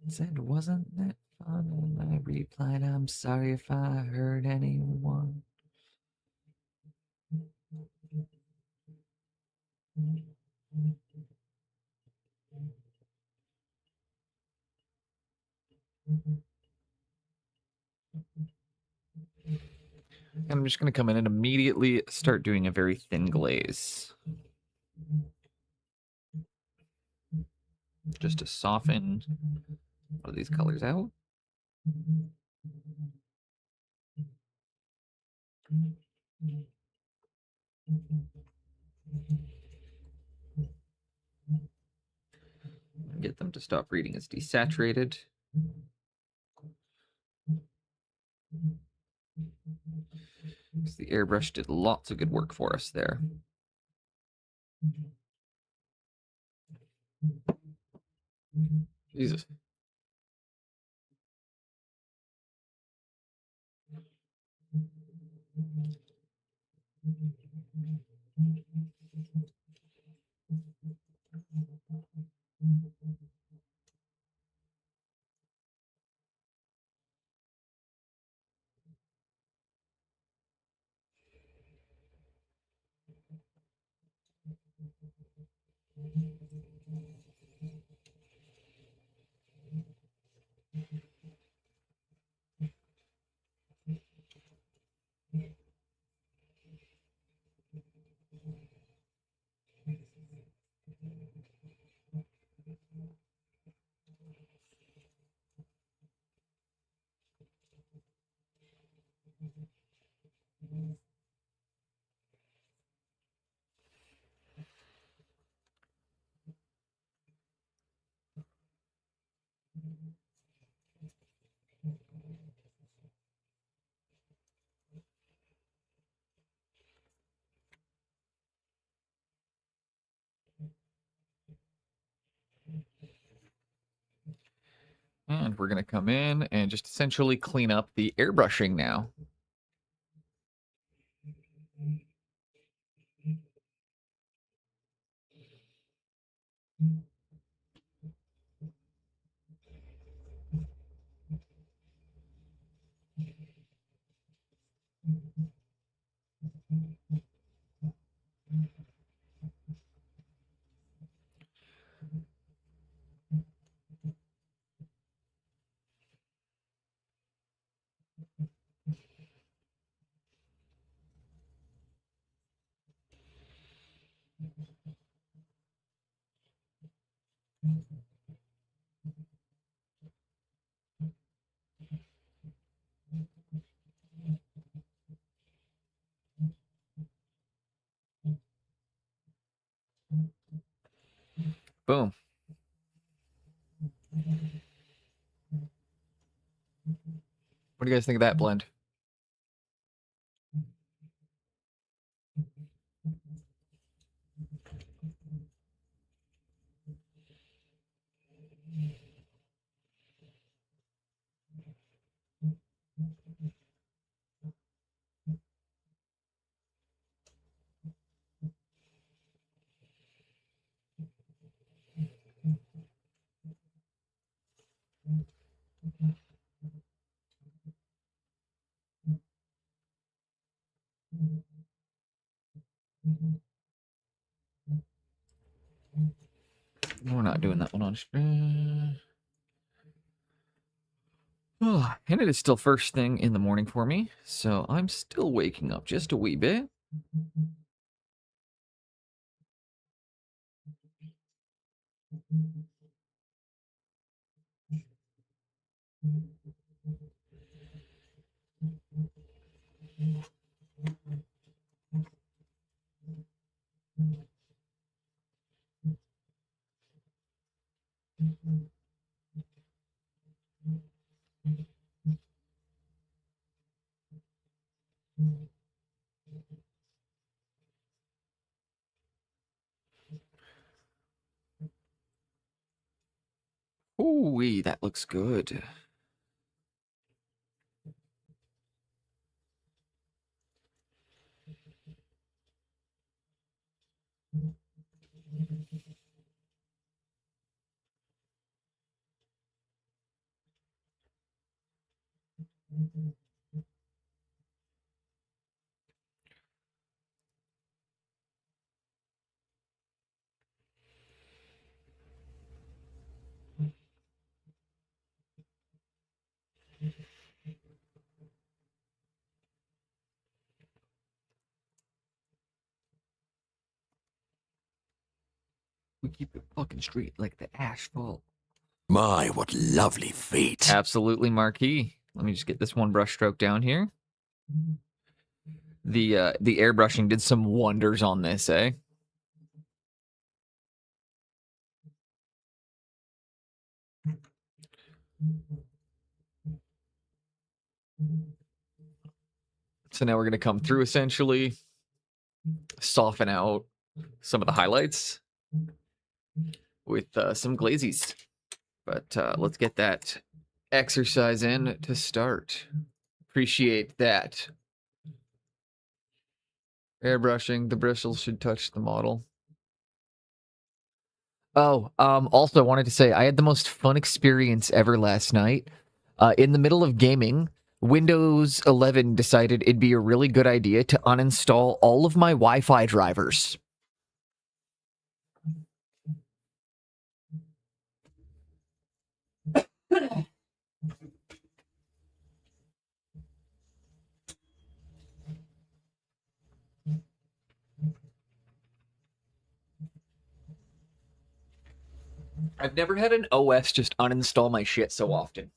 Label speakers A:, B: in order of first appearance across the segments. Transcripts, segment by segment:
A: Said, wasn't that fun? And I replied, I'm sorry if I hurt anyone. And I'm just going to come in and immediately start doing a very thin glaze. Just to soften all of these colors out. Get them to stop reading as desaturated. Because the airbrush did lots of good work for us there. Jesus. And we're going to come in and just essentially clean up the airbrushing now. Boom. What do you guys think of that blend? We're not doing that one on stream. Oh, and it is still first thing in the morning for me, so I'm still waking up just a wee bit. Ooh, that looks good. We keep it fucking straight like the asphalt.
B: My, what lovely fate.
A: Absolutely, Marquis. Let me just get this one brush stroke down here. The airbrushing did some wonders on this, eh? So now we're going to come through, essentially, soften out some of the highlights with some glazies. But let's get that exercise in to start. Appreciate that. Airbrushing, the bristles should touch the model. Oh, also wanted to say I had the most fun experience ever last night. In the middle of gaming, Windows 11 decided it'd be a really good idea to uninstall all of my Wi-Fi drivers. I've never had an OS just uninstall my shit so often.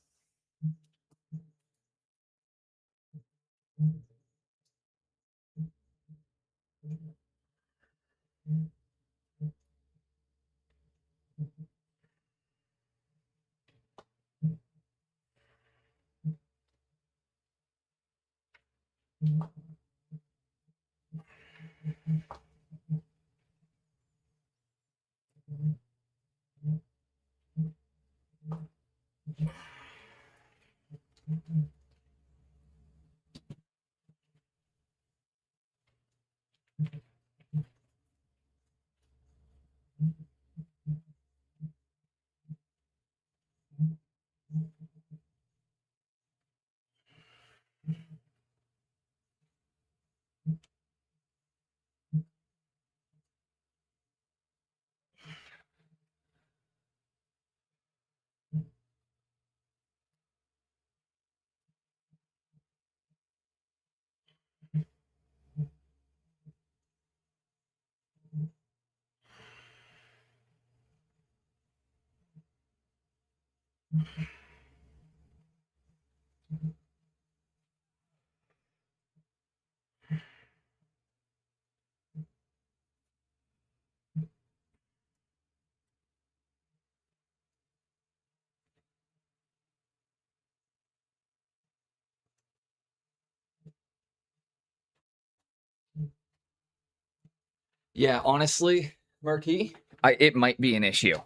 A: Yeah, honestly, Marquis, it might be an issue.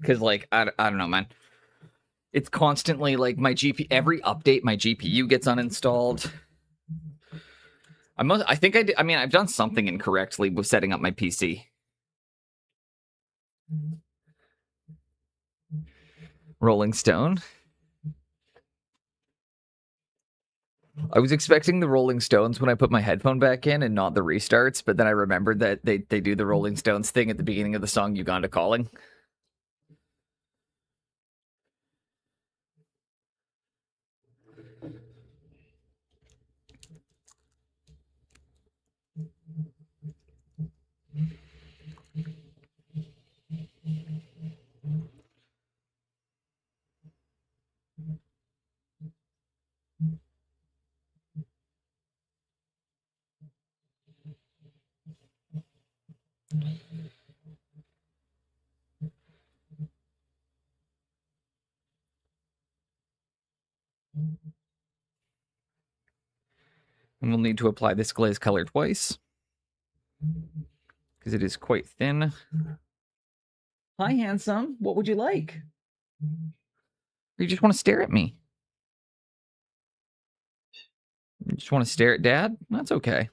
A: Because, like, I don't know, man. It's constantly, like, every update, my GPU gets uninstalled. I think I did, I mean, I've done something incorrectly with setting up my PC. Rolling Stone. I was expecting the Rolling Stones when I put my headphone back in and not the restarts, but then I remembered that they do the Rolling Stones thing at the beginning of the song Uganda Calling. And we'll need to apply this glaze color twice, because it is quite thin. Hi, handsome. What would you like? Or you just want to stare at me? You just want to stare at Dad? That's okay.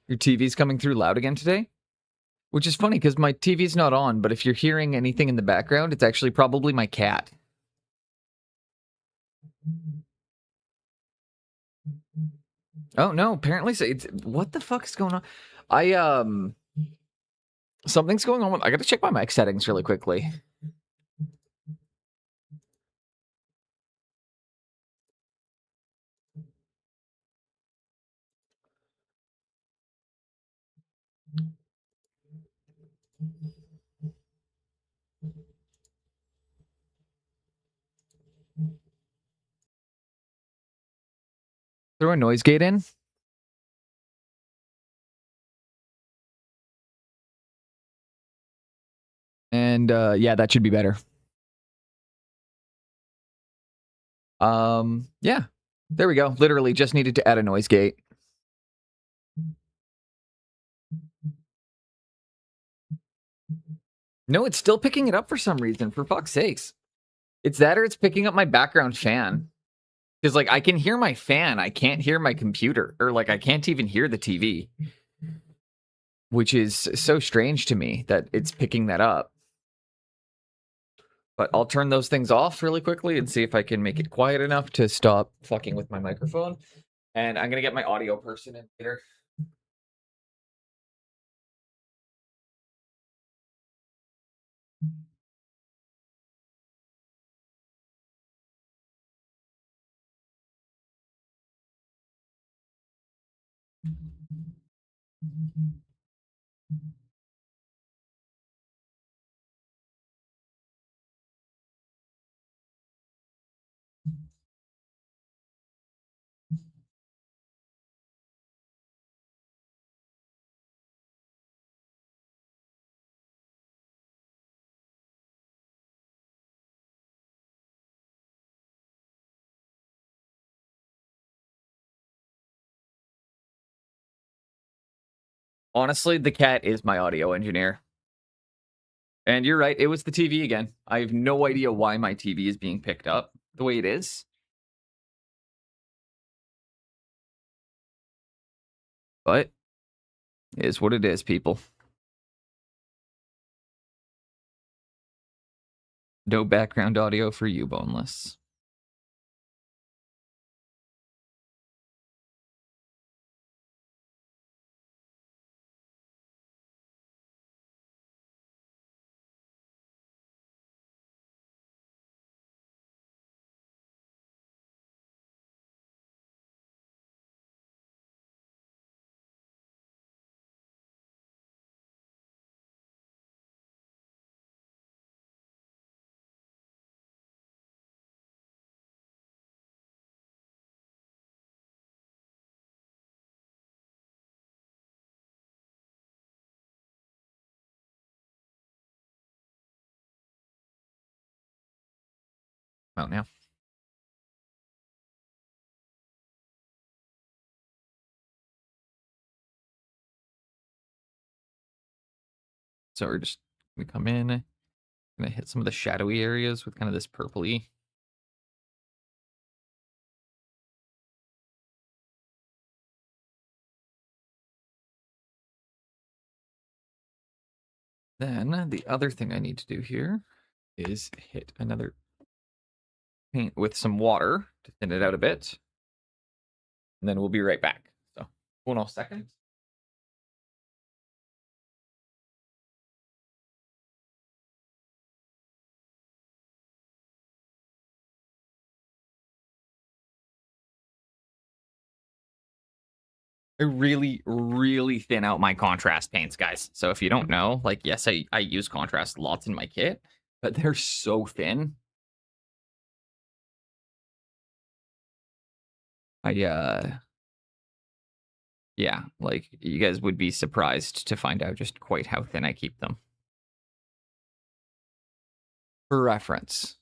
A: Your TV's coming through loud again today? Which is funny because my TV's not on, but if you're hearing anything in the background, it's actually probably my cat. Oh no, apparently so. What the fuck's going on? Something's going on with, I gotta check my mic settings really quickly. Throw a noise gate in. And yeah, that should be better. Yeah. There we go. Literally just needed to add a noise gate. No, it's still picking it up for some reason, for fuck's sakes. It's that or it's picking up my background fan. Because, like, I can hear my fan. I can't hear my computer. Or, like, I can't even hear the TV. Which is so strange to me that it's picking that up. But I'll turn those things off really quickly and see if I can make it quiet enough to stop fucking with my microphone. And I'm going to get my audio person in later. Honestly, the cat is my audio engineer. And you're right, it was the TV again. I have no idea why my TV is being picked up the way it is. But it is what it is, people. No background audio for you, Boneless. Out now. So we come in, gonna hit some of the shadowy areas with kind of this purpley. Then the other thing I need to do here is hit another paint with some water to thin it out a bit. And then we'll be right back. So, 1 second. I really, really thin out my contrast paints, guys. So if you don't know, like, yes, I use contrast lots in my kit, but they're so thin. Yeah, like, you guys would be surprised to find out just quite how thin I keep them. For reference.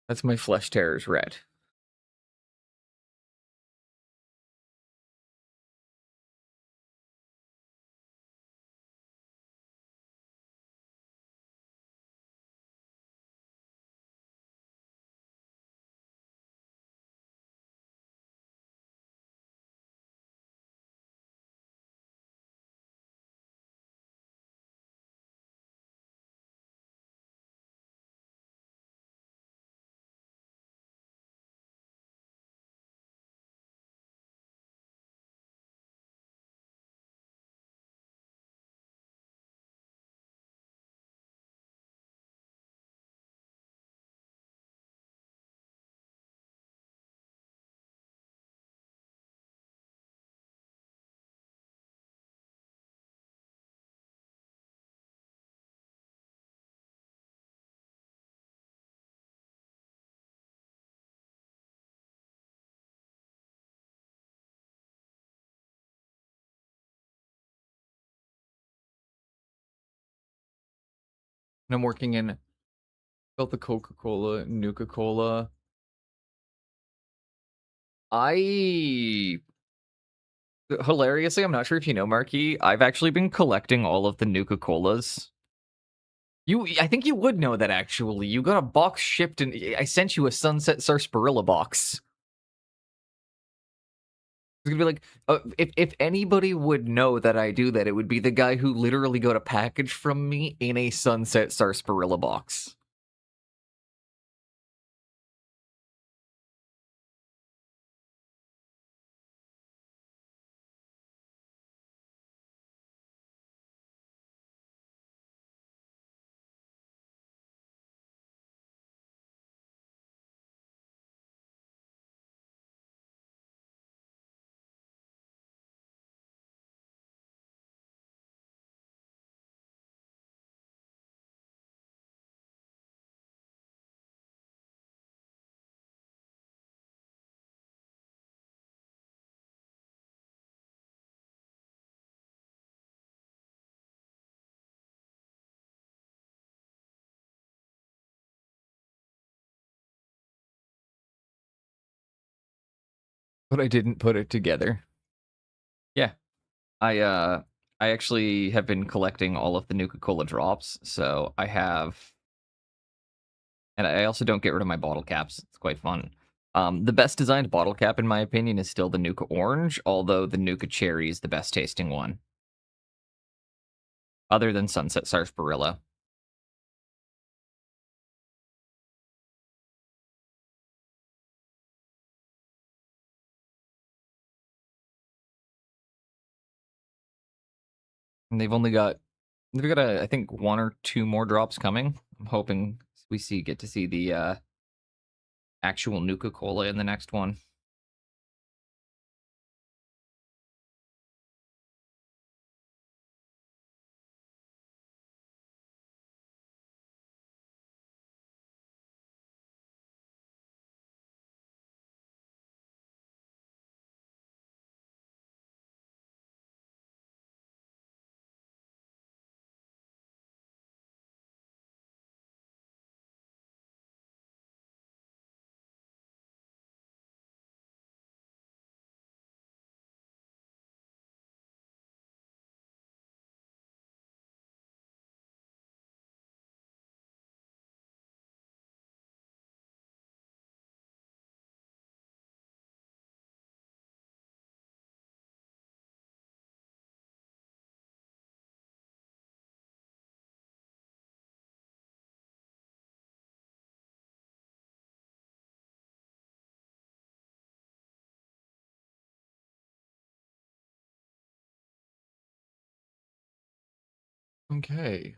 A: That's my Flesh Terror's red. And I'm working in both the Coca-Cola and Nuka-Cola. Hilariously, I'm not sure if you know, Marky, I've actually been collecting all of the Nuka-Colas. I think you would know that, actually. You got a box shipped, and I sent you a Sunset Sarsaparilla box. It's gonna be like, if anybody would know that I do that, it would be the guy who literally got a package from me in a Sunset Sarsaparilla box. But I didn't put it together. Yeah. I uh I actually have been collecting all of the Nuka-Cola drops, so I have, and I also don't get rid of my bottle caps. It's quite fun. The best designed bottle cap, in my opinion, is still the Nuka Orange, although the Nuka Cherry is the best tasting one, other than Sunset Sarsaparilla. And they've got I think one or two more drops coming. I'm hoping get to see the actual Nuka Cola in the next one. Okay.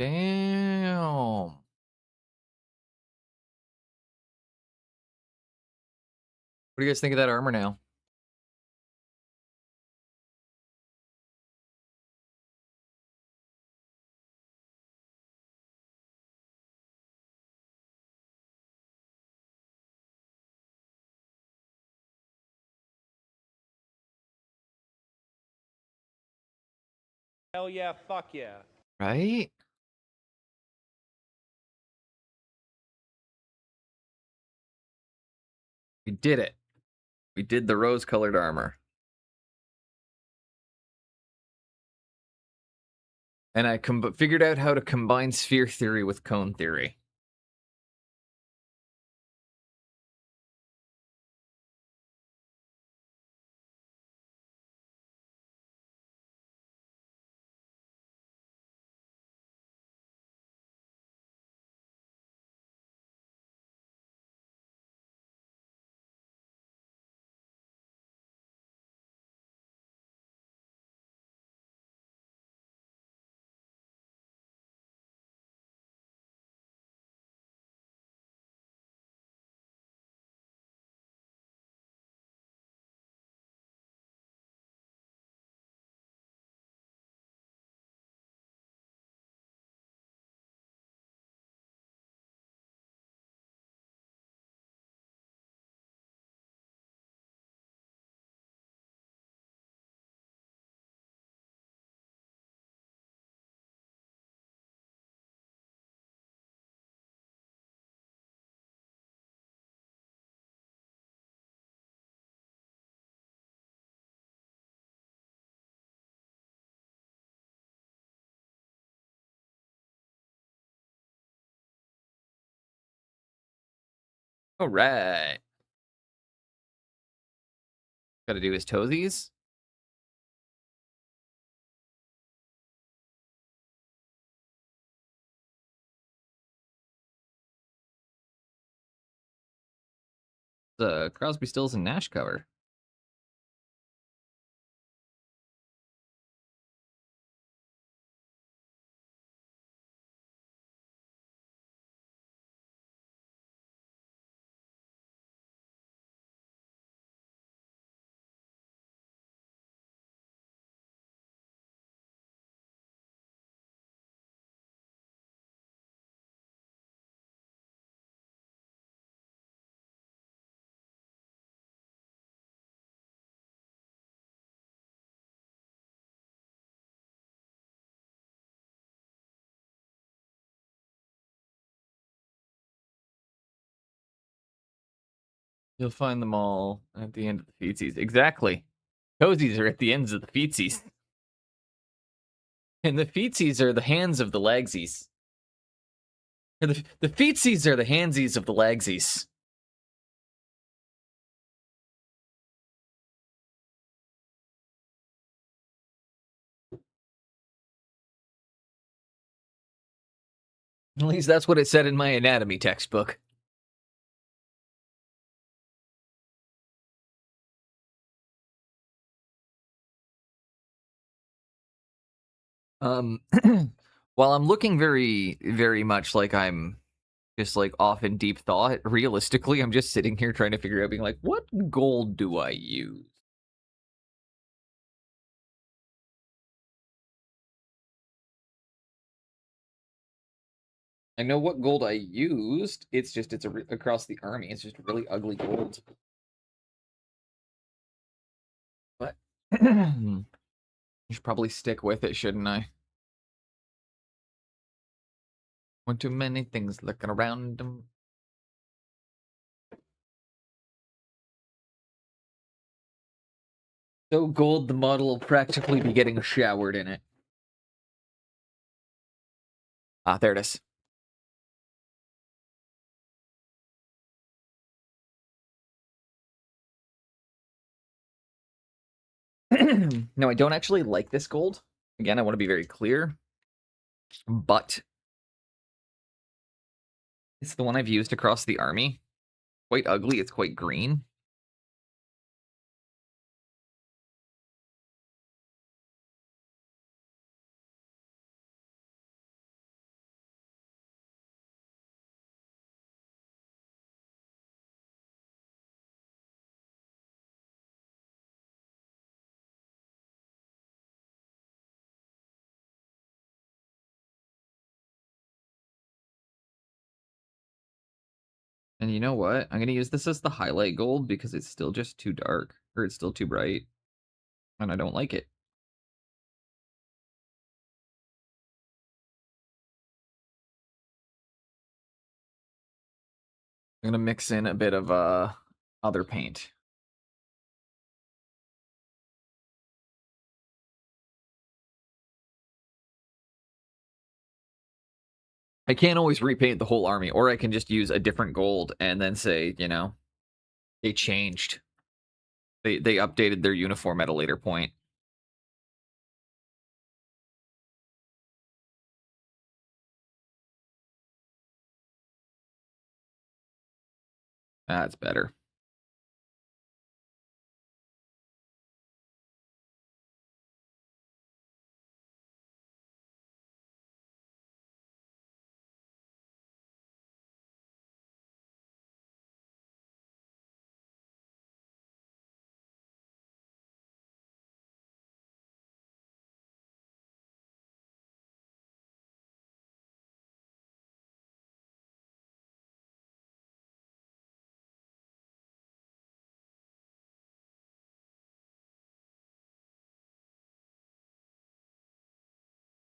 A: Damn. What do you guys think of that armor now?
C: Hell yeah, fuck yeah.
A: Right? We did it. We did the rose-colored armor. And I figured out how to combine sphere theory with cone theory. All right. Got to do his toesies. The Crosby, Stills, and Nash cover. You'll find them all at the end of the feetsies. Exactly. Toesies are at the ends of the feetsies. And the feetsies are the hands of the legsies. Or the feetsies are the handsies of the legsies. At least that's what it said in my anatomy textbook. While I'm looking very, very much like I'm just like off in deep thought, realistically, I'm just sitting here trying to figure out, being like, what gold do I use? I know what gold I used. It's just across the army. It's just really ugly gold. But I should probably stick with it, shouldn't I? One too many things looking around them. So gold, the model will practically be getting showered in it. Ah, there it is. No, I don't actually like this gold. Again, I want to be very clear. But it's the one I've used across the army. Quite ugly. It's quite green. And you know what? I'm going to use this as the highlight gold because it's still just too dark. Or it's still too bright. And I don't like it. I'm going to mix in a bit of other paint. I can't always repaint the whole army, or I can just use a different gold and then say, you know, they changed. They updated their uniform at a later point. That's better.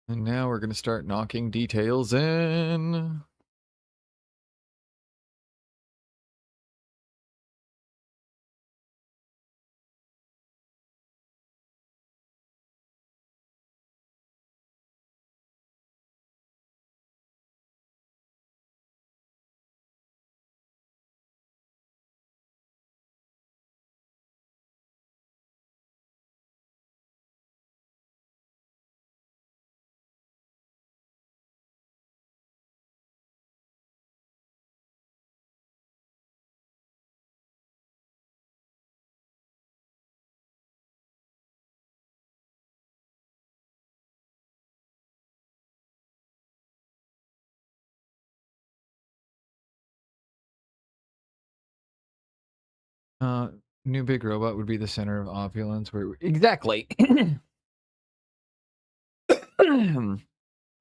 A: And now we're going to start knocking details in. New big robot would be the center of opulence. Where exactly.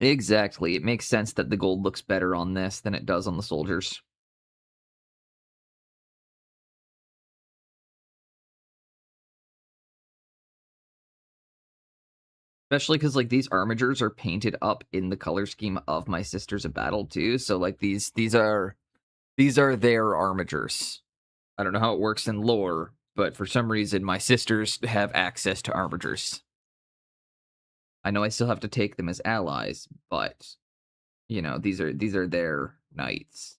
A: Exactly. It makes sense that the gold looks better on this than it does on the soldiers. Especially because like these armigers are painted up in the color scheme of my Sisters of Battle too. So like these are their armigers. I don't know how it works in lore, but for some reason my sisters have access to armigers. I know I still have to take them as allies, but you know, these are their knights.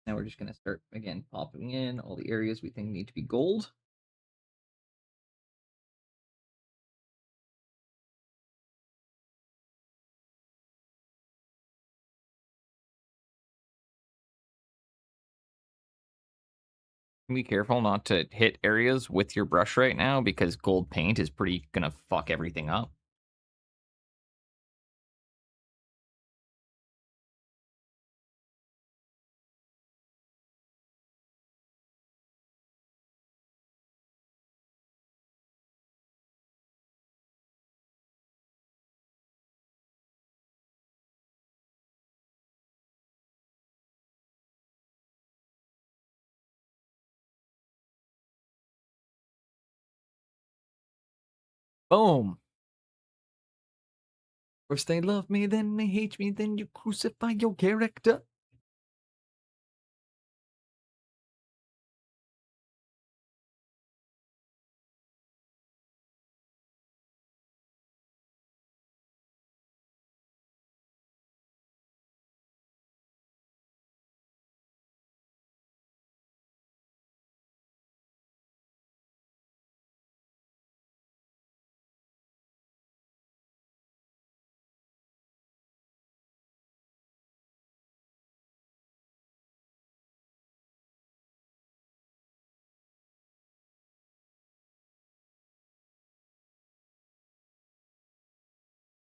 A: Now we're just going to start, again, popping in all the areas we think need to be gold. Be careful not to hit areas with your brush right now because gold paint is pretty going to fuck everything up. Boom. First they love me, then they hate me, then you crucify your character.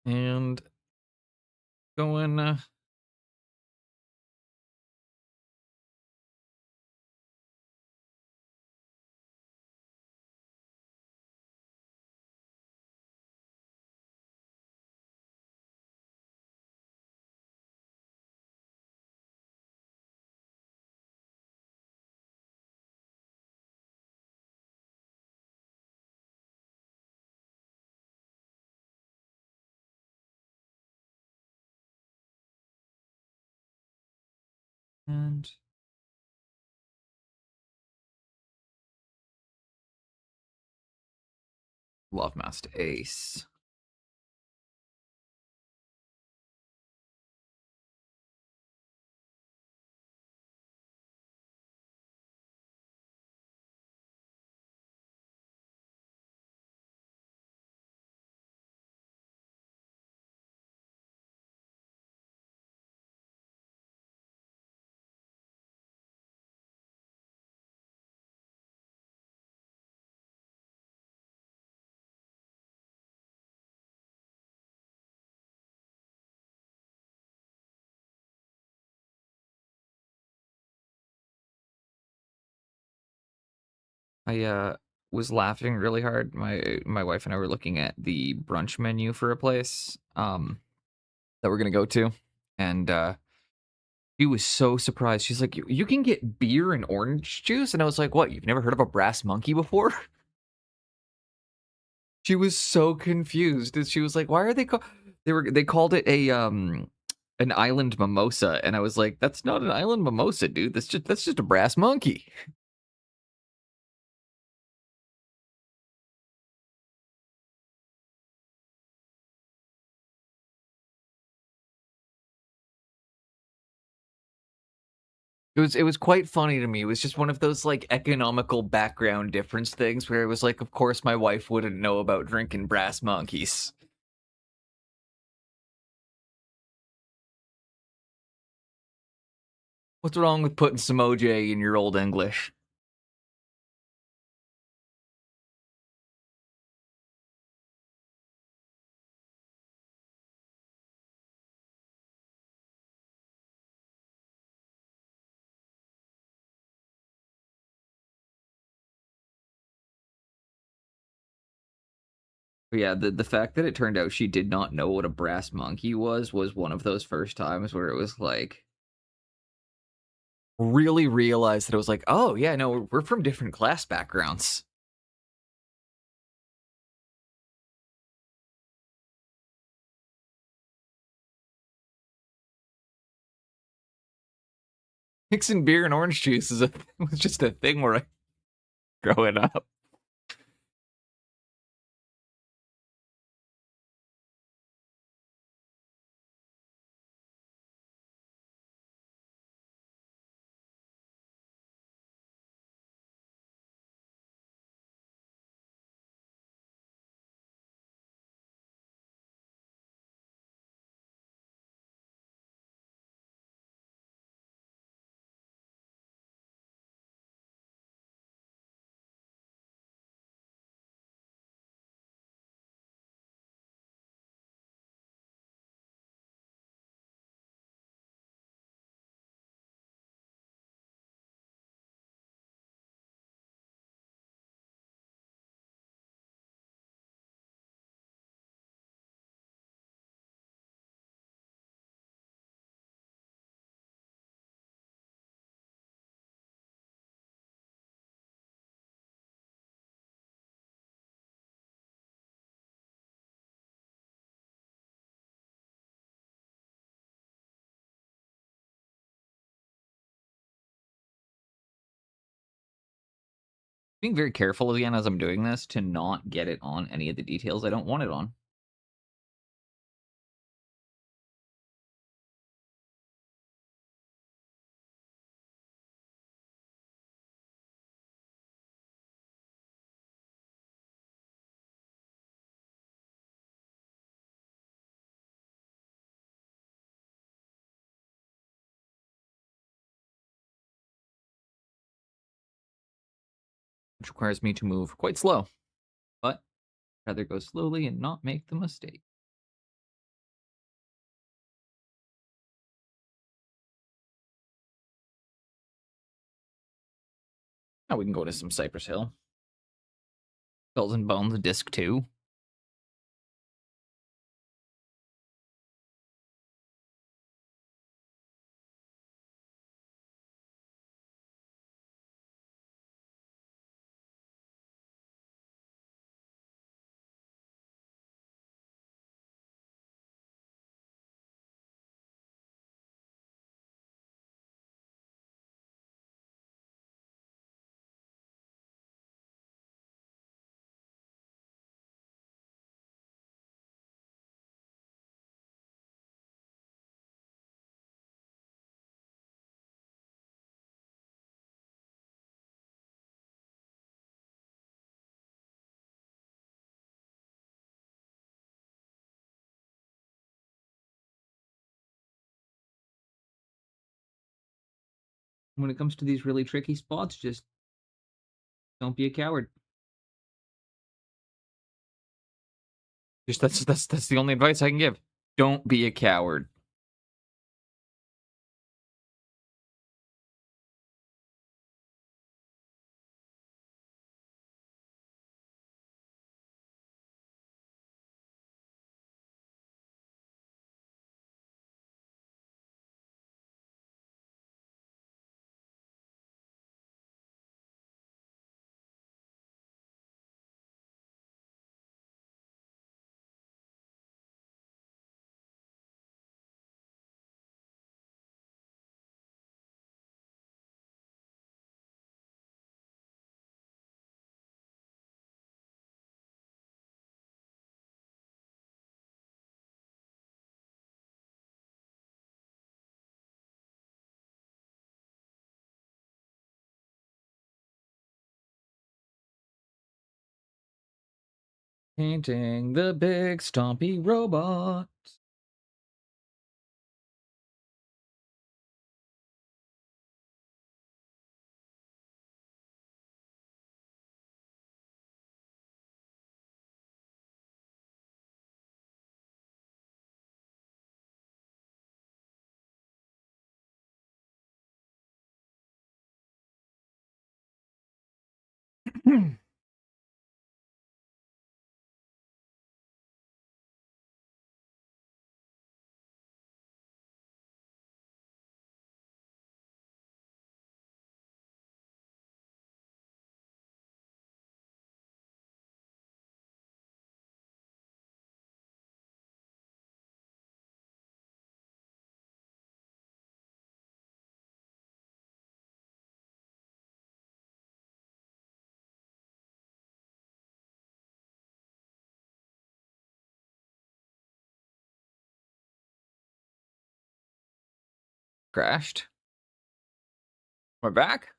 A: And going, and Love Master Ace. I was laughing really hard. My wife and I were looking at the brunch menu for a place that we're gonna go to, and she was so surprised. She's like, "You can get beer and orange juice," and I was like, "What? You've never heard of a brass monkey before?" She was so confused, and she was like, "Why are they called?" They called it a an island mimosa, and I was like, "That's not an island mimosa, dude. That's just a brass monkey." It was quite funny to me. It was just one of those like economical background difference things where it was like, of course my wife wouldn't know about drinking brass monkeys. What's wrong with putting some OJ in your old English? But yeah, the fact that it turned out she did not know what a brass monkey was one of those first times where it was like really realized that it was like, oh yeah, no, we're from different class backgrounds. Mixing beer and orange juice was just a thing where I growing up. Being very careful again as I'm doing this to not get it on any of the details I don't want it on. Which requires me to move quite slow, but rather go slowly and not make the mistake. Now we can go to some Cypress Hill. Skulls and Bones, Disc 2. When it comes to these really tricky spots, just don't be a coward. Just that's the only advice I can give. Don't be a coward. Painting the big stompy robot. Crashed. We're back.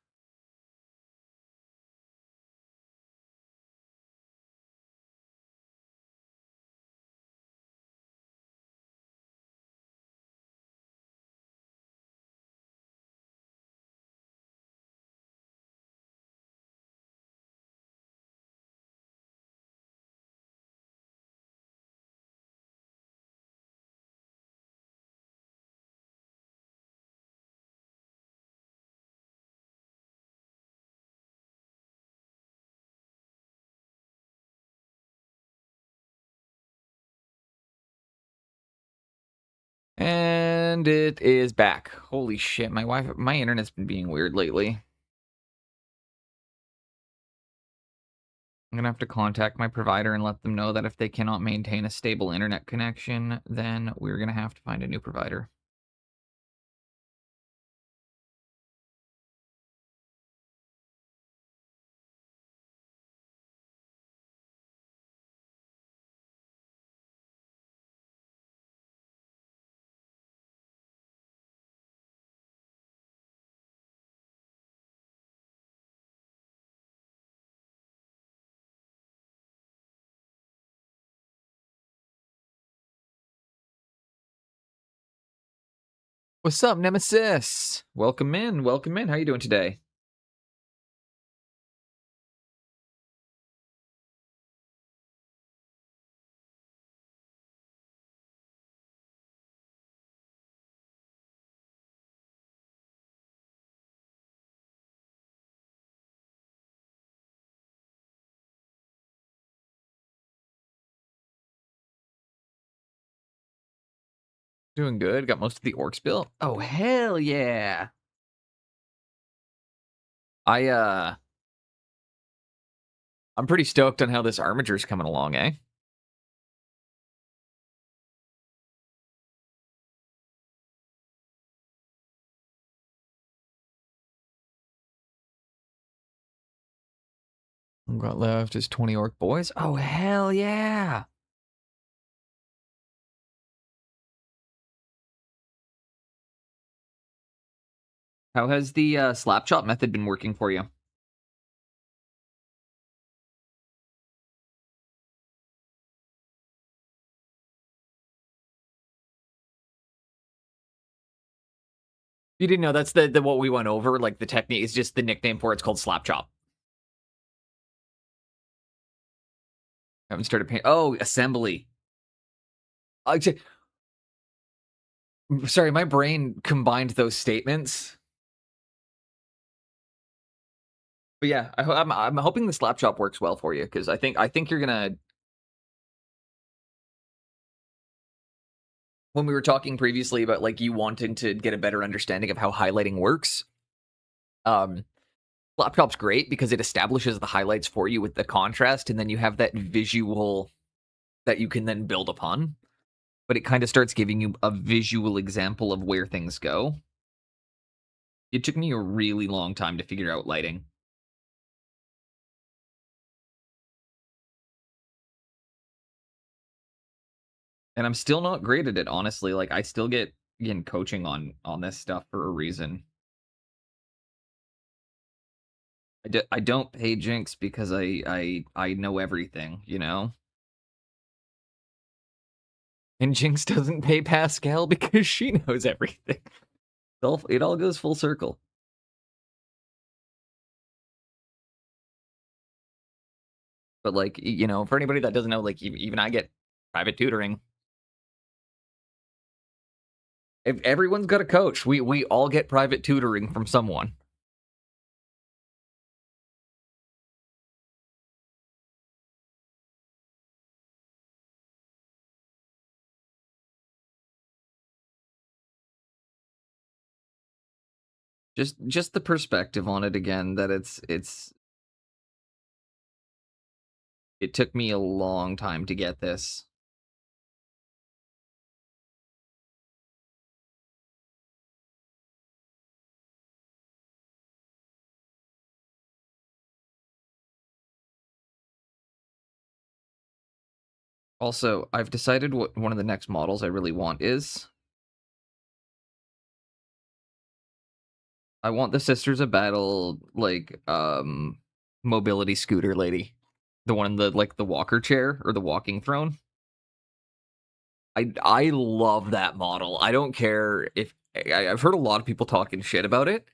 A: And it is back. Holy shit, my internet's been being weird lately. I'm gonna have to contact my provider and let them know that if they cannot maintain a stable internet connection, then we're gonna have to find a new provider. What's up, Nemesis? Welcome in. Welcome in. How you doing today? Doing good. Got most of the orcs built. Oh, hell yeah. I'm pretty stoked on how this Armiger's coming along, eh? What got left is 20 orc boys. Oh, hell yeah. How has the slap chop method been working for you? You didn't know that's the what we went over, like the technique is just the nickname for it's called slap chop. Haven't started paying. Oh, assembly. Sorry, my brain combined those statements. But yeah, I'm hoping the slap chop works well for you because I think you're gonna. When we were talking previously about like you wanting to get a better understanding of how highlighting works, slap chop's great because it establishes the highlights for you with the contrast, and then you have that visual that you can then build upon. But it kind of starts giving you a visual example of where things go. It took me a really long time to figure out lighting. And I'm still not great at it, honestly. Like I still get again coaching on this stuff for a reason. I don't pay Jinx because I know everything, you know? And Jinx doesn't pay Pascal because she knows everything. It all goes full circle. But like, you know, for anybody that doesn't know, like even I get private tutoring. If everyone's got a coach, we all get private tutoring from someone. Just the perspective on it again that it took me a long time to get this. Also, I've decided what one of the next models I really want is. I want the Sisters of Battle, like, mobility scooter lady. The one in the, like, the walker chair, or the walking throne. I love that model. I don't care if... I've heard a lot of people talking shit about it.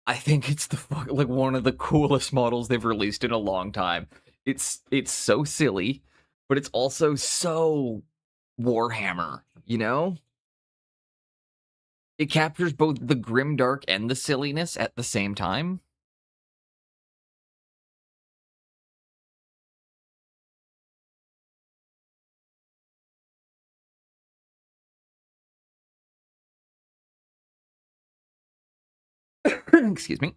A: I think it's like one of the coolest models they've released in a long time. It's so silly, but it's also so Warhammer, you know? It captures both the grimdark and the silliness at the same time. Excuse me.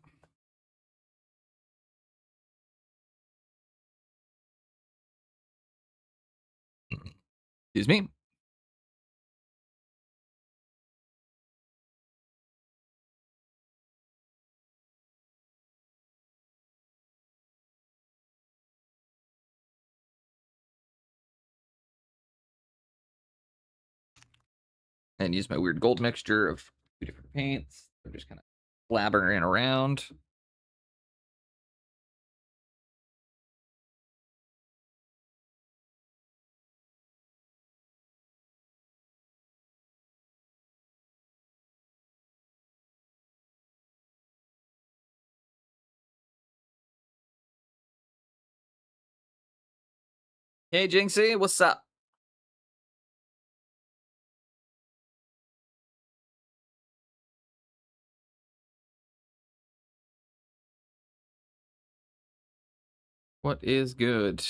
A: Excuse me. And use my weird gold mixture of two different paints. I'm just kind of blabbering around. Hey, Jinxie, what's up? What is good?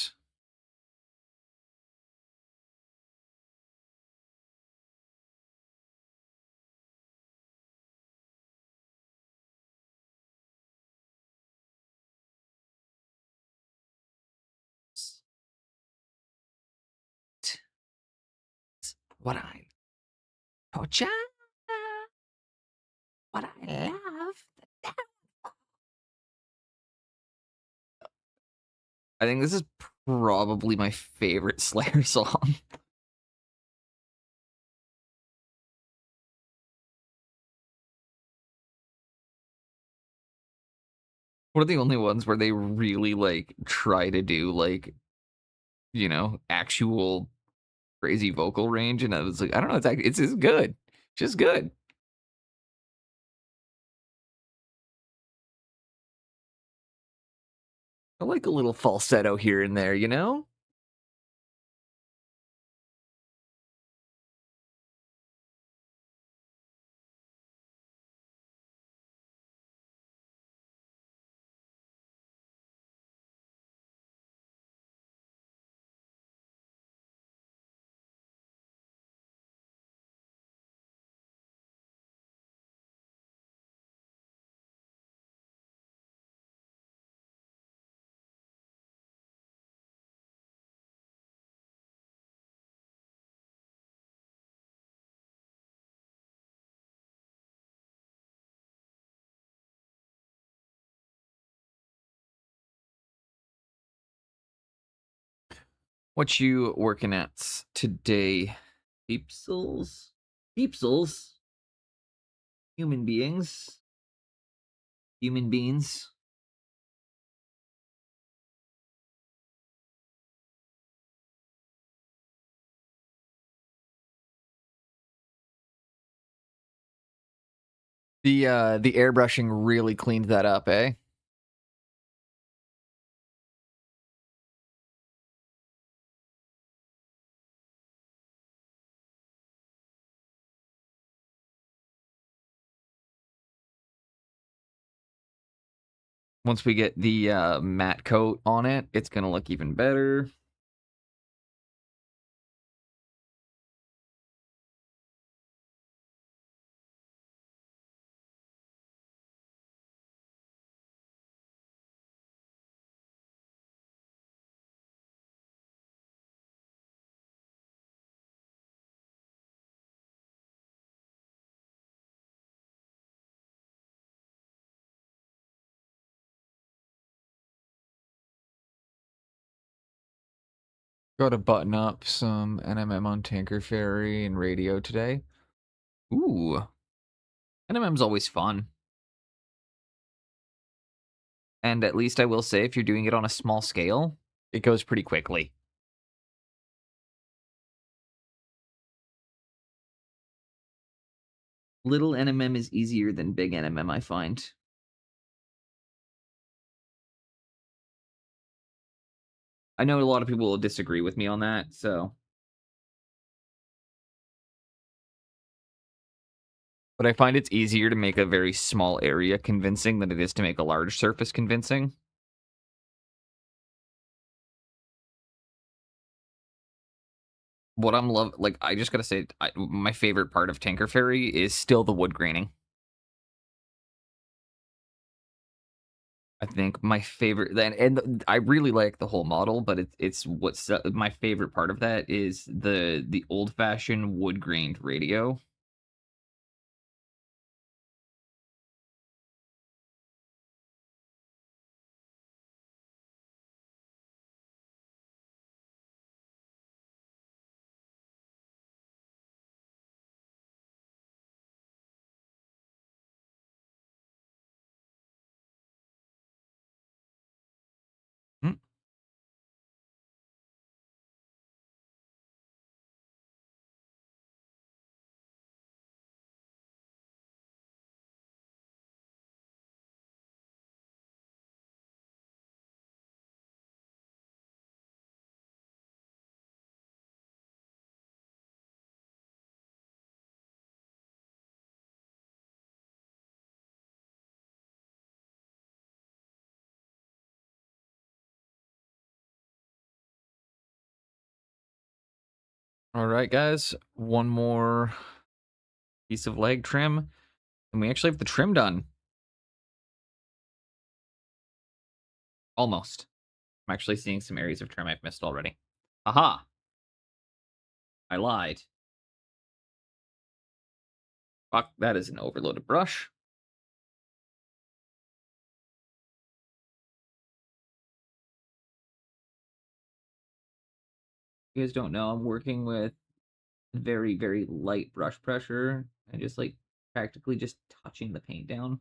A: What I torture, what I love. I think this is probably my favorite Slayer song. One of the only ones where they really like try to do like, you know, actual crazy vocal range, and I was like, I don't know, it's just good, just good. I like a little falsetto here and there, you know. What you working at today, peepsels? Peepsels? Human beings? Human beings? The airbrushing really cleaned that up, eh? Once we get the matte coat on it, it's gonna look even better. Got to button up some NMM on Tanker Ferry and radio today. Ooh, NMM's always fun. And at least I will say, if you're doing it on a small scale, it goes pretty quickly. Little NMM is easier than big NMM, I find. I know a lot of people will disagree with me on that, so. But I find it's easier to make a very small area convincing than it is to make a large surface convincing. What I'm like, I just gotta say, my favorite part of Tanker Ferry is still the wood graining. I think my favorite, and I really like the whole model, but it's what's my favorite part of that is the old fashioned wood grained radio. Hmm. All right, guys. One more piece of leg trim, and we actually have the trim done. Almost. I'm actually seeing some areas of trim I've missed already. Aha! I lied. Fuck, that is an overloaded brush. You guys don't know, I'm working with very, very light brush pressure and just like practically just touching the paint down.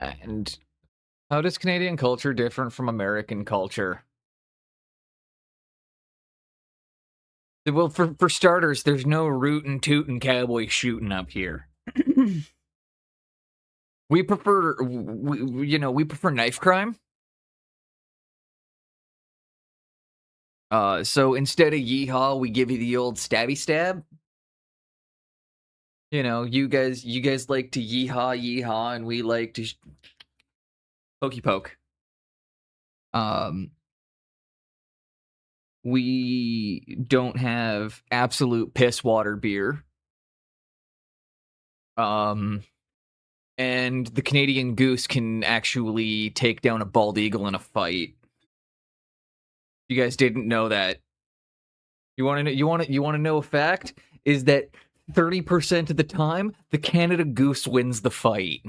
A: And how does Canadian culture different from American culture? Well, for starters, there's no rootin' tootin' cowboy shooting up here. We prefer, we prefer knife crime. So instead of yeehaw, we give you the old stabby stab. You guys like to yeehaw, and we like to pokey poke. We don't have absolute piss water beer. And the Canadian Goose can actually take down a bald eagle in a fight. You guys didn't know that. You want to know? You want to know a fact? Is that 30% of the time the Canada Goose wins the fight.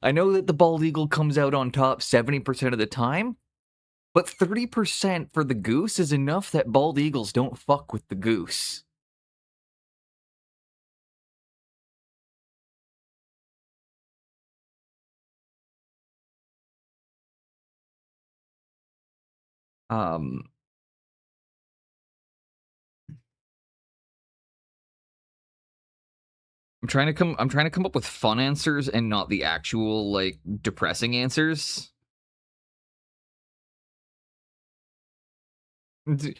A: I know that the bald eagle comes out on top 70% of the time, but 30% for the goose is enough that bald eagles don't fuck with the goose. I'm trying to come up with fun answers and not the actual like depressing answers. The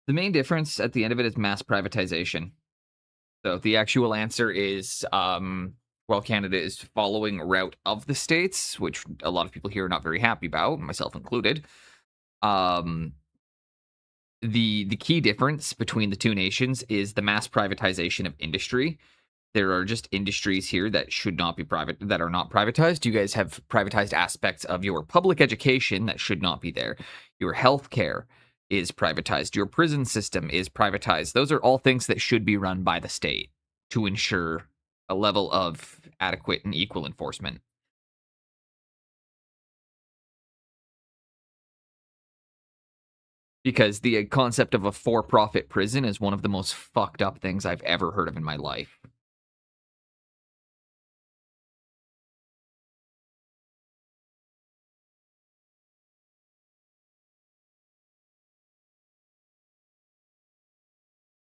A: main difference at the end of it is mass privatization. So the actual answer is, well, Canada is following route of the states, which a lot of people here are not very happy about, myself included. The key difference between the two nations is the mass privatization of industry. There are just industries here that should not be private, that are not privatized. You guys have privatized aspects of your public education that should not be there. Your healthcare is privatized. Your prison system is privatized. Those are all things that should be run by the state to ensure a level of adequate and equal enforcement. Because the concept of a for-profit prison is one of the most fucked up things I've ever heard of in my life.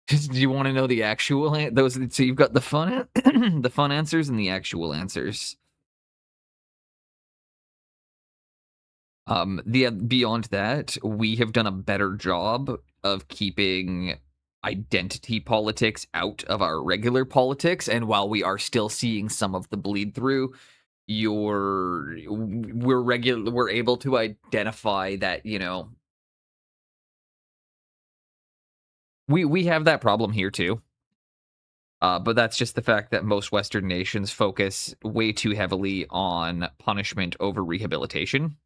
A: Do you want to know the actual those? So you've got the fun, the fun answers and the actual answers. Beyond that, we have done a better job of keeping identity politics out of our regular politics, and while we are still seeing some of the bleed through, we're able to identify that we have that problem here too. But that's just the fact that most Western nations focus way too heavily on punishment over rehabilitation.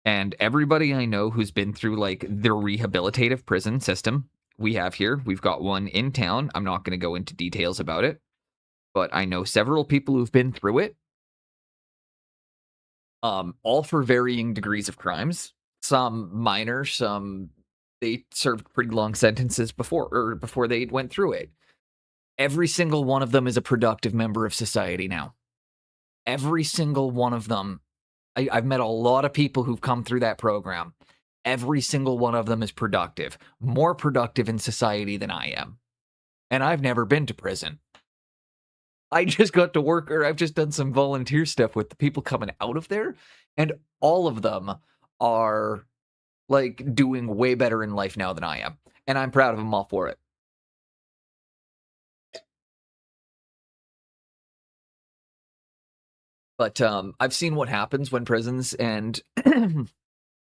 A: And everybody I know who's been through like the rehabilitative prison system we have here, we've got one in town. I'm not going to go into details about it, but I know several people who've been through it. All for varying degrees of crimes. Some minor, some they served pretty long sentences before they went through it. Every single one of them is a productive member of society now. Every single one of them. I've met a lot of people who've come through that program. Every single one of them is productive, more productive in society than I am. And I've never been to prison. I just got to work, or I've just done some volunteer stuff with the people coming out of there, and all of them are like doing way better in life now than I am. And I'm proud of them all for it. But I've seen what happens when prisons and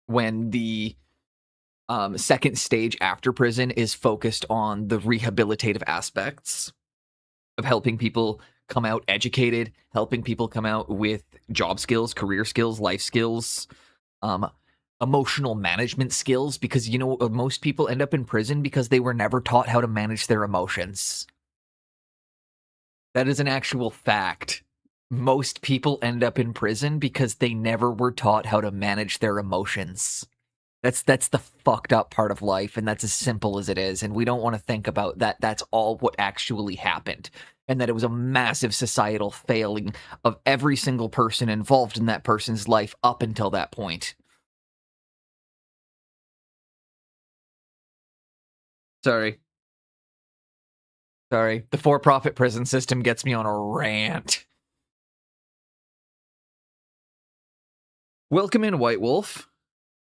A: when the second stage after prison is focused on the rehabilitative aspects of helping people come out educated, helping people come out with job skills, career skills, life skills, emotional management skills, because, you know, most people end up in prison because they were never taught how to manage their emotions. That is an actual fact. Most people end up in prison because they never were taught how to manage their emotions. That's the fucked up part of life, and that's as simple as it is, and we don't want to think about that. That's all what actually happened, and that it was a massive societal failing of every single person involved in that person's life up until that point. Sorry. The for-profit prison system gets me on a rant. Welcome in, White Wolf.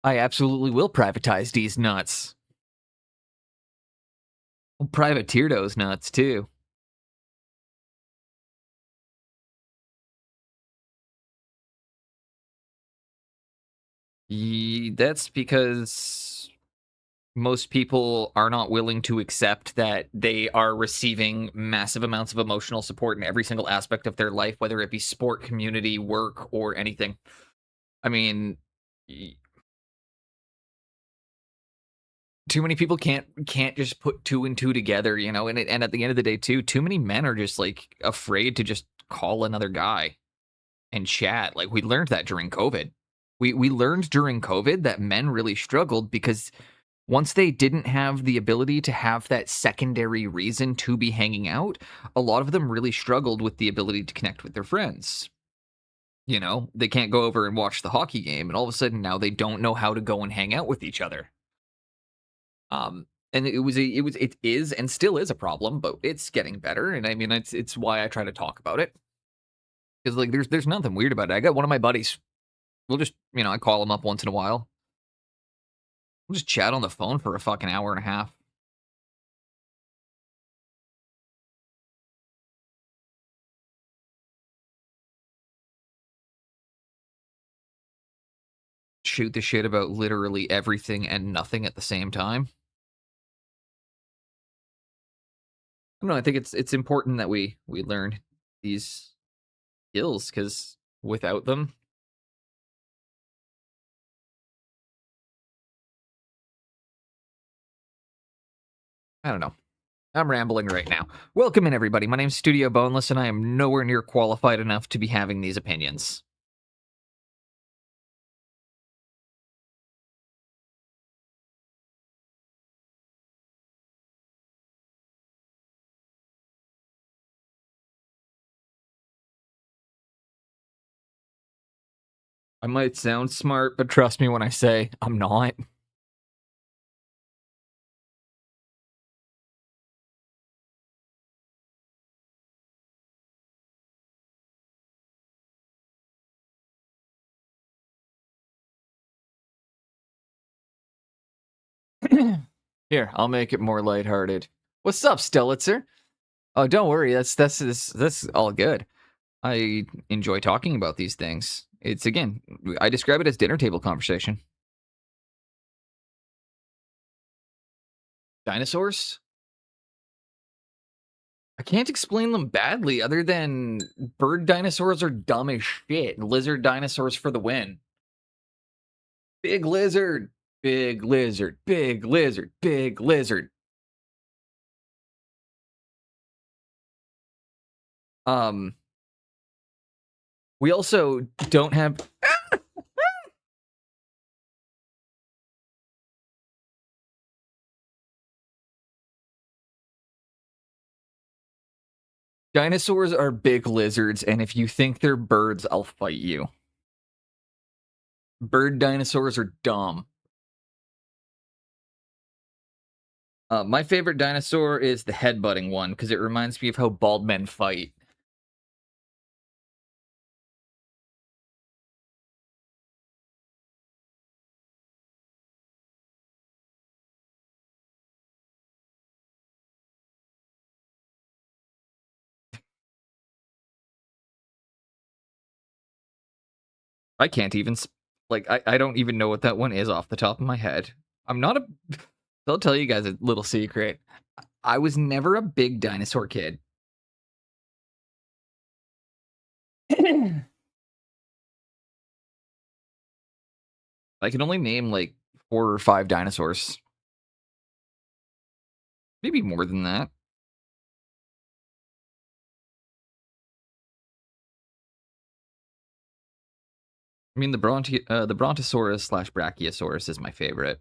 A: I absolutely will privatize these nuts. I'll privateer those nuts, too. That's because most people are not willing to accept that they are receiving massive amounts of emotional support in every single aspect of their life, whether it be sport, community, work, or anything. I mean, too many people can't just put two and two together, you know, and at the end of the day, too many men are just like afraid to just call another guy and chat. Like, we learned that during COVID. We learned during COVID that men really struggled because once they didn't have the ability to have that secondary reason to be hanging out, a lot of them really struggled with the ability to connect with their friends. You know, they can't go over and watch the hockey game, and all of a sudden now they don't know how to go and hang out with each other. And it is and still is a problem, but it's getting better. And I mean, it's why I try to talk about it, because like there's nothing weird about it. I got one of my buddies. We'll just, you know, I call him up once in a while. We'll just chat on the phone for a fucking hour and a half. Shoot the shit about literally everything and nothing at the same time. I don't know. I think it's important that we learn these skills, because without them, I don't know. I'm rambling right now. Welcome in, everybody. My name's Studio Boneless, and I am nowhere near qualified enough to be having these opinions. I might sound smart, but trust me when I say I'm not. Here, I'll make it more lighthearted. What's up, Stelitzer? Oh, don't worry. That's all good. I enjoy talking about these things. It's, again, I describe it as dinner table conversation. Dinosaurs? I can't explain them badly other than bird dinosaurs are dumb as shit. Lizard dinosaurs for the win. Big lizard, big lizard, big lizard, big lizard. We also don't have Dinosaurs are big lizards, and if you think they're birds, I'll fight you. Bird dinosaurs are dumb. My favorite dinosaur is the headbutting one, because it reminds me of how bald men fight. I can't even, like, I don't even know what that one is off the top of my head. I'm not a, I'll tell you guys a little secret. I was never a big dinosaur kid. I can only name like 4 or 5 dinosaurs. Maybe more than that. I mean, the Brontosaurus / Brachiosaurus is my favorite.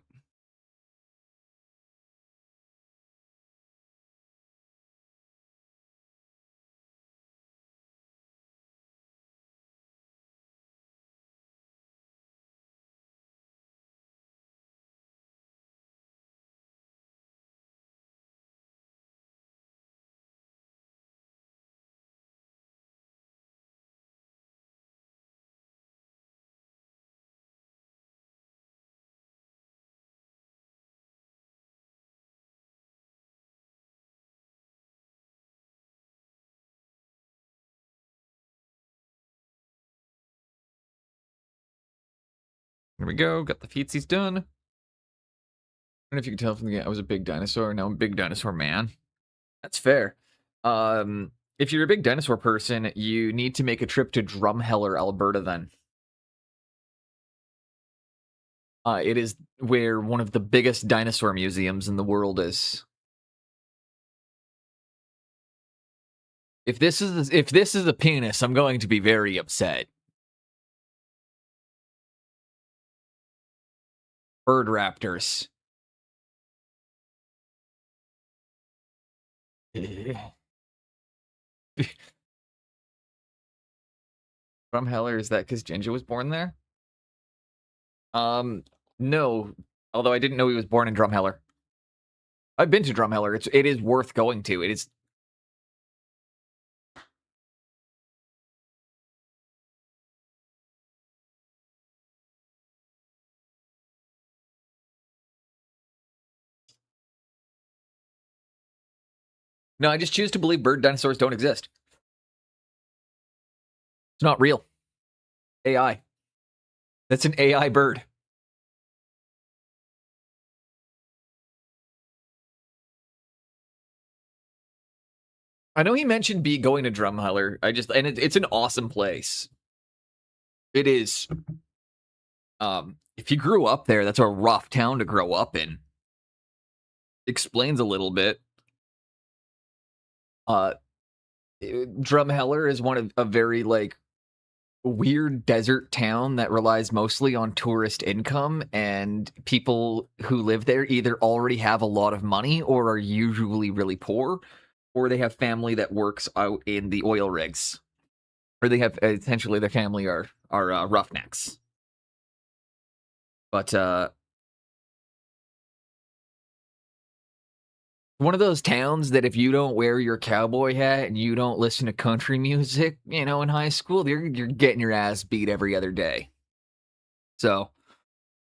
A: Here we go. Got the feetsies done. I don't know if you can tell from the game, I was a big dinosaur. Now I'm a big dinosaur man. That's fair. If you're a big dinosaur person, you need to make a trip to Drumheller, Alberta then. It is where one of the biggest dinosaur museums in the world is. If this is a penis, I'm going to be very upset. Bird raptors. Drumheller, is that because Ginger was born there? No. Although I didn't know he was born in Drumheller. I've been to Drumheller. It is worth going to. It is. No, I just choose to believe bird dinosaurs don't exist. It's not real. AI. That's an AI bird. I know he mentioned going to Drumheller. It's an awesome place. It is. If you grew up there, that's a rough town to grow up in. Explains a little bit. Drumheller is one of a very like weird desert town that relies mostly on tourist income, and people who live there either already have a lot of money or are usually really poor, or they have family that works out in the oil rigs, or they have essentially their family are roughnecks. But one of those towns that if you don't wear your cowboy hat and you don't listen to country music, in high school, you're getting your ass beat every other day. So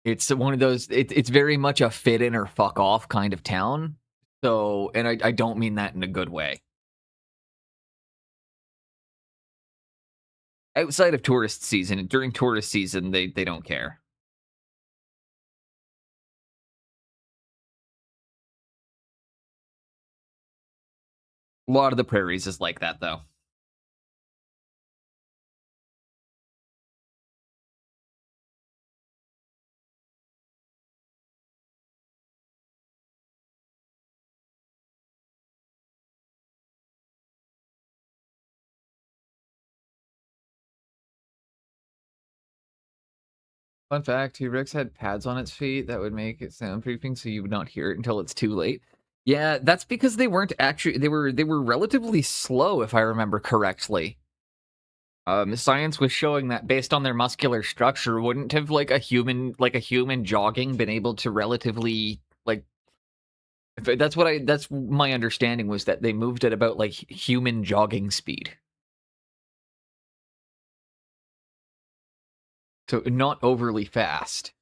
A: it's one of those. It's very much a fit in or fuck off kind of town. So, and I don't mean that in a good way. Outside of tourist season, during tourist season, they don't care. A lot of the prairies is like that, though. Fun fact, T-Rex had pads on its feet that would make it soundproofing so you would not hear it until it's too late. Yeah, that's because they weren't actually they were relatively slow, if I remember correctly. Science was showing that based on their muscular structure, wouldn't have like a human jogging been able to relatively like that's my understanding was that they moved at about like human jogging speed. So not overly fast.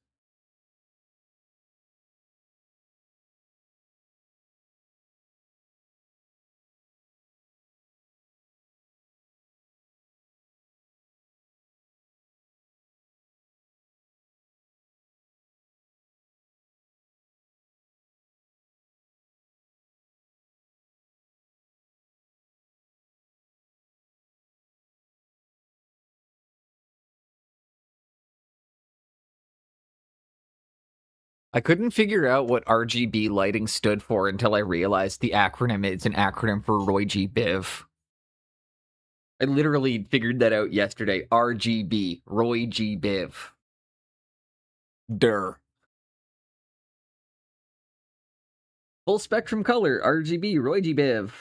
A: I couldn't figure out what RGB lighting stood for until I realized the acronym is an acronym for Roy G. Biv. I literally figured that out yesterday. RGB, Roy G. Biv. Durr. Full spectrum color, RGB, Roy G. Biv.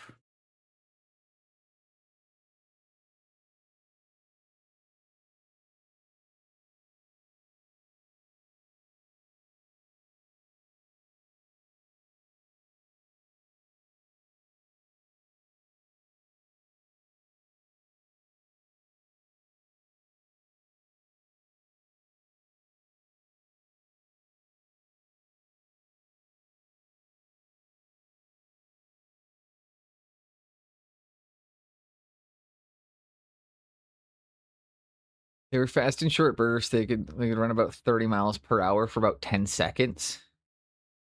A: They were fast and short bursts. They could run about 30 miles per hour for about 10 seconds.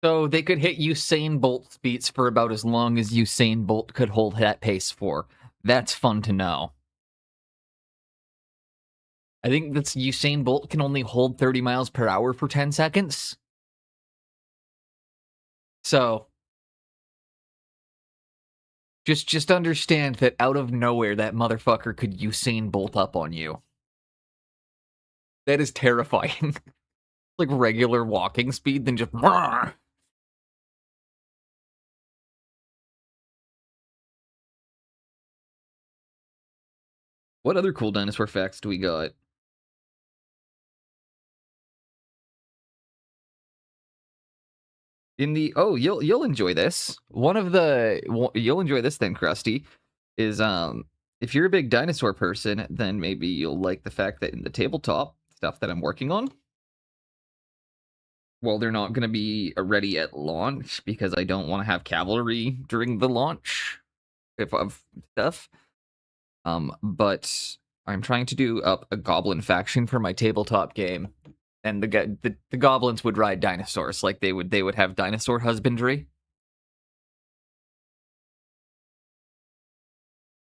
A: So they could hit Usain Bolt speeds for about as long as Usain Bolt could hold that pace for. That's fun to know. I think that's Usain Bolt can only hold 30 miles per hour for 10 seconds. So just understand that out of nowhere that motherfucker could Usain Bolt up on you. That is terrifying. Like regular walking speed, then just. What other cool dinosaur facts do we got? You'll enjoy this. You'll enjoy this then, Krusty. Is if you're a big dinosaur person, then maybe you'll like the fact that in the tabletop stuff that I'm working on, well, they're not going to be ready at launch because I don't want to have cavalry during the launch of stuff. But I'm trying to do up a goblin faction for my tabletop game, and the goblins would ride dinosaurs, like they would have dinosaur husbandry.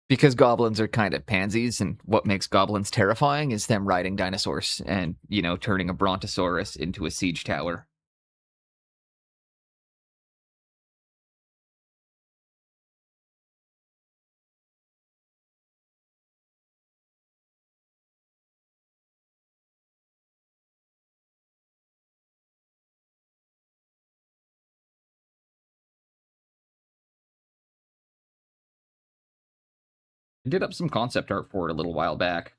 A: Because goblins are kind of pansies, and what makes goblins terrifying is them riding dinosaurs and, turning a brontosaurus into a siege tower. I did up some concept art for it a little while back.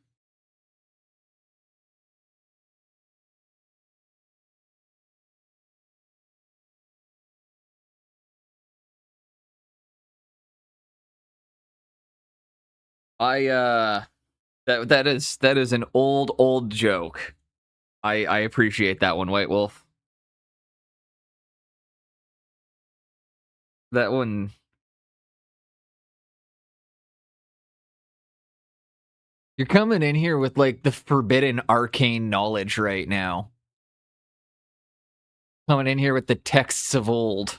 A: That is an old joke. I appreciate that one, White Wolf. That one. You're coming in here with like the forbidden arcane knowledge right now. Coming in here with the texts of old.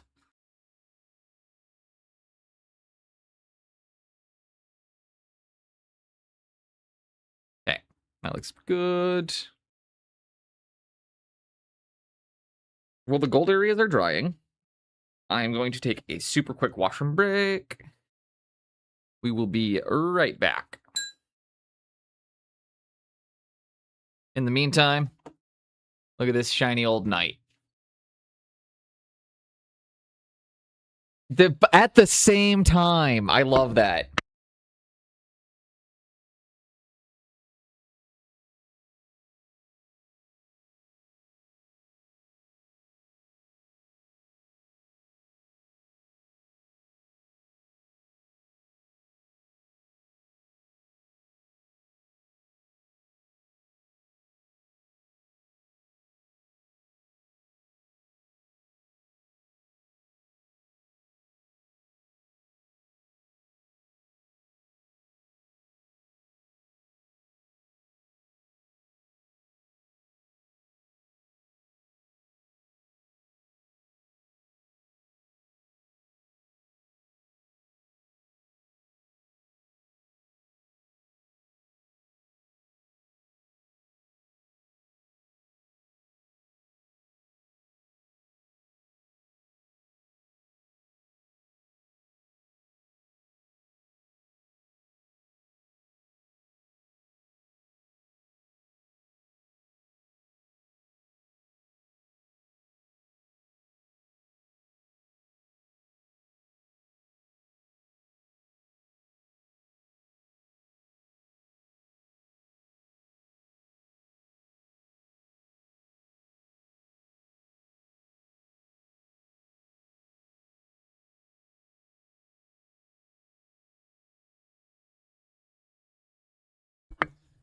A: Okay, that looks good. Well, the gold areas are drying. I'm going to take a super quick washroom break. We will be right back. In the meantime, look at this shiny old knight. At the same time. I love that.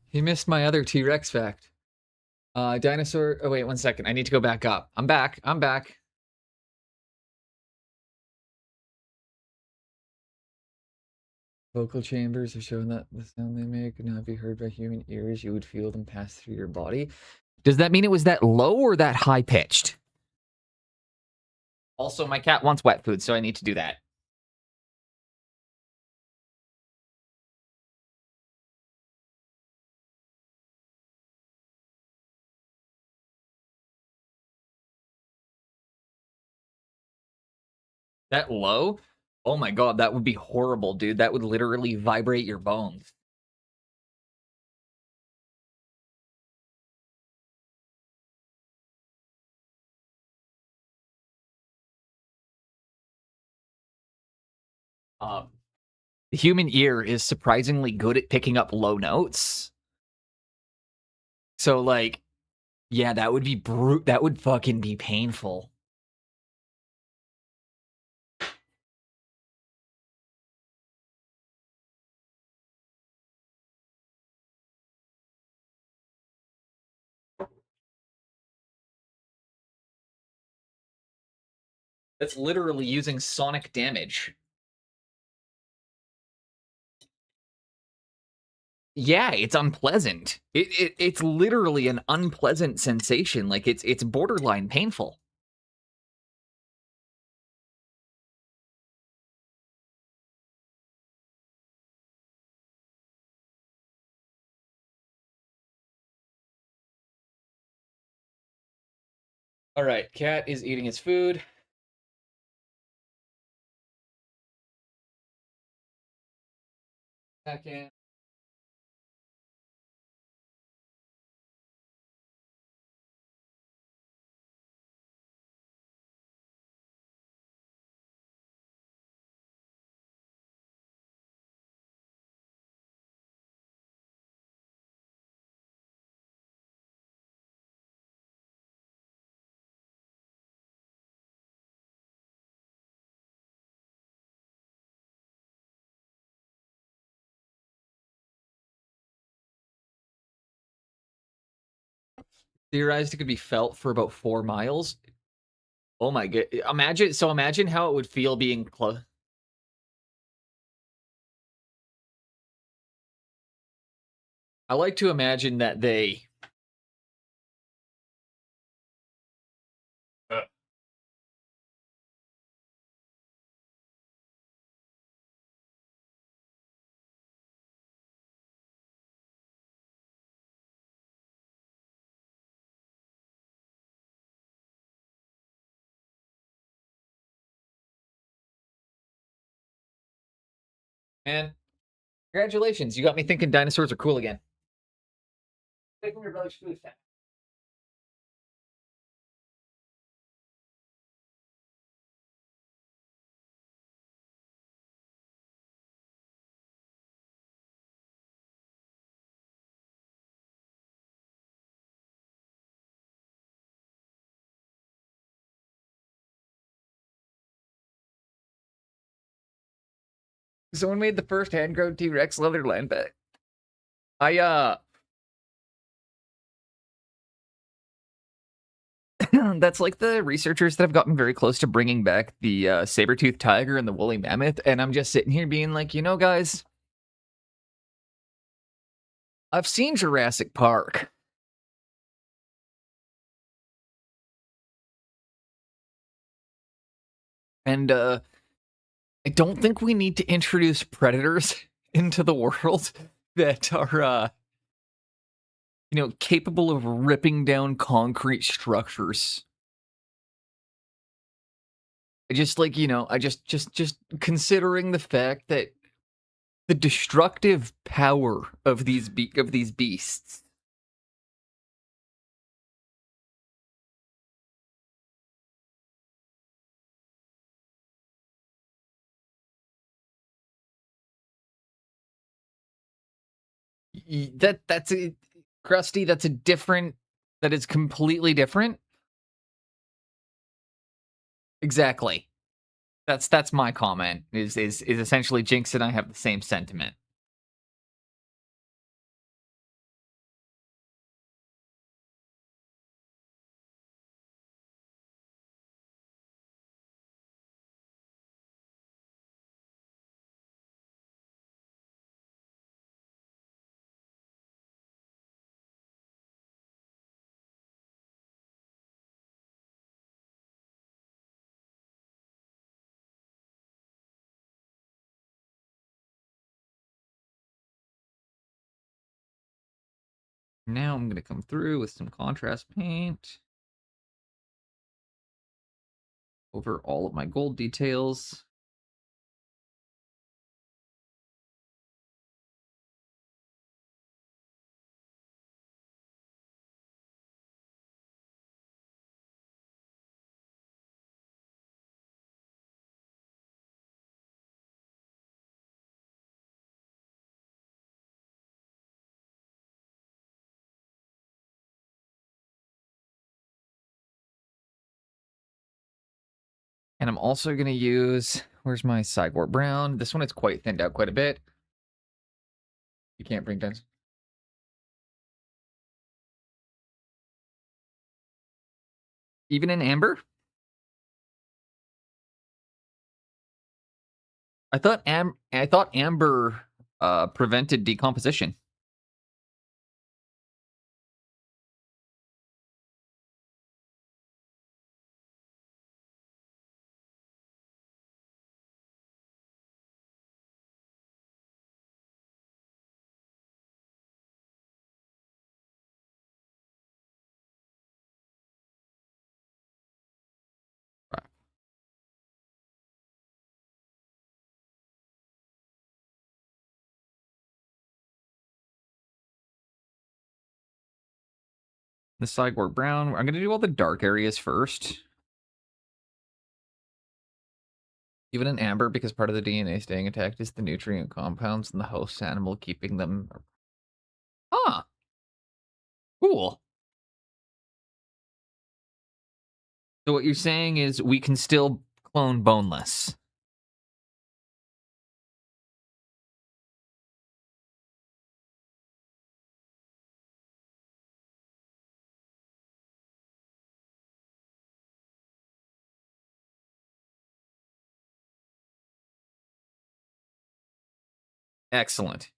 A: He missed my other T-Rex fact. Dinosaur. Oh, wait, 1 second. I need to go back up. I'm back. I'm back. Vocal chambers are showing that the sound they make could not be heard by human ears. You would feel them pass through your body. Does that mean it was that low or that high pitched? Also, my cat wants wet food, so I need to do that. That low? Oh my god, that would be horrible, dude. That would literally vibrate your bones. Um, the human ear is surprisingly good at picking up low notes. So, like, yeah, that would be that would fucking be painful. That's literally using sonic damage. Yeah, it's unpleasant. It's literally an unpleasant sensation. Like it's borderline painful. All right, cat is eating its food. Second. Theorized it could be felt for about 4 miles. Oh my god! Imagine how it would feel being close. I like to imagine that they. Man, congratulations! You got me thinking dinosaurs are cool again. Take from your brother's food. Someone made the first hand-grown T-Rex leather land bag. That's like the researchers that have gotten very close to bringing back the saber-toothed tiger and the woolly mammoth, and I'm just sitting here being like, you know, guys, I've seen Jurassic Park. And I don't think we need to introduce predators into the world that are, capable of ripping down concrete structures. I just just considering the fact that the destructive power of these beasts. That's a Krusty. That is completely different. Exactly. That's my comment. Is essentially Jinx and I have the same sentiment. Now I'm gonna come through with some contrast paint over all of my gold details. And I'm also going to use, where's my Cygor Brown? This one is quite thinned out quite a bit. You can't bring down. Even in amber? I thought amber prevented decomposition. The Cygor Brown, I'm going to do all the dark areas first. Even in amber, because part of the DNA staying intact is the nutrient compounds in the host animal, keeping them. Huh. Cool. So what you're saying is we can still clone boneless. Excellent.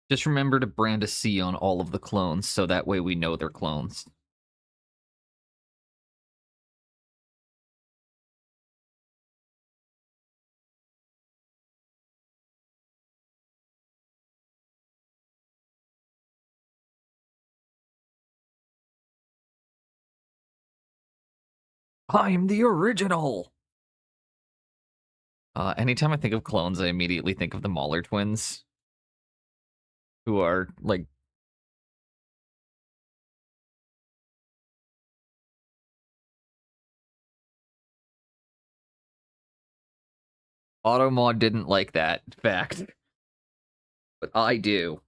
A: Just remember to brand a C on all of the clones, so that way we know they're clones. I'm the original! Anytime I think of clones, I immediately think of the Mahler twins. Who are, like... Automod didn't like that fact. But I do.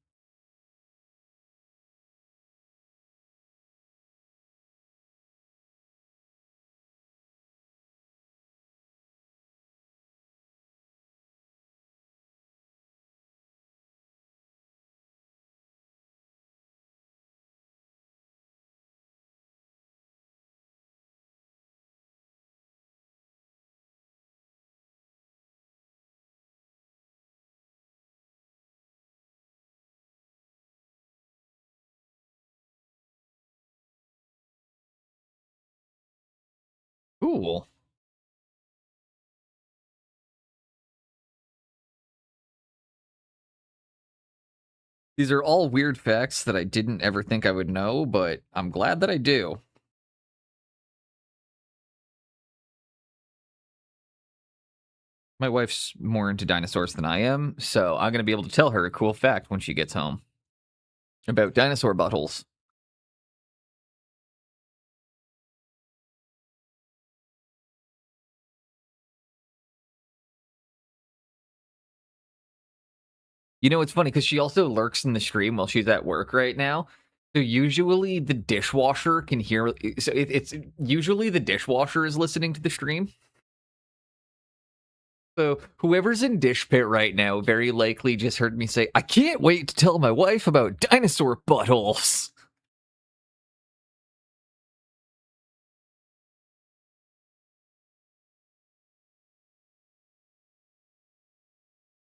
A: Cool. These are all weird facts that I didn't ever think I would know, but I'm glad that I do. My wife's more into dinosaurs than I am, so I'm going to be able to tell her a cool fact when she gets home about dinosaur buttholes. You know, it's funny because she also lurks in the stream while she's at work right now. So usually the dishwasher can hear. So it's usually the dishwasher is listening to the stream. So whoever's in Dish Pit right now very likely just heard me say, "I can't wait to tell my wife about dinosaur buttholes."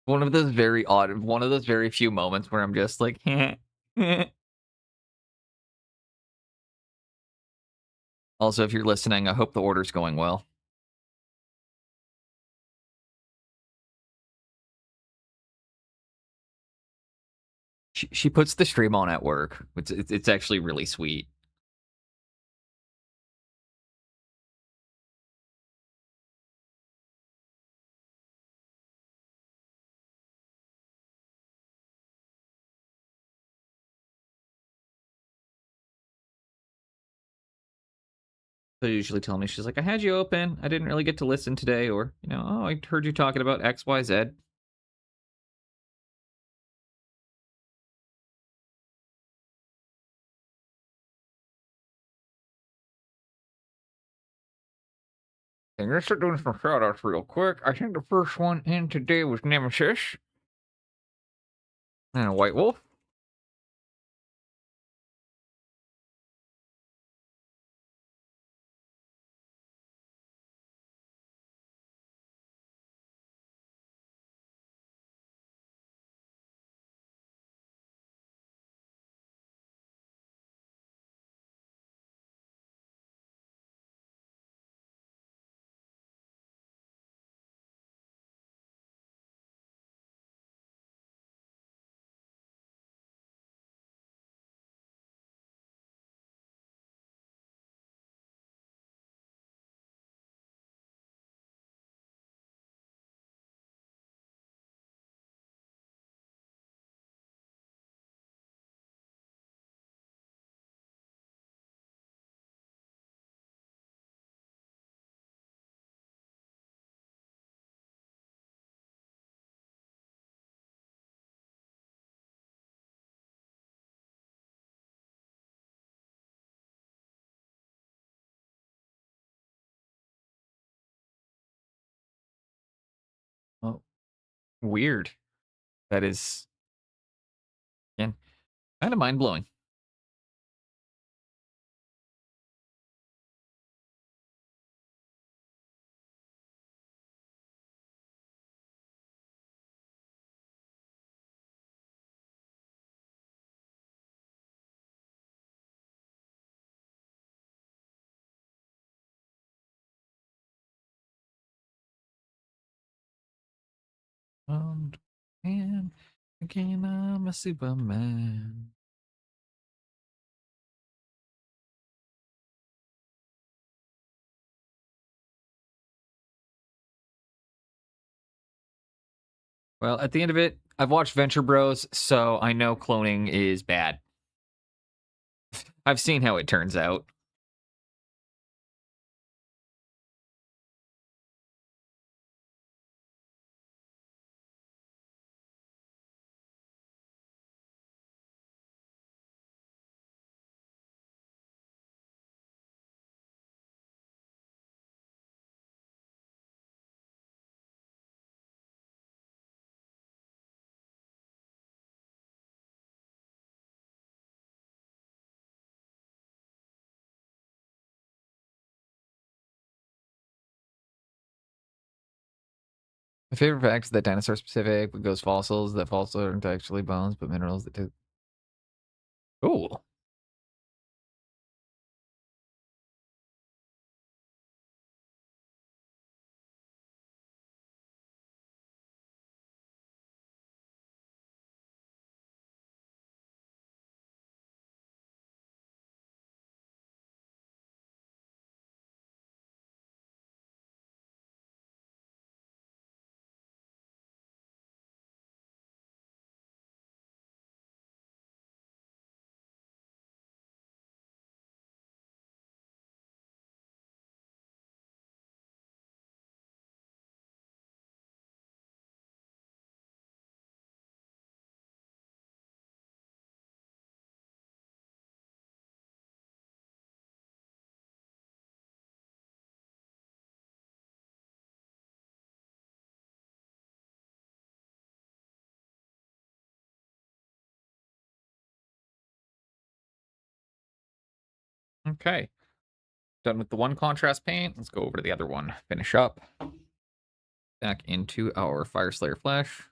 A: One of those very odd, one of those very few moments where I'm just like, Also, if you're listening, I hope the order's going well. She puts the stream on at work. It's actually really sweet. They usually tell me, she's like, "I had you open. I didn't really get to listen today," or, "Oh, I heard you talking about XYZ." And let's start doing some shout outs real quick. I think the first one in today was Nemesis and a White Wolf. Oh, weird. That is, again, kind of mind blowing. And again, I'm a Superman. Well, at the end of it, I've watched Venture Bros, so I know cloning is bad. I've seen how it turns out. My favorite fact is that dinosaur specific, but goes fossils, that fossils aren't actually bones, but minerals that do. Cool. Okay. Done with the one contrast paint. Let's go over to the other one. Finish up. Back into our Fire Slayer flesh.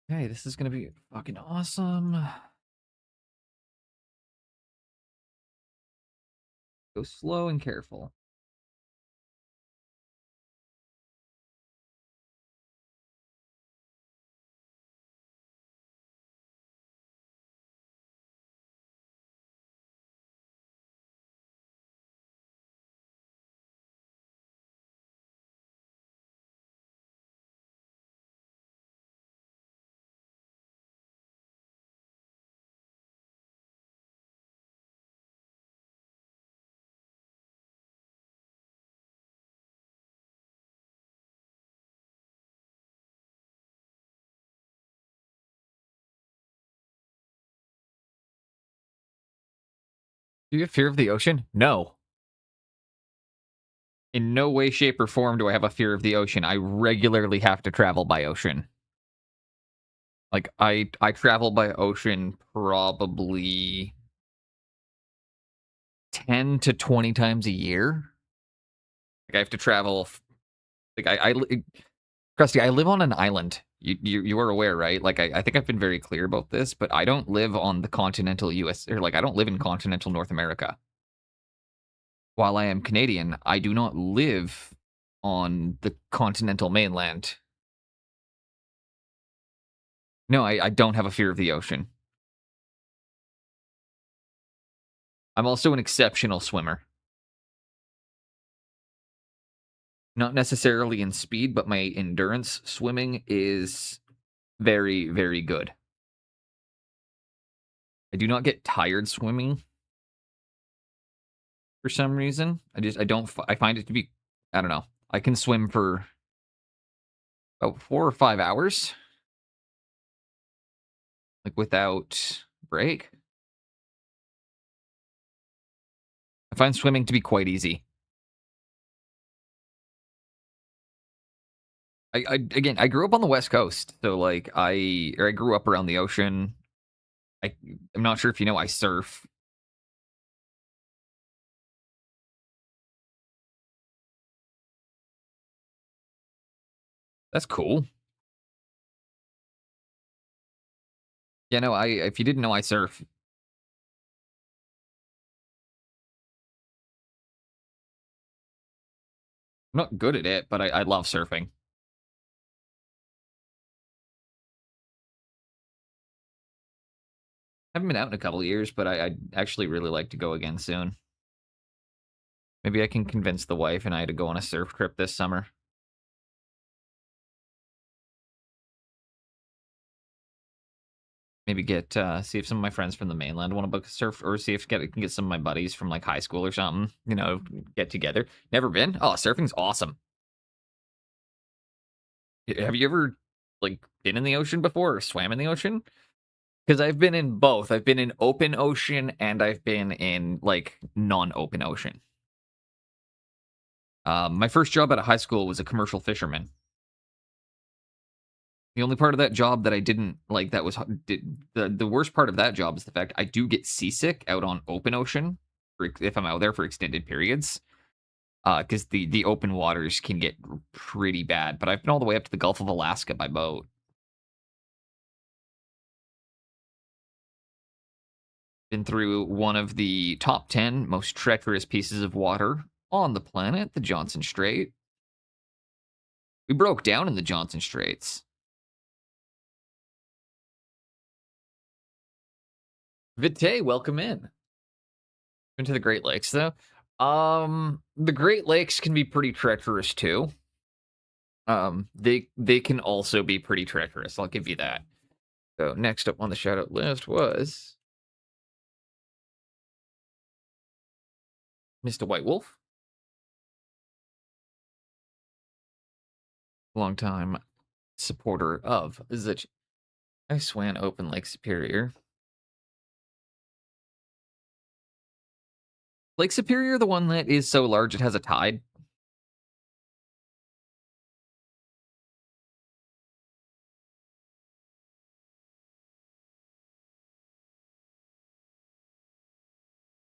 A: Okay, this is gonna be fucking awesome. Go slow and careful. Do you have fear of the ocean? No. In no way, shape, or form do I have a fear of the ocean. I regularly have to travel by ocean. Like, I travel by ocean probably 10 to 20 times a year. Like, I have to travel. Like, Krusty, I live on an island. You are aware, right? Like, I think I've been very clear about this, but I don't live on the continental US, or like, I don't live in continental North America. While I am Canadian, I do not live on the continental mainland. No, I don't have a fear of the ocean. I'm also an exceptional swimmer. Not necessarily in speed, but my endurance swimming is very, very good. I do not get tired swimming for some reason. I find it to be, I don't know. I can swim for about 4 or 5 hours, like without break. I find swimming to be quite easy. I grew up on the West Coast, so like I grew up around the ocean. I'm not sure if you know, I surf. That's cool. Yeah, no, if you didn't know, I surf. I'm not good at it, but I love surfing. Haven't been out in a couple of years, but I'd actually really like to go again soon. Maybe I can convince the wife and I to go on a surf trip this summer. Maybe see if some of my friends from the mainland want to book a surf, or see if can get some of my buddies from like high school or something. You know, get together. Never been? Oh, surfing's awesome. Have you ever like been in the ocean before or swam in the ocean? Because I've been in both. I've been in open ocean and I've been in like non-open ocean. My first job out of high school was a commercial fisherman. The only part of that job that I didn't like, that was the worst part of that job is the fact I do get seasick out on open ocean if I'm out there for extended periods. Because the open waters can get pretty bad. But I've been all the way up to the Gulf of Alaska by boat. Been through one of the top 10 most treacherous pieces of water on the planet, the Johnson Strait. We broke down in the Johnson Straits. Vite, welcome in. Into the Great Lakes, though. The Great Lakes can be pretty treacherous too. They can also be pretty treacherous. I'll give you that. So next up on the shout out list was Mr. White Wolf. Longtime supporter of Zich. I swam open Lake Superior. Lake Superior, the one that is so large it has a tide.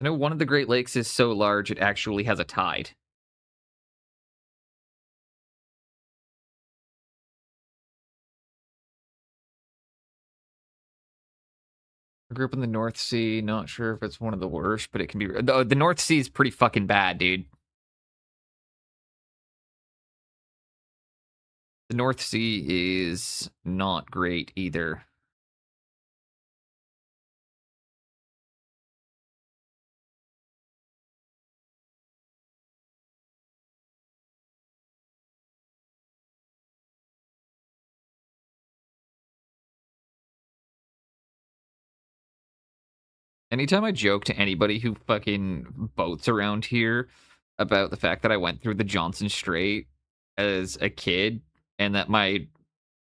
A: I know one of the Great Lakes is so large it actually has a tide. I grew up in the North Sea. Not sure if it's one of the worst, but it can be. The North Sea is pretty fucking bad, dude. The North Sea is not great either. Anytime I joke to anybody who fucking boats around here about the fact that I went through the Johnson Strait as a kid and that my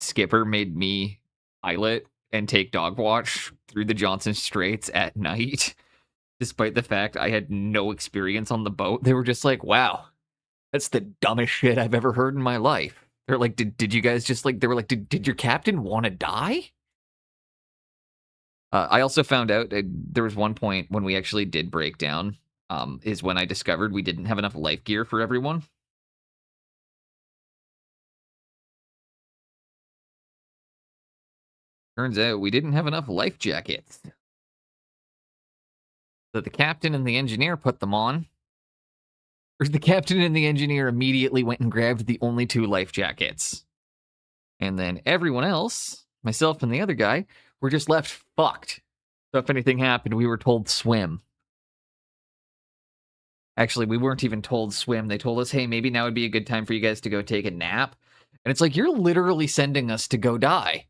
A: skipper made me pilot and take dog watch through the Johnson Straits at night, despite the fact I had no experience on the boat, they were just like, wow, that's the dumbest shit I've ever heard in my life. They're like, did you guys just like, they were like, did your captain want to die? I also found out there was one point when we actually did break down, is when I discovered we didn't have enough life gear for everyone. Turns out we didn't have enough life jackets. So the captain and the engineer put them on. Or the captain and the engineer immediately went and grabbed the only 2 life jackets. And then everyone else, myself and the other guy, were just left fucked. So if anything happened, we were told swim. Actually, we weren't even told swim. They told us, hey, maybe now would be a good time for you guys to go take a nap. And it's like, you're literally sending us to go die.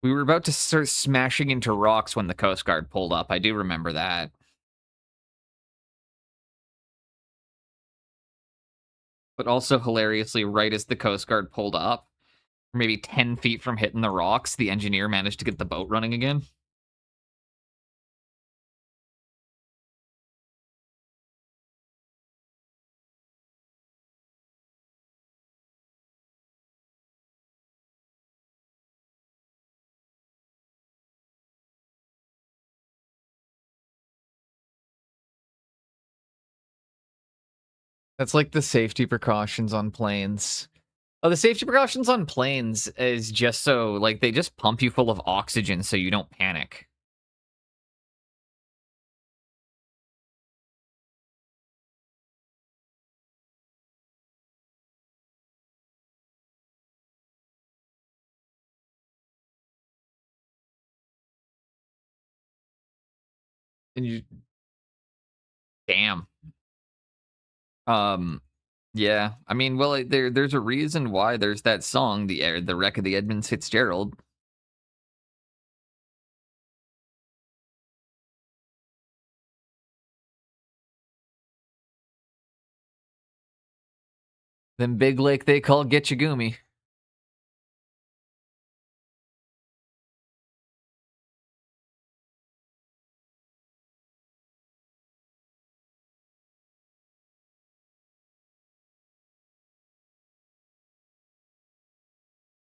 A: We were about to start smashing into rocks when the Coast Guard pulled up. I do remember that. But also, hilariously, right as the Coast Guard pulled up, maybe 10 feet from hitting the rocks, the engineer managed to get the boat running again. That's like the safety precautions on planes. Oh, the safety precautions on planes is just so, like, they just pump you full of oxygen so you don't panic. And you, damn. Um, yeah. I mean, well, there's a reason why there's that song, the Wreck of the Edmund Fitzgerald. Them big lake they call Getchagumi.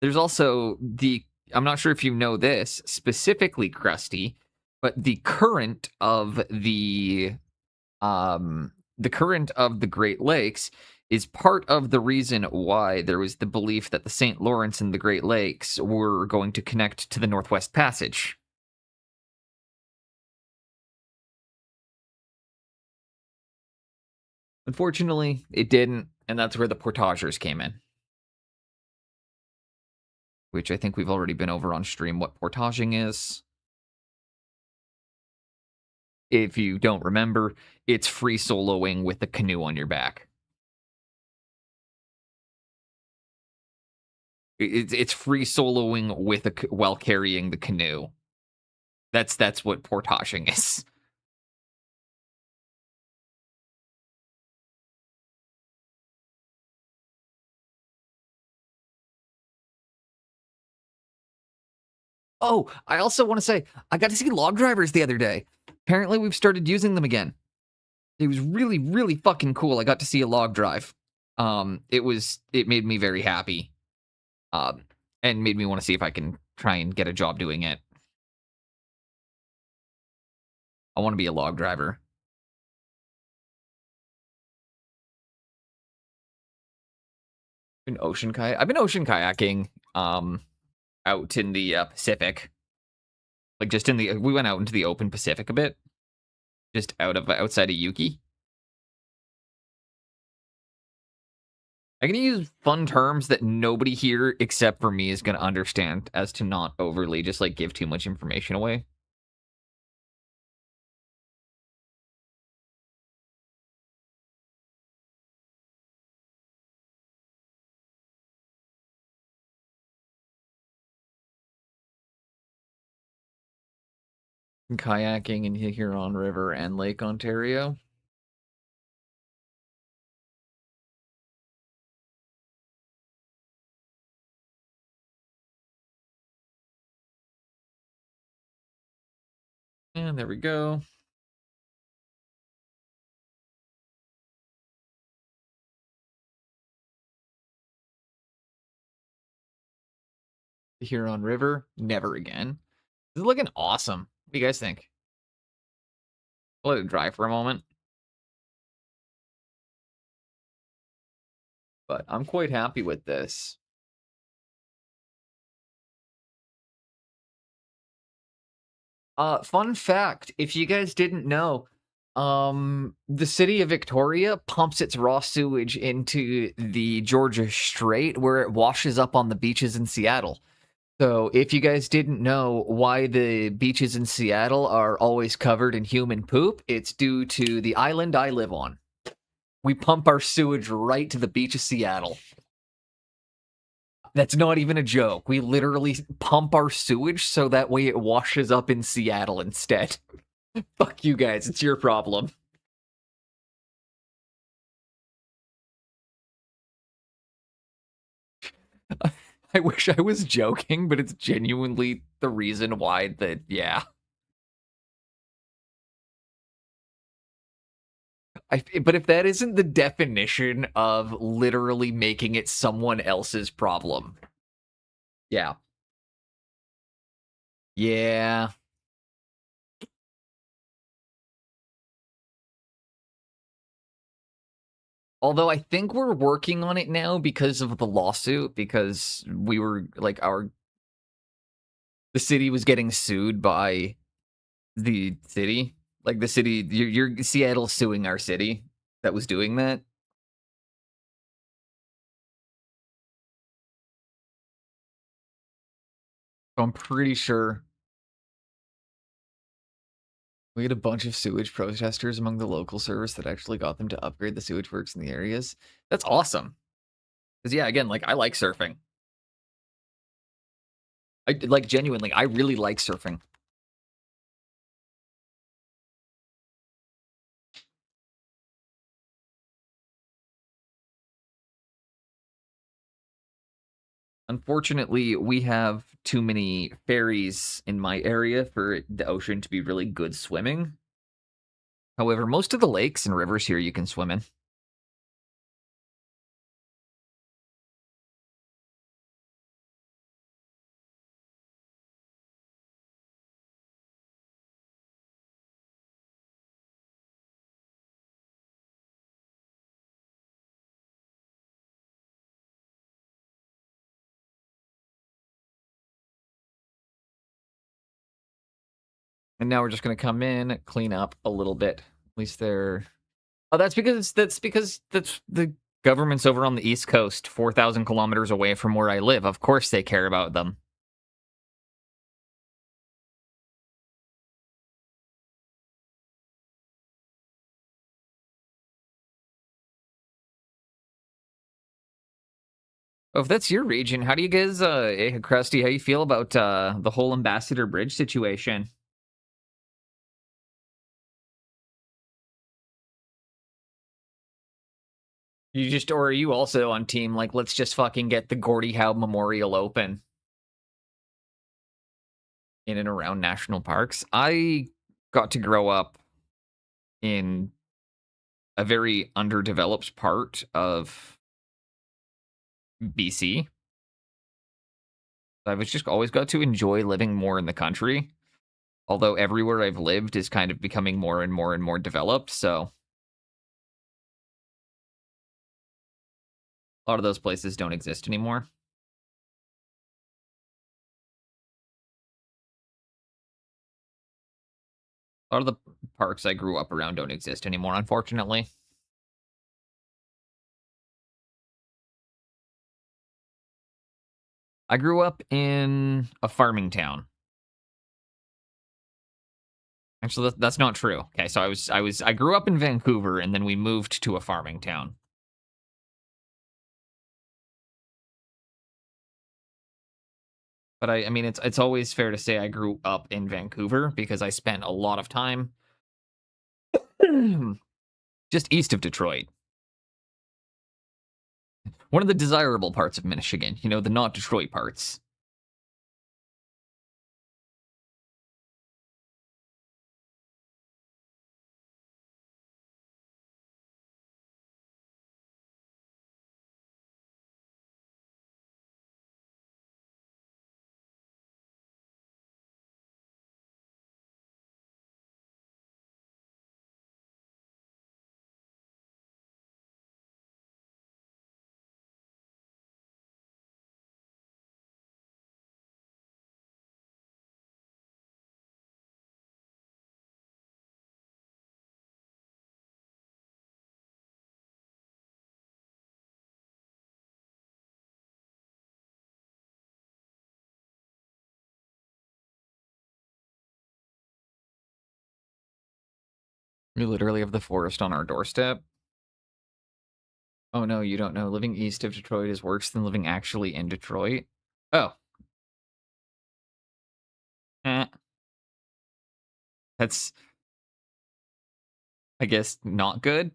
A: There's also I'm not sure if you know this specifically, Krusty, but the current of the Great Lakes is part of the reason why there was the belief that the St. Lawrence and the Great Lakes were going to connect to the Northwest Passage. Unfortunately, it didn't, and that's where the portagers came in. Which I think we've already been over on stream what portaging is. if you don't remember, it's free soloing with the canoe on your back. It's free soloing with while carrying the canoe. That's what portaging is. Oh, I also want to say I got to see log drivers the other day. Apparently, we've started using them again. It was really, really fucking cool. I got to see a log drive. It made me very happy. And made me want to see if I can try and get a job doing it. I want to be a log driver. I've been ocean kayaking out in the Pacific. Like just we went out into the open Pacific a bit. Just outside of Yuki. I can use fun terms that nobody here except for me is going to understand, as to not overly just like give too much information away. Kayaking in Huron River and Lake Ontario. And there we go. The Huron River, never again. This is looking awesome. What do you guys think? I'll let it dry for a moment. But I'm quite happy with this. Fun fact, if you guys didn't know, the city of Victoria pumps its raw sewage into the Georgia Strait, where it washes up on the beaches in Seattle. So if you guys didn't know why the beaches in Seattle are always covered in human poop, it's due to the island I live on. We pump our sewage right to the beach of Seattle. That's not even a joke. We literally pump our sewage so that way it washes up in Seattle instead. Fuck you guys, it's your problem. I wish I was joking, but it's genuinely the reason why that, yeah. But if that isn't the definition of literally making it someone else's problem. Yeah. Yeah. Although I think we're working on it now because of the lawsuit, because we were like the city was getting sued by the city. Like the city, you're Seattle suing our city that was doing that. So I'm pretty sure we had a bunch of sewage protesters among the local service that actually got them to upgrade the sewage works in the areas. That's awesome. Because yeah, again, like I like surfing. I like genuinely, I really like surfing. Unfortunately, we have too many ferries in my area for the ocean to be really good swimming. However, most of the lakes and rivers here you can swim in. And now we're just going to come in, clean up a little bit. At least they're... Oh, that's because the government's over on the East Coast, 4,000 kilometers away from where I live. Of course they care about them. Oh, if that's your region, how do you guys, Krusty, how you feel about the whole Ambassador Bridge situation? You just, or are you also on team, like, let's just fucking get the Gordie Howe Memorial open in and around national parks? I got to grow up in a very underdeveloped part of BC. I've just always got to enjoy living more in the country. Although everywhere I've lived is kind of becoming more and more and more developed, so a lot of those places don't exist anymore. A lot of the parks I grew up around don't exist anymore, unfortunately. I grew up in a farming town. Actually, that's not true. Okay, so I grew up in Vancouver, and then we moved to a farming town. But I mean, it's always fair to say I grew up in Vancouver because I spent a lot of time just east of Detroit. One of the desirable parts of Michigan, you know, the not Detroit parts. We literally have the forest on our doorstep. Oh no, you don't know. Living east of Detroit is worse than living actually in Detroit. Oh. Eh. That's, I guess, not good.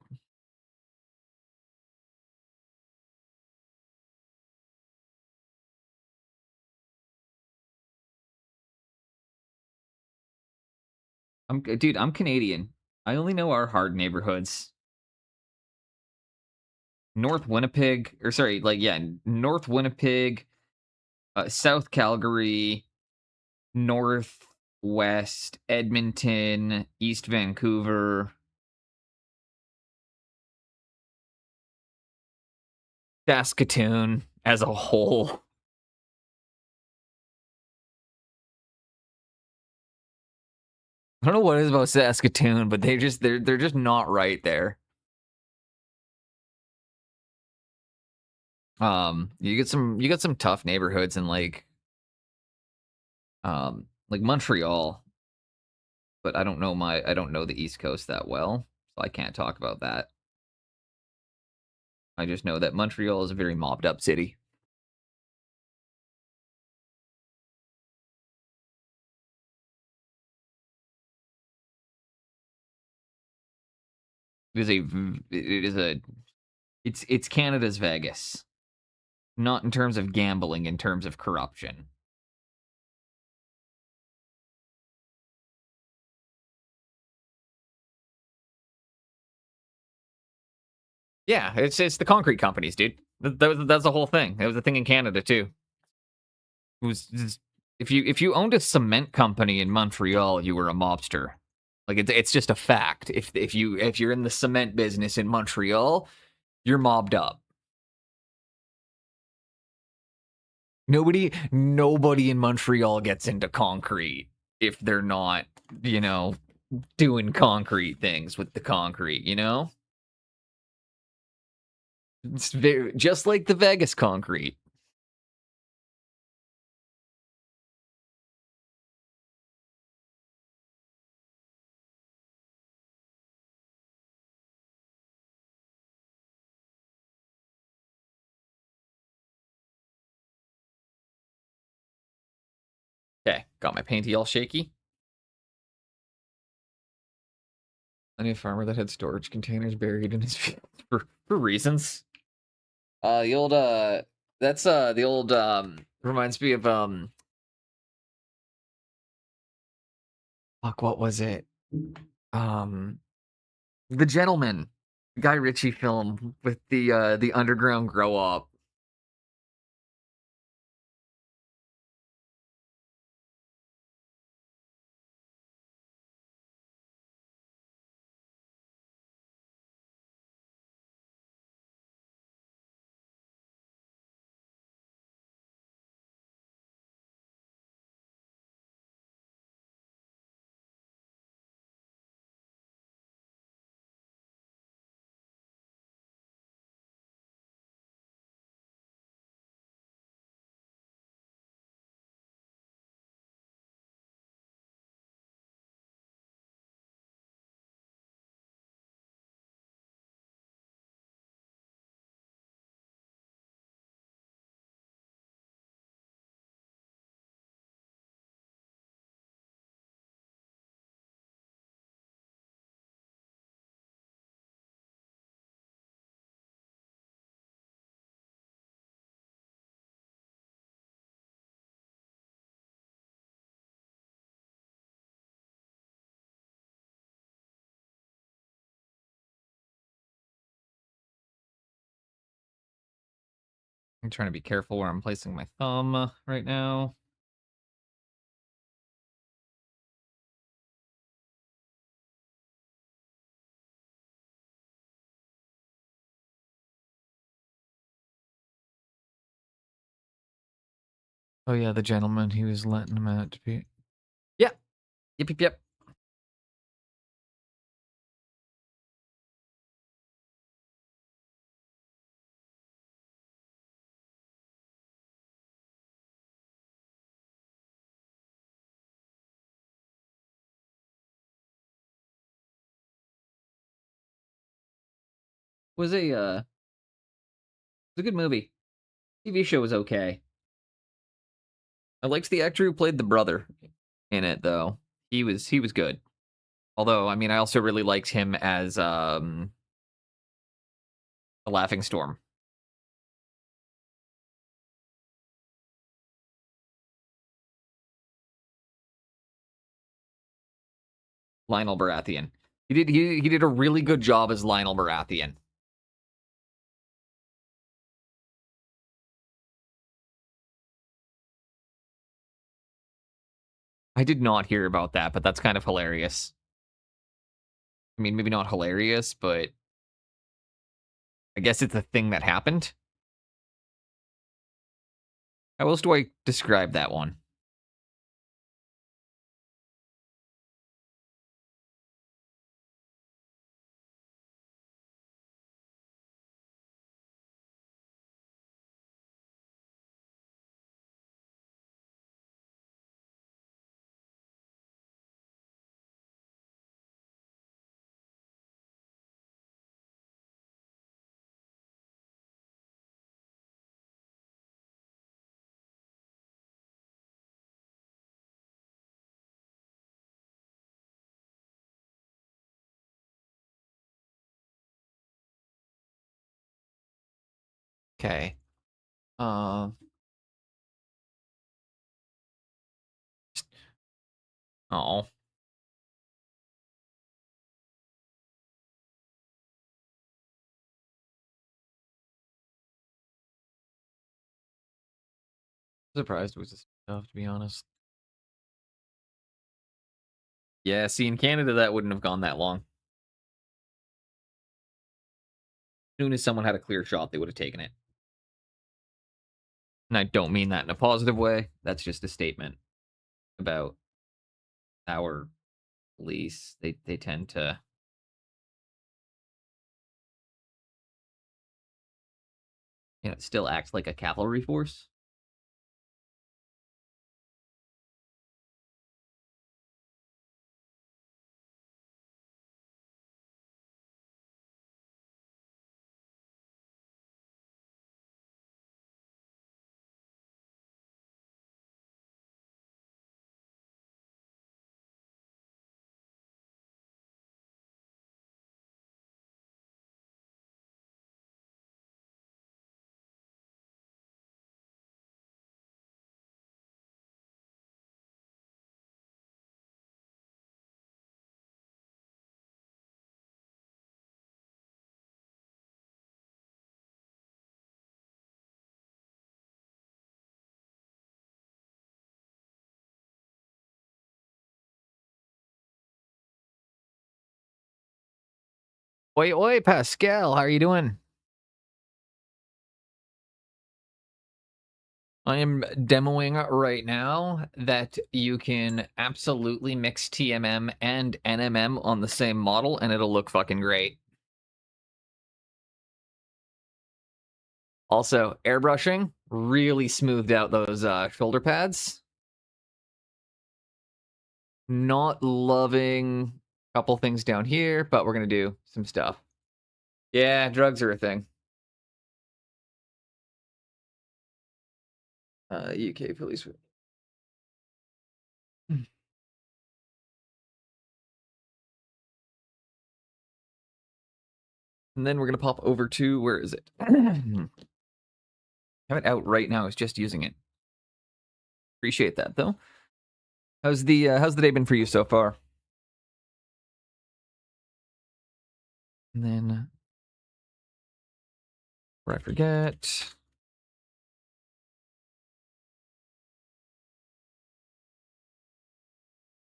A: Dude, I'm Canadian. I only know our hard neighborhoods. North Winnipeg, or sorry, like, yeah, North Winnipeg, South Calgary, Northwest Edmonton, East Vancouver, Saskatoon as a whole. I don't know what it is about Saskatoon, but they're just not right there. You get some tough neighborhoods in like Montreal, but I don't know the East Coast that well, so I can't talk about that. I just know that Montreal is a very mobbed up city. It is a it is a it's Canada's Vegas. Not in terms of gambling, in terms of corruption. Yeah, it's the concrete companies, dude. That's the whole thing. It was a thing in Canada too. It was if you owned a cement company in Montreal, you were a mobster. Like it's just a fact. If you're in the cement business in Montreal, you're mobbed up. Nobody in Montreal gets into concrete if they're not, you know, doing concrete things with the concrete, you know? It's just like the Vegas concrete. Got my painty all shaky. I knew a farmer that had storage containers buried in his field for reasons. The old that's the old reminds me of fuck, what was it? Um The Gentleman, Guy Ritchie film with the underground grow up. I'm trying to be careful where I'm placing my thumb right now. Oh yeah, the gentleman, he was letting him out to be. Yeah. Yep. Was a good movie. TV show was okay. I liked the actor who played the brother in it though. He was good. Although, I mean, I also really liked him as a Laughing Storm. Lionel Baratheon. He did a really good job as Lionel Baratheon. I did not hear about that, but that's kind of hilarious. I mean, maybe not hilarious, but I guess it's a thing that happened. How else do I describe that one? Okay. Uh, oh, surprised it was this stuff, to be honest. Yeah, see, in Canada, that wouldn't have gone that long. As soon as someone had a clear shot, they would have taken it. And I don't mean that in a positive way. That's just a statement about our police. They tend to still act like a cavalry force. Oi, oi, Pascal, how are you doing? I am demoing right now that you can absolutely mix TMM and NMM on the same model, and it'll look fucking great. Also, airbrushing really smoothed out those shoulder pads. Not loving a couple things down here, but we're going to do some stuff. Yeah, drugs are a thing. UK police. And then we're going to pop over to, where is it? Have it out right now. Is just using it. Appreciate that, though. How's the day been for you so far? And then, before I forget,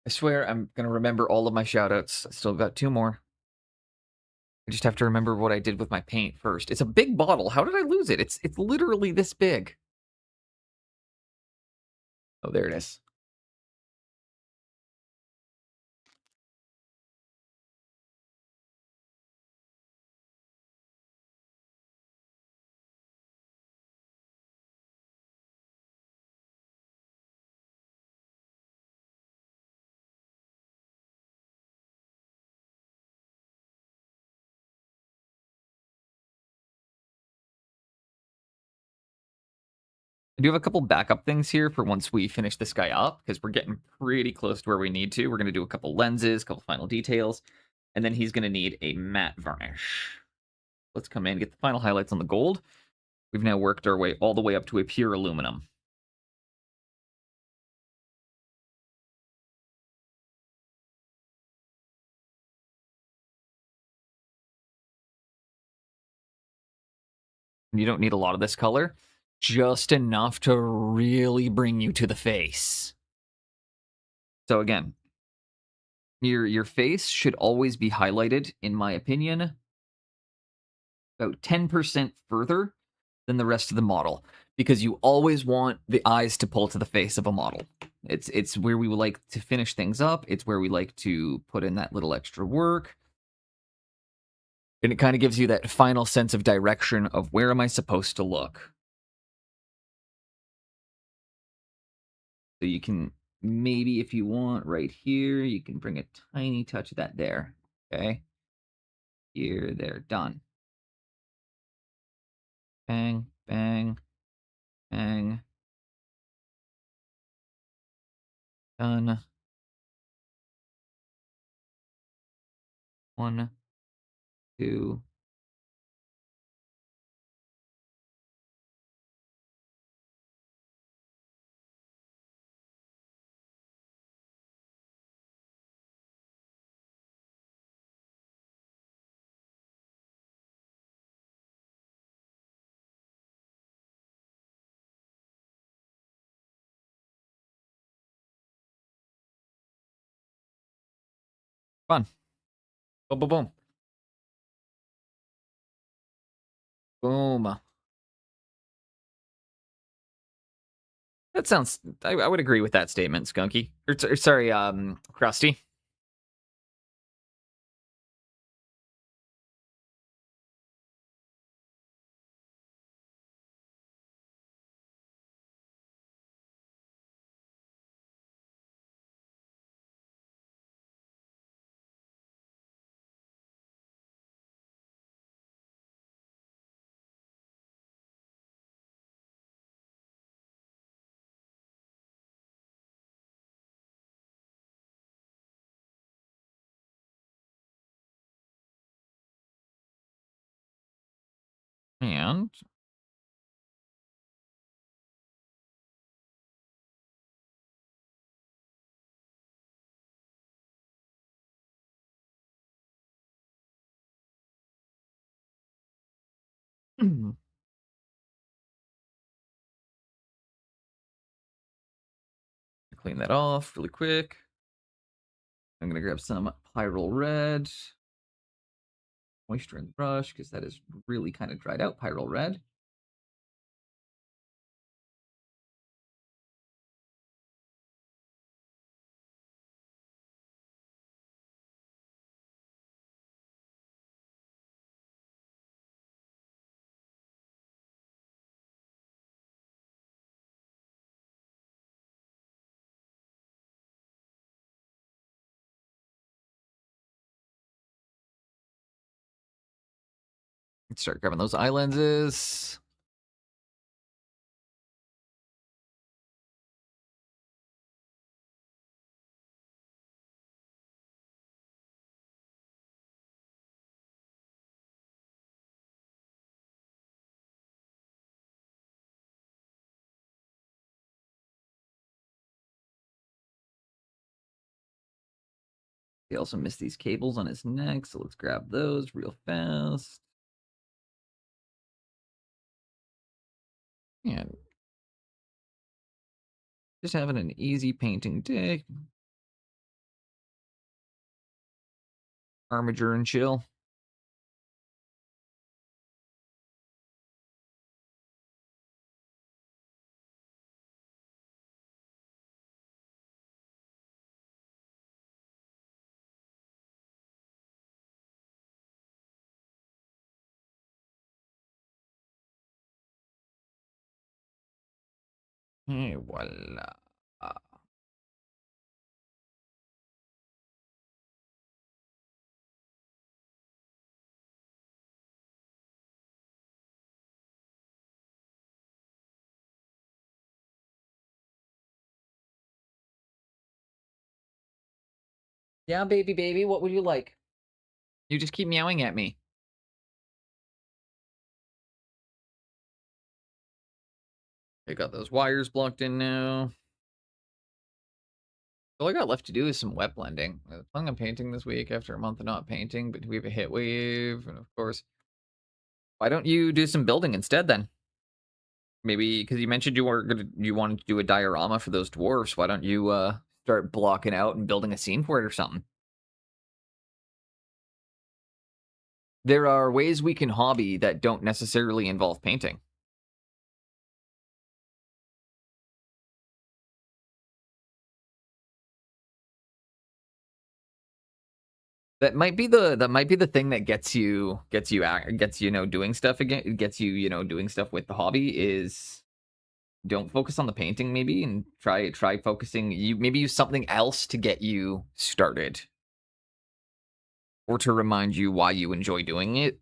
A: I swear I'm going to remember all of my shoutouts. I still got 2 more. I just have to remember what I did with my paint first. It's a big bottle. How did I lose it? It's literally this big. Oh, there it is. I do have a couple backup things here for once we finish this guy up, because we're getting pretty close to where we need to. We're going to do a couple lenses, a couple final details, and then he's going to need a matte varnish. Let's come in, get the final highlights on the gold. We've now worked our way all the way up to a pure aluminum. You don't need a lot of this color, just enough to really bring you to the face. So again, your face should always be highlighted, in my opinion, about 10% further than the rest of the model, because you always want the eyes to pull to the face of a model. It's where we would like to finish things up. It's where we like to put in that little extra work. And it kind of gives you that final sense of direction of where am I supposed to look. So you can, maybe if you want right here, you can bring a tiny touch of that there. Okay. Here, there, done. Bang, bang, bang. Done. 1, 2. Fun. Boom, boom, boom. Boom. That sounds, I would agree with that statement, Skunky. Or sorry, Krusty. And clean that off really quick. I'm gonna grab some Pyrrole Red. moisture in the brush because that is really kind of dried out. Pyrrole red. Let's start grabbing those eye lenses. He also missed these cables on his neck, so let's grab those real fast. And just having an easy painting day. Armiger and chill. Et voila. Yeah, baby, what would you like? You just keep meowing at me. I got those wires blocked in now. All I got left to do is some wet blending. I was planning on painting this week after a month of not painting, but we have a hit wave, and of course, why don't you do some building instead then? Maybe because you mentioned you wanted to do a diorama for those dwarves. Why don't you start blocking out and building a scene for it or something? There are ways we can hobby that don't necessarily involve painting. That might be the thing that gets you doing stuff again. It gets you doing stuff with the hobby is don't focus on the painting maybe and try focusing. You maybe use something else to get you started or to remind you why you enjoy doing it.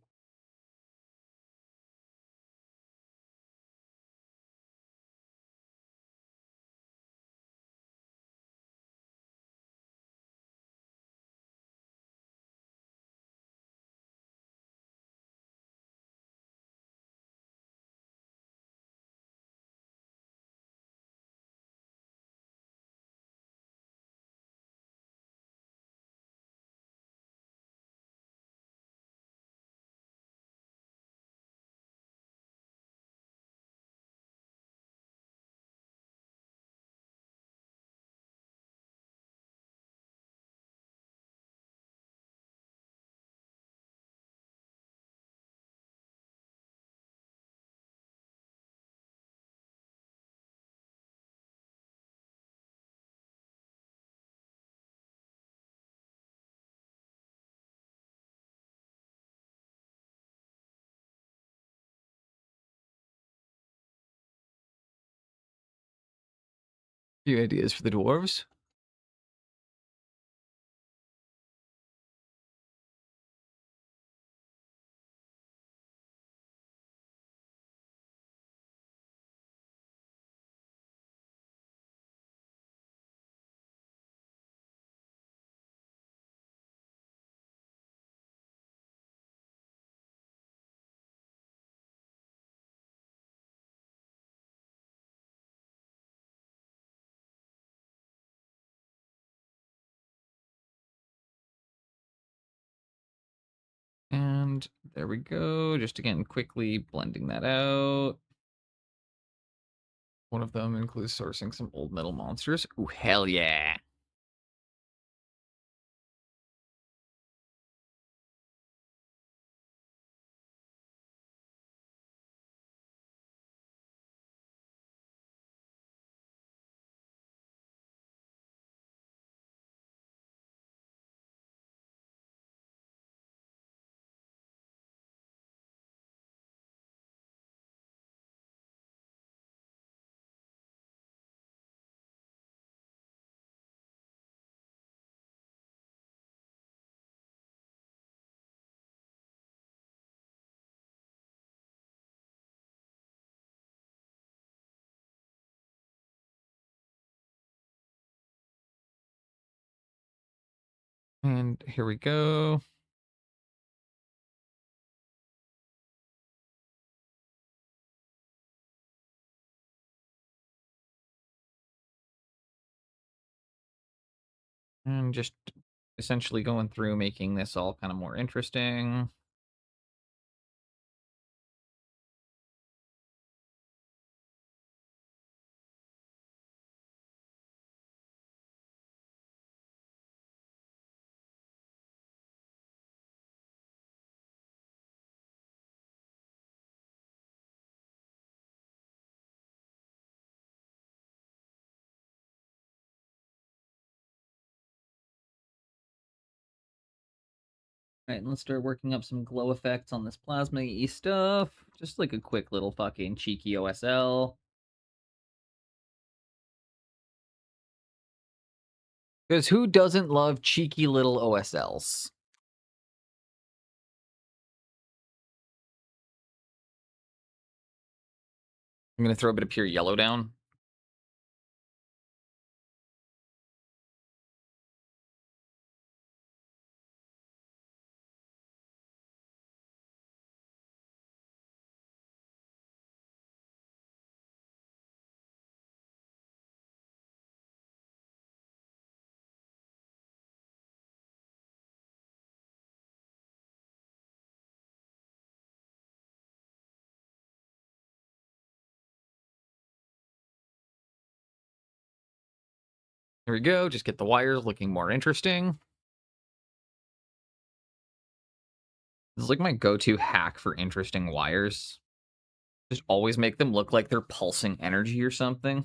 A: Few ideas for the dwarves. And there we go. Just again, quickly blending that out. One of them includes sourcing some old metal monsters. Ooh, hell yeah. And here we go. And just essentially going through making this all kind of more interesting. All right, and let's start working up some glow effects on this plasma-y stuff. Just like a quick little fucking cheeky OSL. Because who doesn't love cheeky little OSLs? I'm going to throw a bit of pure yellow down. Here we go. Just get the wires looking more interesting. This is like my go-to hack for interesting wires. Just always make them look like they're pulsing energy or something.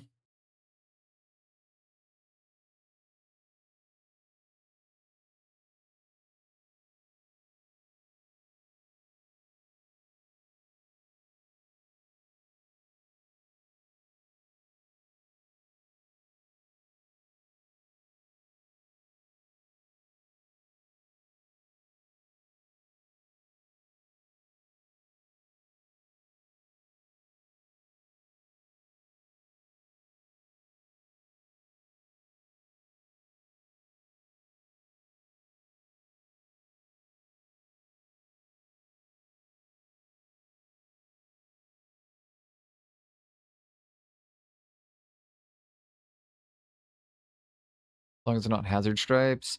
A: As long as they're not hazard stripes.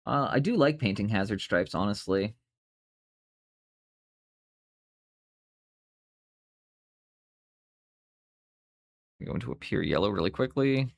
A: I do like painting hazard stripes, honestly. Go into a pure yellow really quickly.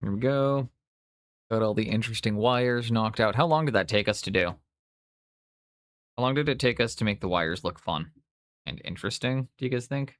A: Here we go. Got all the interesting wires knocked out. How long did that take us to do? How long did it take us to make the wires look fun and interesting, do you guys think?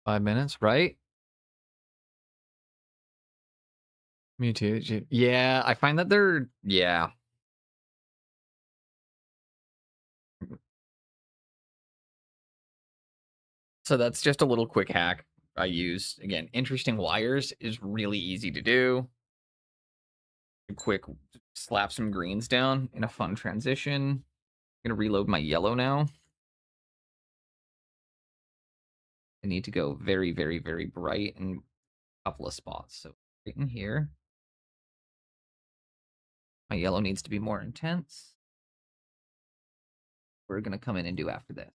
A: $5 minutes, right? Me too. Yeah, I find that they're, yeah. So that's just a little quick hack I use. Again, interesting wires is really easy to do. A quick slap some greens down in a fun transition. I'm gonna reload my yellow now. I need to go very, very, very bright in a couple of spots. So right in here. My yellow needs to be more intense. We're gonna come in and do after this.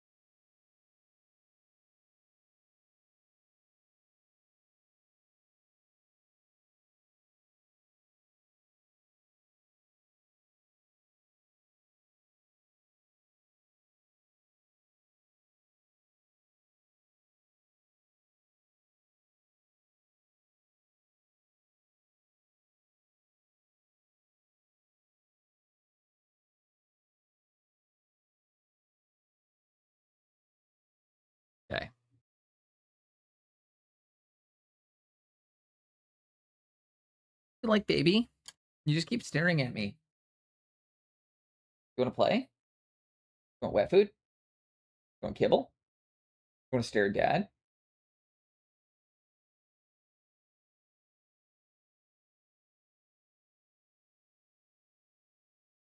A: You like, baby? You just keep staring at me. You want to play? You want wet food? You want kibble? You want to stare at dad?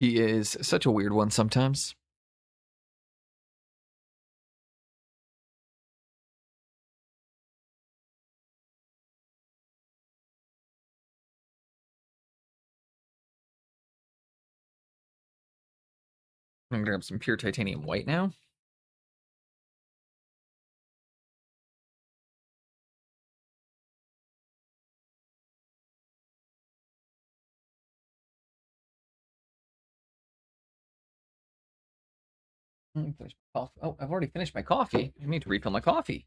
A: He is such a weird one sometimes. I'm gonna grab some pure titanium white now. Finish my coffee. Oh, I've already finished my coffee. I need to refill my coffee.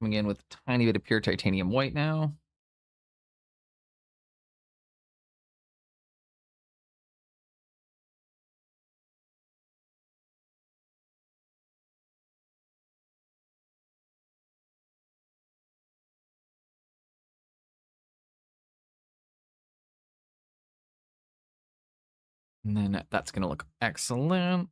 A: Coming in with a tiny bit of pure titanium white now. And then that's going to look excellent.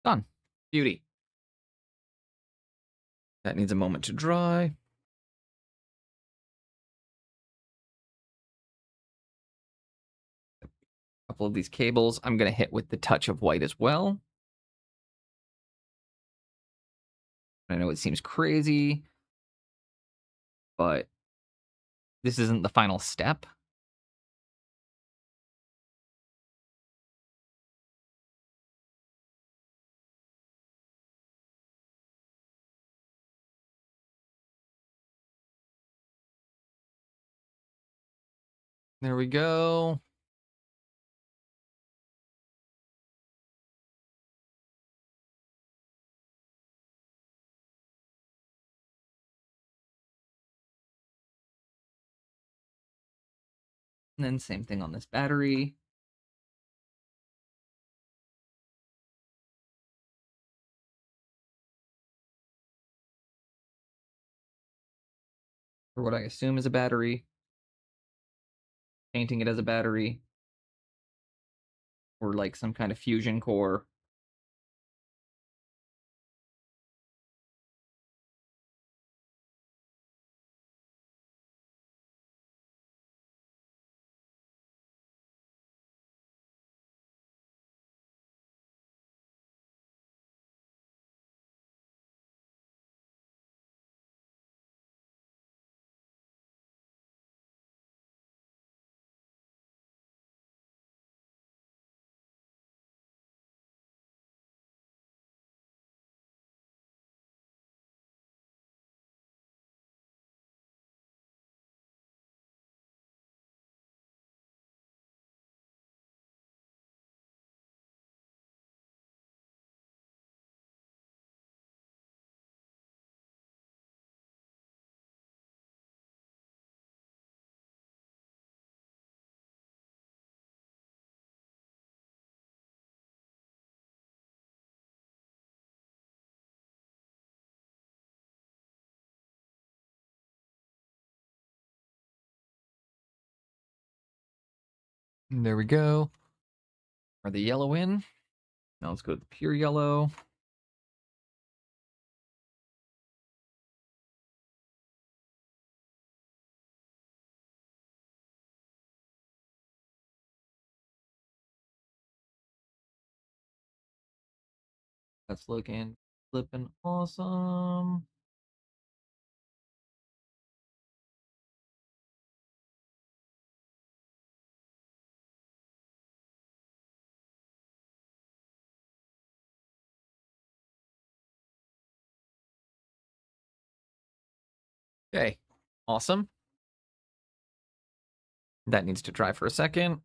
A: Done. Beauty. That needs a moment to dry. A couple of these cables I'm going to hit with the touch of white as well. I know it seems crazy, but this isn't the final step. There we go. And then same thing on this battery. For what I assume is a battery. Painting it as a battery. Or like some kind of fusion core. There we go. Are the yellow in? Now let's go with pure yellow. That's looking flipping awesome. Okay, awesome. That needs to dry for a second.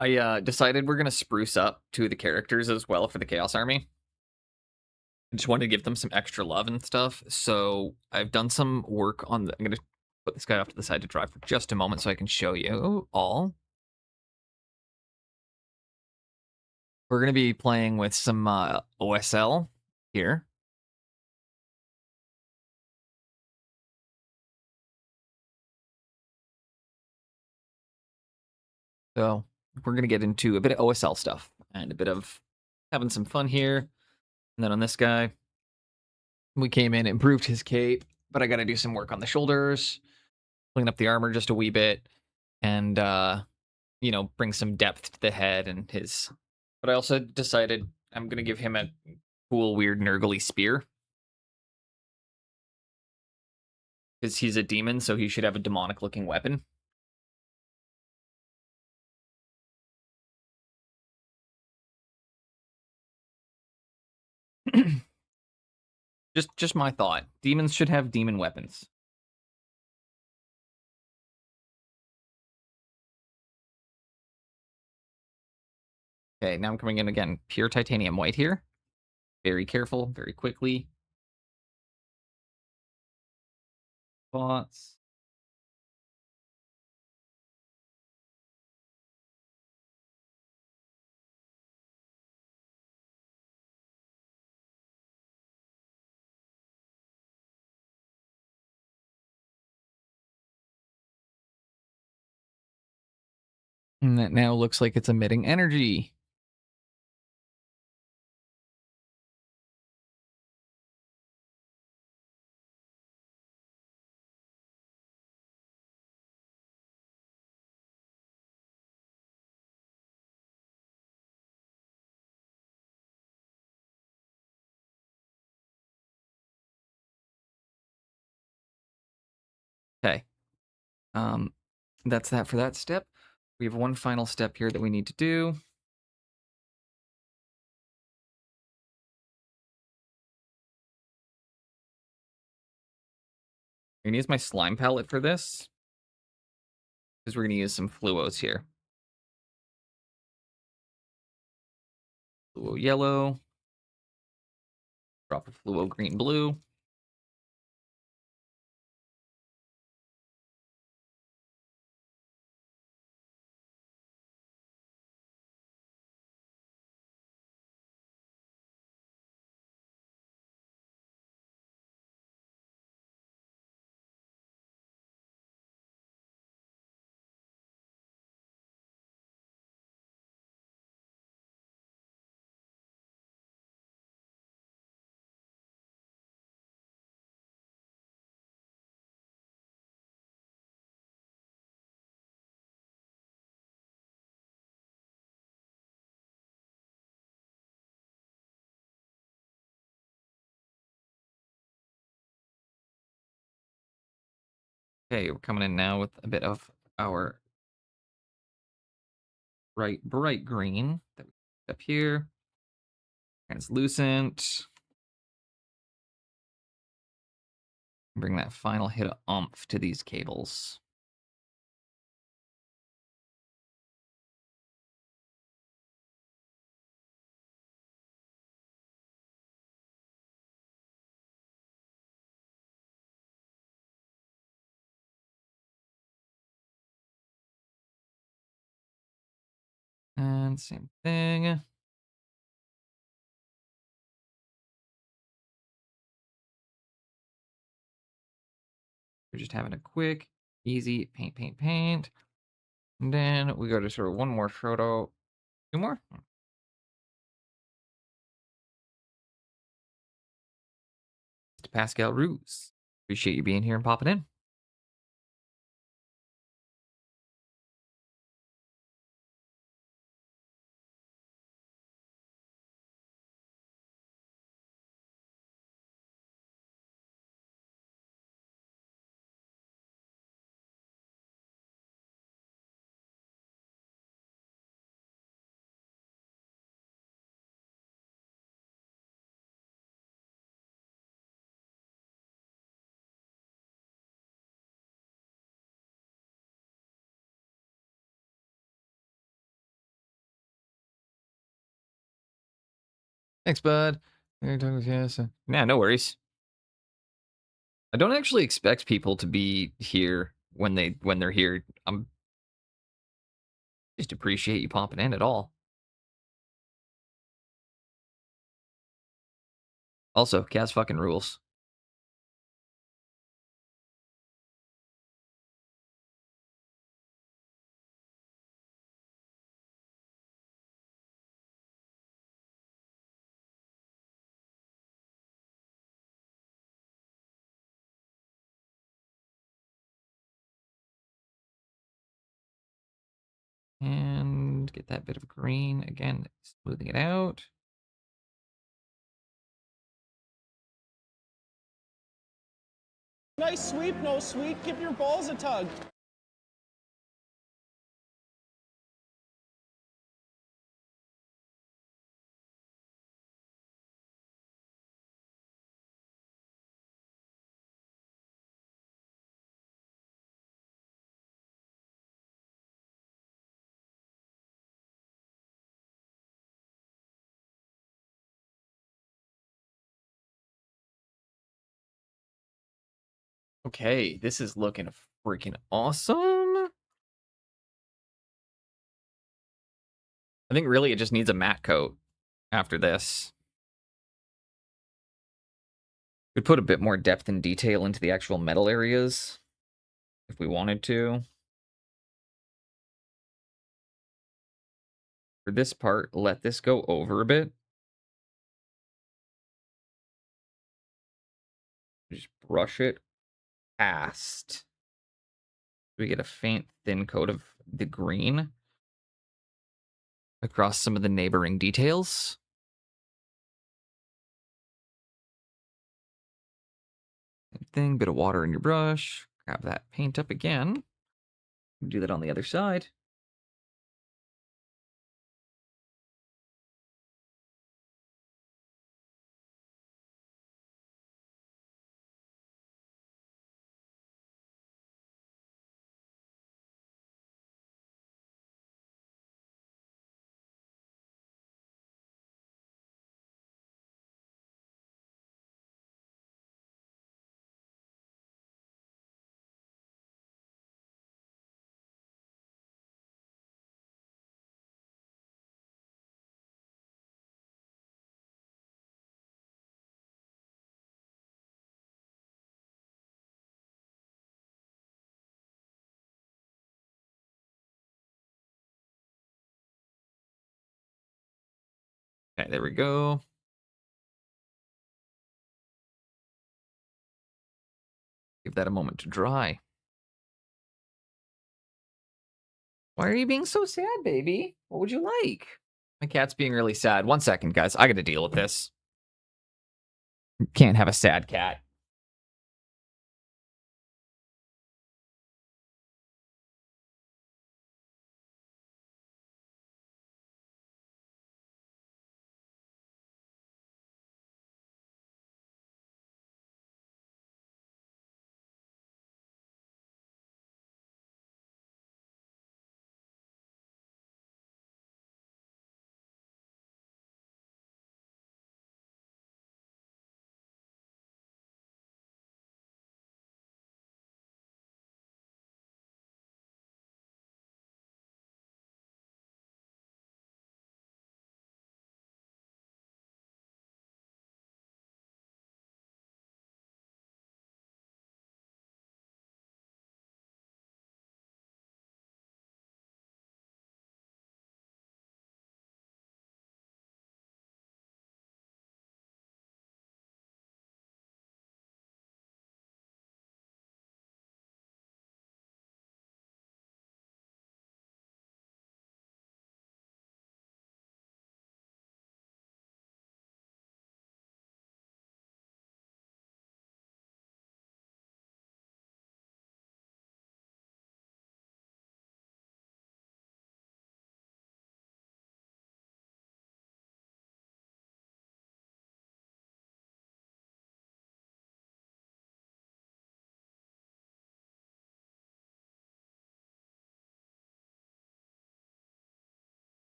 A: I decided we're gonna spruce up two of the characters as well for the Chaos Army. I just wanted to give them some extra love and stuff. So I've done some work on I'm gonna put this guy off to the side to dry for just a moment so I can show you all. We're gonna be playing with some OSL here. So we're gonna get into a bit of OSL stuff and a bit of having some fun here. And then on this guy, we came in, improved his cape, but I got to do some work on the shoulders, clean up the armor just a wee bit, and bring some depth to the head and his. But I also decided I'm gonna give him a cool, weird, nurgly spear because he's a demon, so he should have a demonic-looking weapon. Just my thought. Demons should have demon weapons. Okay, now I'm coming in again. Pure titanium white here. Very careful, very quickly. Spots. And that now looks like it's emitting energy. Okay. That's that for that step. We have one final step here that we need to do. I'm gonna use my slime palette for this because we're gonna use some fluos here. Fluo yellow. Drop of fluo green blue. Okay, we're coming in now with a bit of our bright green that we put up here. Translucent. Bring that final hit of oomph to these cables. And same thing. We're just having a quick, easy paint, paint, paint. And then we go to sort of one more photo. Two more? To Pascal Ruse. Appreciate you being here and popping in. Thanks, bud. Yes. Nah, no worries. I don't actually expect people to be here when they're here. I'm just appreciate you popping in at all. Also, Kaz fucking rules. And get that bit of green again, smoothing it out.
D: Nice sweep, no sweep. Give your balls a tug.
A: Okay, this is looking freaking awesome. I think really it just needs a matte coat after this. Could put a bit more depth and detail into the actual metal areas if we wanted to. For this part, let this go over a bit. Just brush it past. We get a faint, thin coat of the green across some of the neighboring details. Same thing, bit of water in your brush. Grab that paint up again. Do that on the other side. Okay, there we go. Give that a moment to dry. Why are you being so sad, baby? What would you like? My cat's being really sad. 1 second, guys. I gotta deal with this. Can't have a sad cat.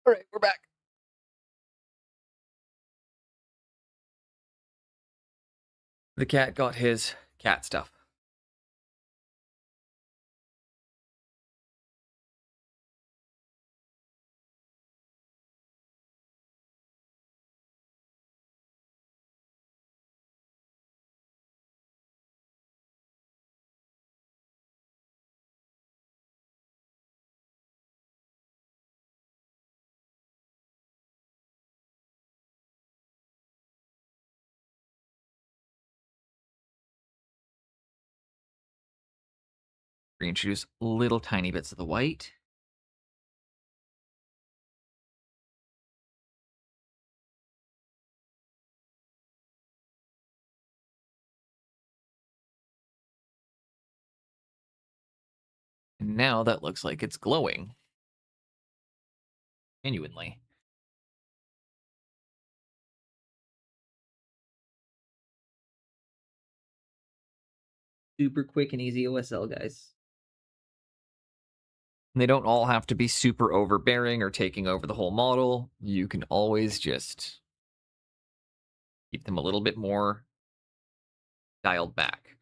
A: All right, we're back. The cat got his cat stuff. Reintroduce little tiny bits of the white. And now that looks like it's glowing. Genuinely.
E: Super quick and easy OSL, guys.
A: And they don't all have to be super overbearing or taking over the whole model. You can always just keep them a little bit more dialed back.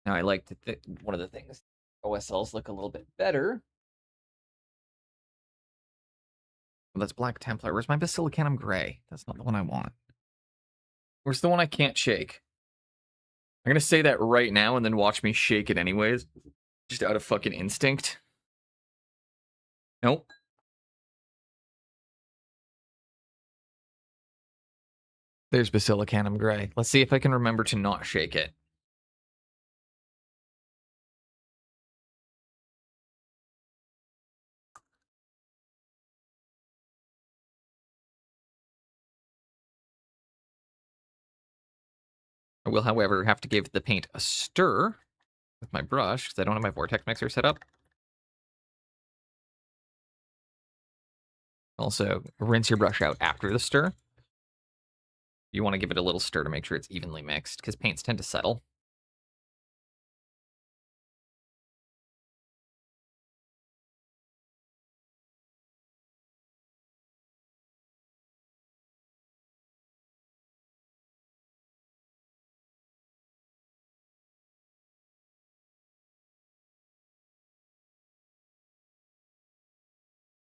A: Now, I like to think one of the things OSLs look a little bit better. Well, that's Black Templar. Where's my Basilicanum Gray? That's not the one I want. Where's the one I can't shake? I'm gonna say that right now and then watch me shake it anyways. Just out of fucking instinct. Nope. There's Basilicanum Gray. Let's see if I can remember to not shake it. I will, however, have to give the paint a stir with my brush because I don't have my vortex mixer set up. Also, rinse your brush out after the stir. You want to give it a little stir to make sure it's evenly mixed because paints tend to settle.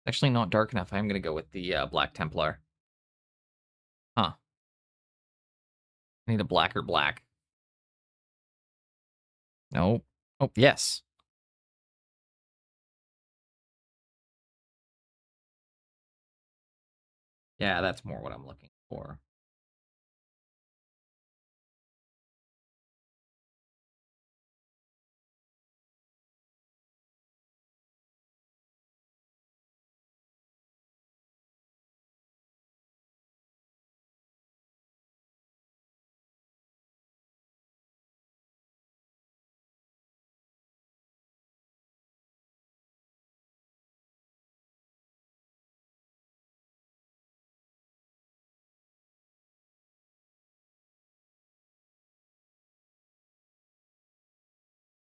A: Actually not dark enough. I'm going to go with the Black Templar. Huh. I need a blacker black. No. Oh, yes. Yeah, that's more what I'm looking for.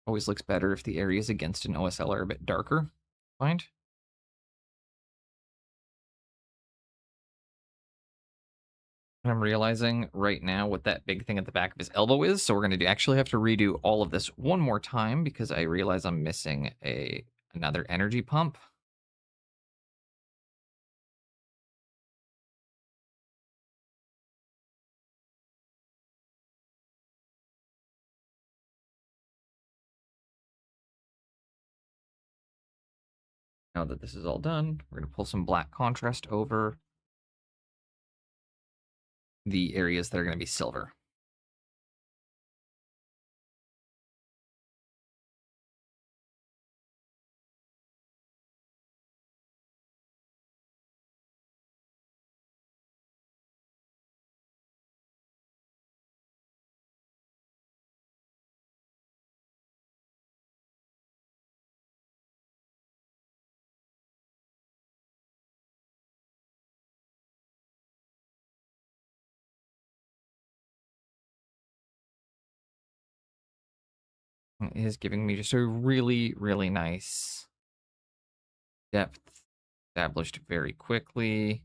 A: Always looks better if the areas against an OSL are a bit darker. Find. And I'm realizing right now what that big thing at the back of his elbow is, so we're going to actually have to redo all of this one more time because I realize I'm missing another energy pump. Now that this is all done, we're going to pull some black contrast over the areas that are going to be silver. It is giving me just a really, really nice depth established very quickly.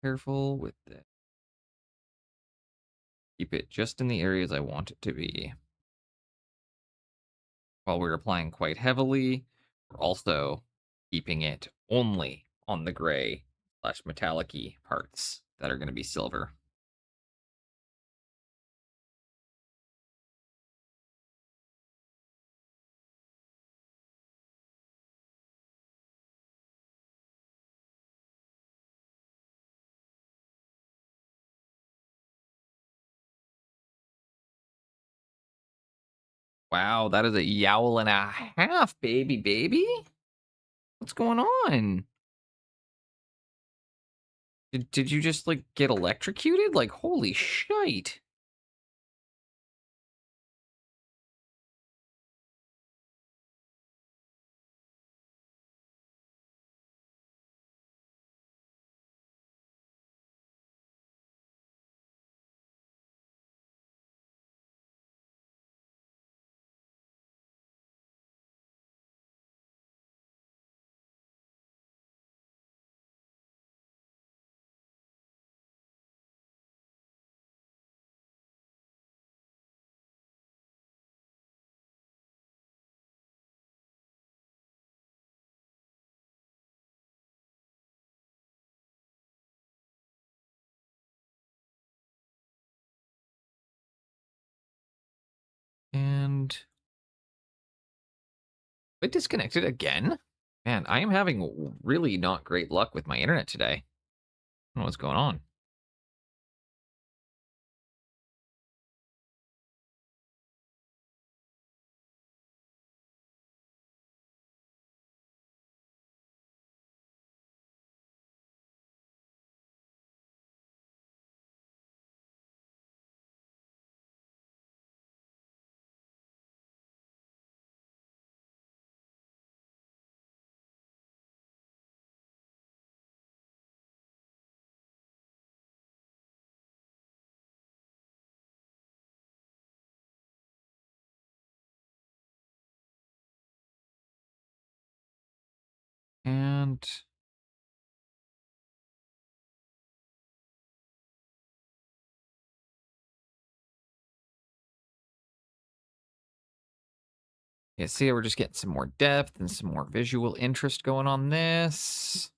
A: Careful with that. Keep it just in the areas I want it to be. While we're applying quite heavily, we're also keeping it only on the gray / metallic-y parts that are going to be silver. Wow, that is a yowl and a half, baby. What's going on? Did you just, like, get electrocuted? Like, holy shite. And I disconnected again? Man, I am having really not great luck with my internet today. I don't know what's going on. And yeah, see, we're just getting some more depth and some more visual interest going on this.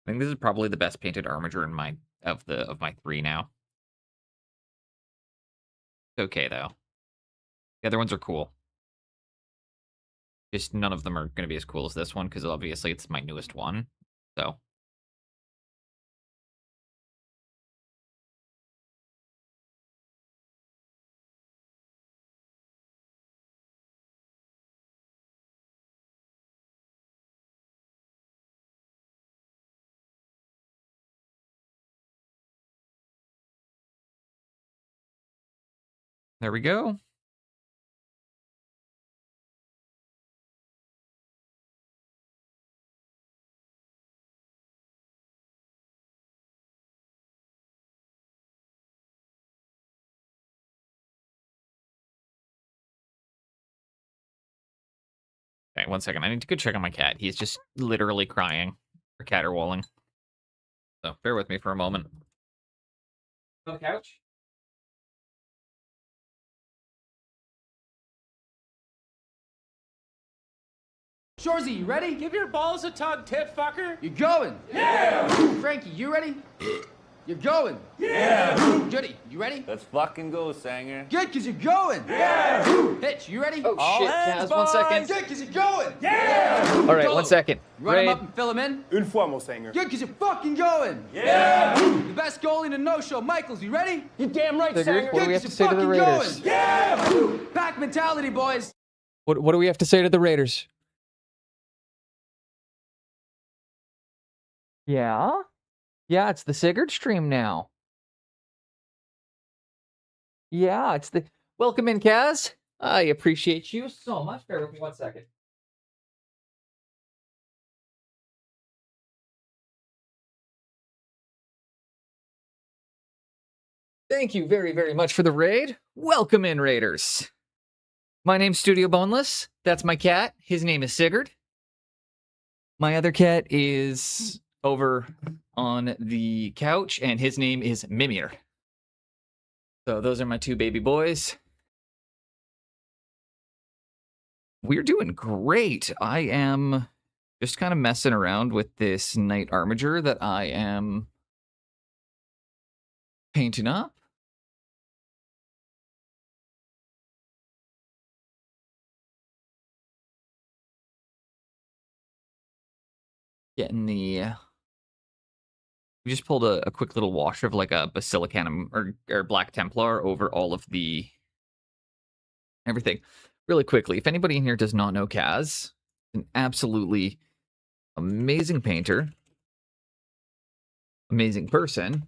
A: I think this is probably the best painted Armiger in my of my 3 now. It's okay though. The other ones are cool. Just none of them are going to be as cool as this one because obviously it's my newest one. So there we go. Okay, 1 second. I need to go check on my cat. He's just literally crying or caterwauling. So bear with me for a moment. On the couch?
F: Shorzy, you ready?
C: Give your balls a tug, tit fucker.
F: You're going.
C: Yeah!
F: Frankie, you ready? You're going.
C: Yeah!
F: Judy, you ready?
G: Let's fucking go, Sanger.
F: Good, because you're going.
C: Yeah!
F: Hitch, you ready?
A: Oh shit, Kaz, 1 second.
F: Good, because you're going.
C: Yeah!
A: All right, 1 second.
F: Run him
A: Raid.
F: up and fill him in?
G: Une fois, Monseigneur.
F: Good, because you're fucking going. Yeah! The best goalie in the no-show, Michaels. You ready?
D: You damn right,
A: Sigurd,
D: Sanger.
A: what do we have to say to the Raiders?
F: Yeah! Pack mentality, boys.
A: What do we have to say to the Raiders? Yeah? Yeah, it's the Sigurd stream now. Yeah, it's the... Welcome in, Kaz. I appreciate you so much. Bear with me 1 second. Thank you very, very much for the raid. Welcome in, Raiders. My name's Studio Boneless. That's my cat. His name is Sigurd. My other cat is over on the couch, and his name is Mimir. So those are my two baby boys. We're doing great. I am just kind of messing around with this Knight Armiger that I am painting up. Getting the... we just pulled a quick little wash of like a Basilicanum or Black Templar over all of the... everything. Really quickly, if anybody in here does not know Kaz, an absolutely amazing painter, amazing person,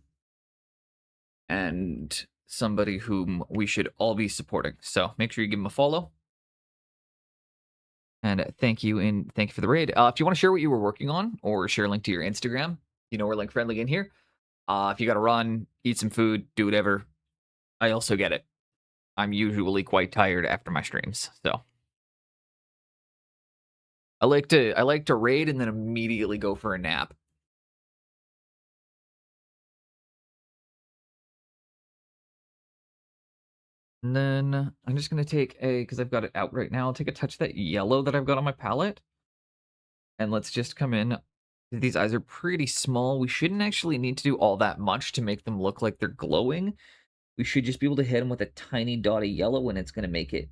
A: and somebody whom we should all be supporting. So make sure you give him a follow. And thank you for the raid. If you want to share what you were working on or share a link to your Instagram, you know we're link friendly in here. If you got to run, eat some food, do whatever, I also get it. I'm usually quite tired after my streams, so I like to raid and then immediately go for a nap. And then I'm just going to take because I've got it out right now, I'll take a touch of that yellow that I've got on my palette. And let's just come in. These eyes are pretty small. We shouldn't actually need to do all that much to make them look like they're glowing. We should just be able to hit them with a tiny dot of yellow and it's going to make it.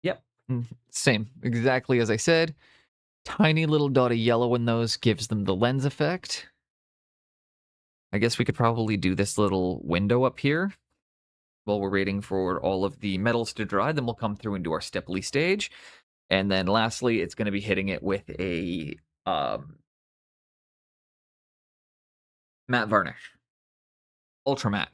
A: Yep. Same. Exactly as I said. Tiny little dot of yellow in those gives them the lens effect. I guess we could probably do this little window up here while we're waiting for all of the metals to dry. Then we'll come through and do our Stepley stage. And then lastly, it's going to be hitting it with a matte varnish. Ultra matte.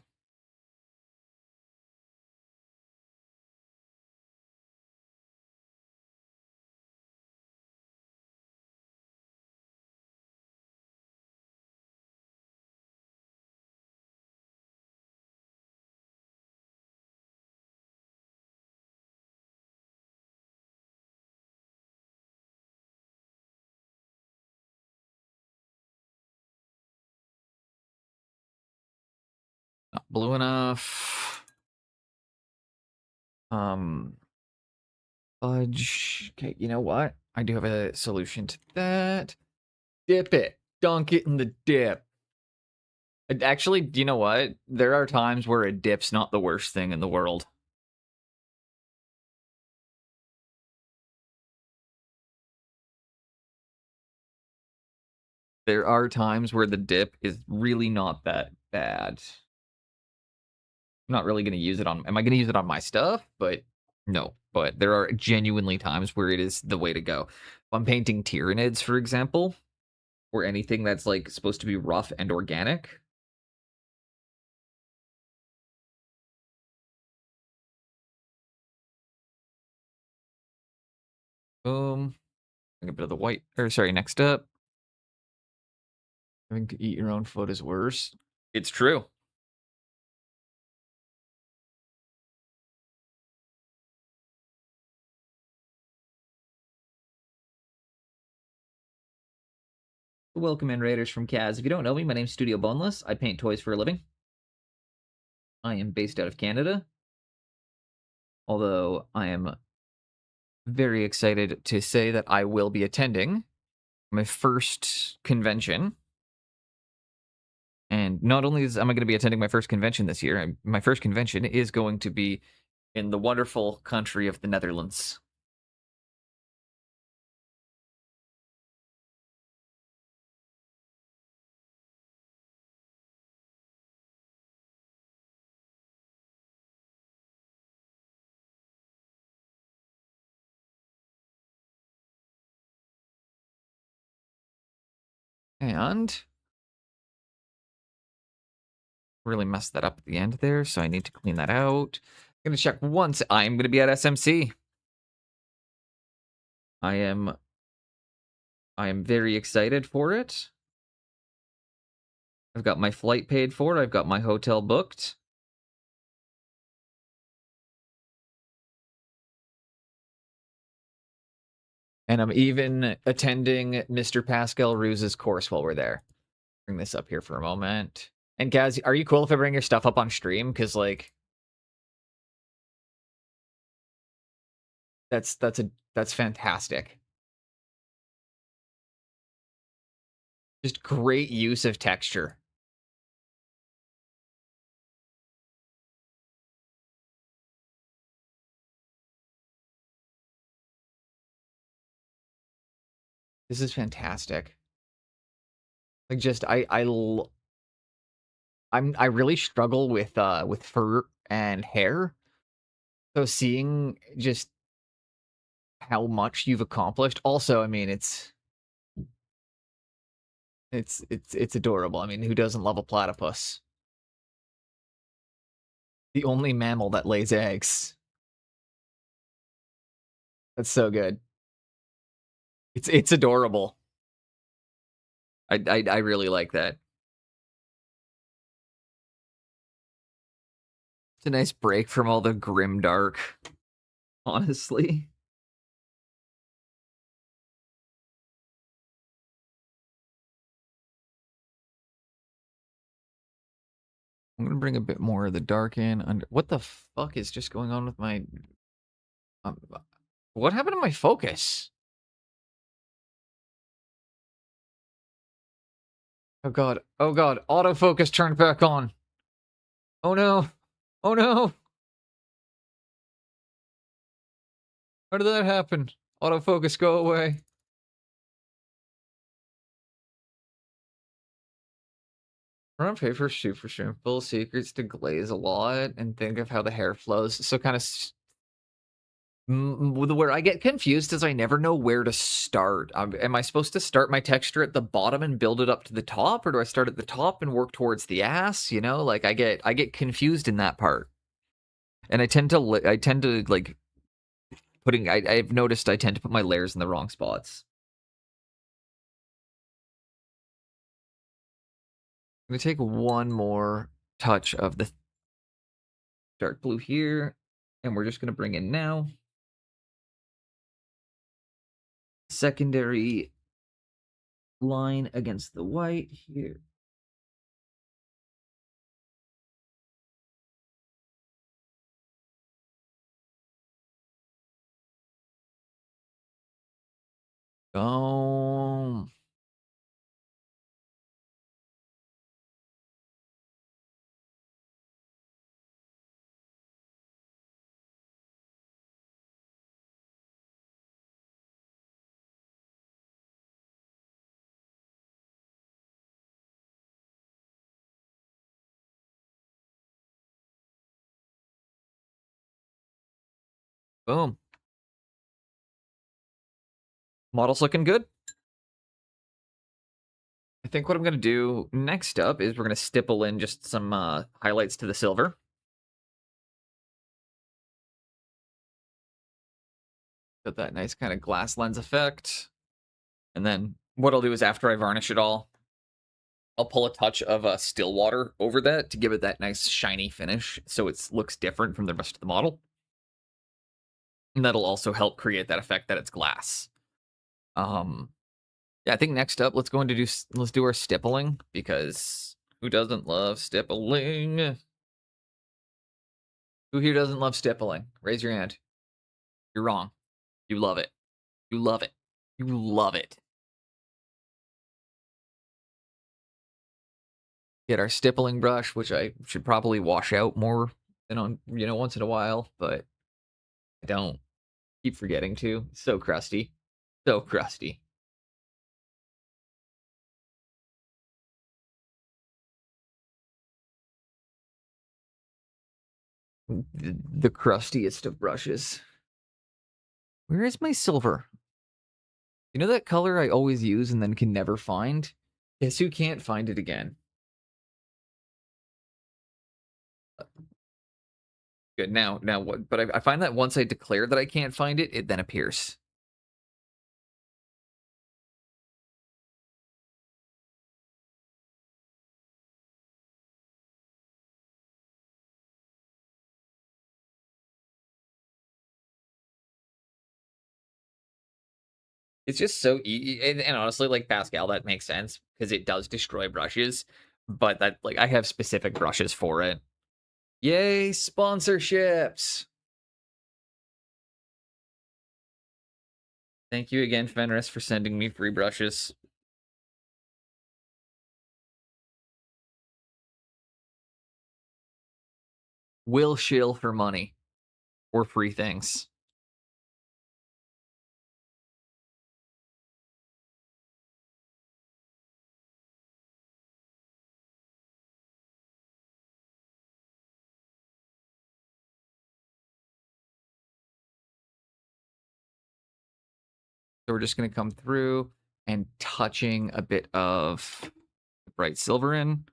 A: Not blue enough. Fudge. Okay, you know what? I do have a solution to that. Dip it. Dunk it in the dip. Actually, you know what? There are times where a dip's not the worst thing in the world. There are times where the dip is really not that bad. I'm not really going to use it on... am I going to use it on my stuff? But no. But there are genuinely times where it is the way to go. If I'm painting Tyranids, for example, or anything that's like supposed to be rough and organic... boom. A bit of the white... or sorry, next up. Having to eat your own food is worse. It's true. Welcome in, Raiders from Kaz. If you don't know me, my name's Studio Boneless. I paint toys for a living. I am based out of Canada. Although I am very excited to say that I will be attending my first convention And not only am I going to be attending my first convention this year, my first convention is going to be in the wonderful country of the Netherlands. And really messed that up at the end there, so I need to clean that out. I'm going to check once. I'm going to be at SMC. I am very excited for it. I've got my flight paid for. I've got my hotel booked. And I'm even attending Mr. Pascal Ruse's course while we're there. Bring this up here for a moment. And Gaz, are you cool if I bring your stuff up on stream? Because like, that's fantastic. Just great use of texture. This is fantastic. Like, just I really struggle with fur and hair. So seeing just how much you've accomplished. Also, I mean, it's adorable. I mean, who doesn't love a platypus? The only mammal that lays eggs. That's so good. It's adorable. I really like that. It's a nice break from all the grim dark, honestly. I'm gonna bring a bit more of the dark in. Under what the fuck is just going on with my? Um, what happened to my focus? Oh god! Oh god! Autofocus turned back on. Oh no! Oh no! How did that happen? Autofocus, go away. Run on paper, shoot for simple secrets to glaze a lot and think of how the hair flows. So kind of where I get confused is I never know where to start. Am I supposed to start my texture at the bottom and build it up to the top, or do I start at the top and work towards the ass? You know, like I get confused in that part, and I tend to like putting. I've noticed I tend to put my layers in the wrong spots. I'm gonna take one more touch of the dark blue here, and we're just gonna bring in now secondary line against the white here. Boom. Boom. Model's looking good. I think what I'm going to do next up is we're going to stipple in just some highlights to the silver. Got that nice kind of glass lens effect. And then what I'll do is after I varnish it all, I'll pull a touch of still water over that to give it that nice shiny finish so it looks different from the rest of the model. And that'll also help create that effect that it's glass. Yeah, I think next up, let's do our stippling, because who doesn't love stippling? Who here doesn't love stippling? Raise your hand. You're wrong. You love it. You love it. You love it. Get our stippling brush, which I should probably wash out more than on, once in a while, but I don't. Keep forgetting to. So crusty. So crusty. The crustiest of brushes. Where is my silver? You know that color I always use and then can never find? Guess who can't find it again? Good, now what? But I find that once I declare that I can't find it, it then appears. It's just so easy, and honestly, like Pascal, that makes sense because it does destroy brushes. But that, like, I have specific brushes for it. Yay, sponsorships! Thank you again, Fenris, for sending me free brushes. Will shill for money or free things. So we're just going to come through and touching a bit of bright silver in.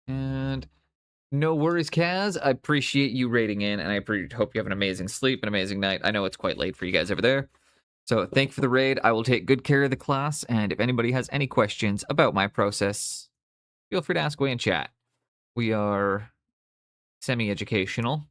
A: And no worries, Kaz. I appreciate you rating in, and I hope you have an amazing sleep, an amazing night. I know it's quite late for you guys over there. So thank you for the raid. I will take good care of the class, and if anybody has any questions about my process, feel free to ask away in chat. We are semi-educational.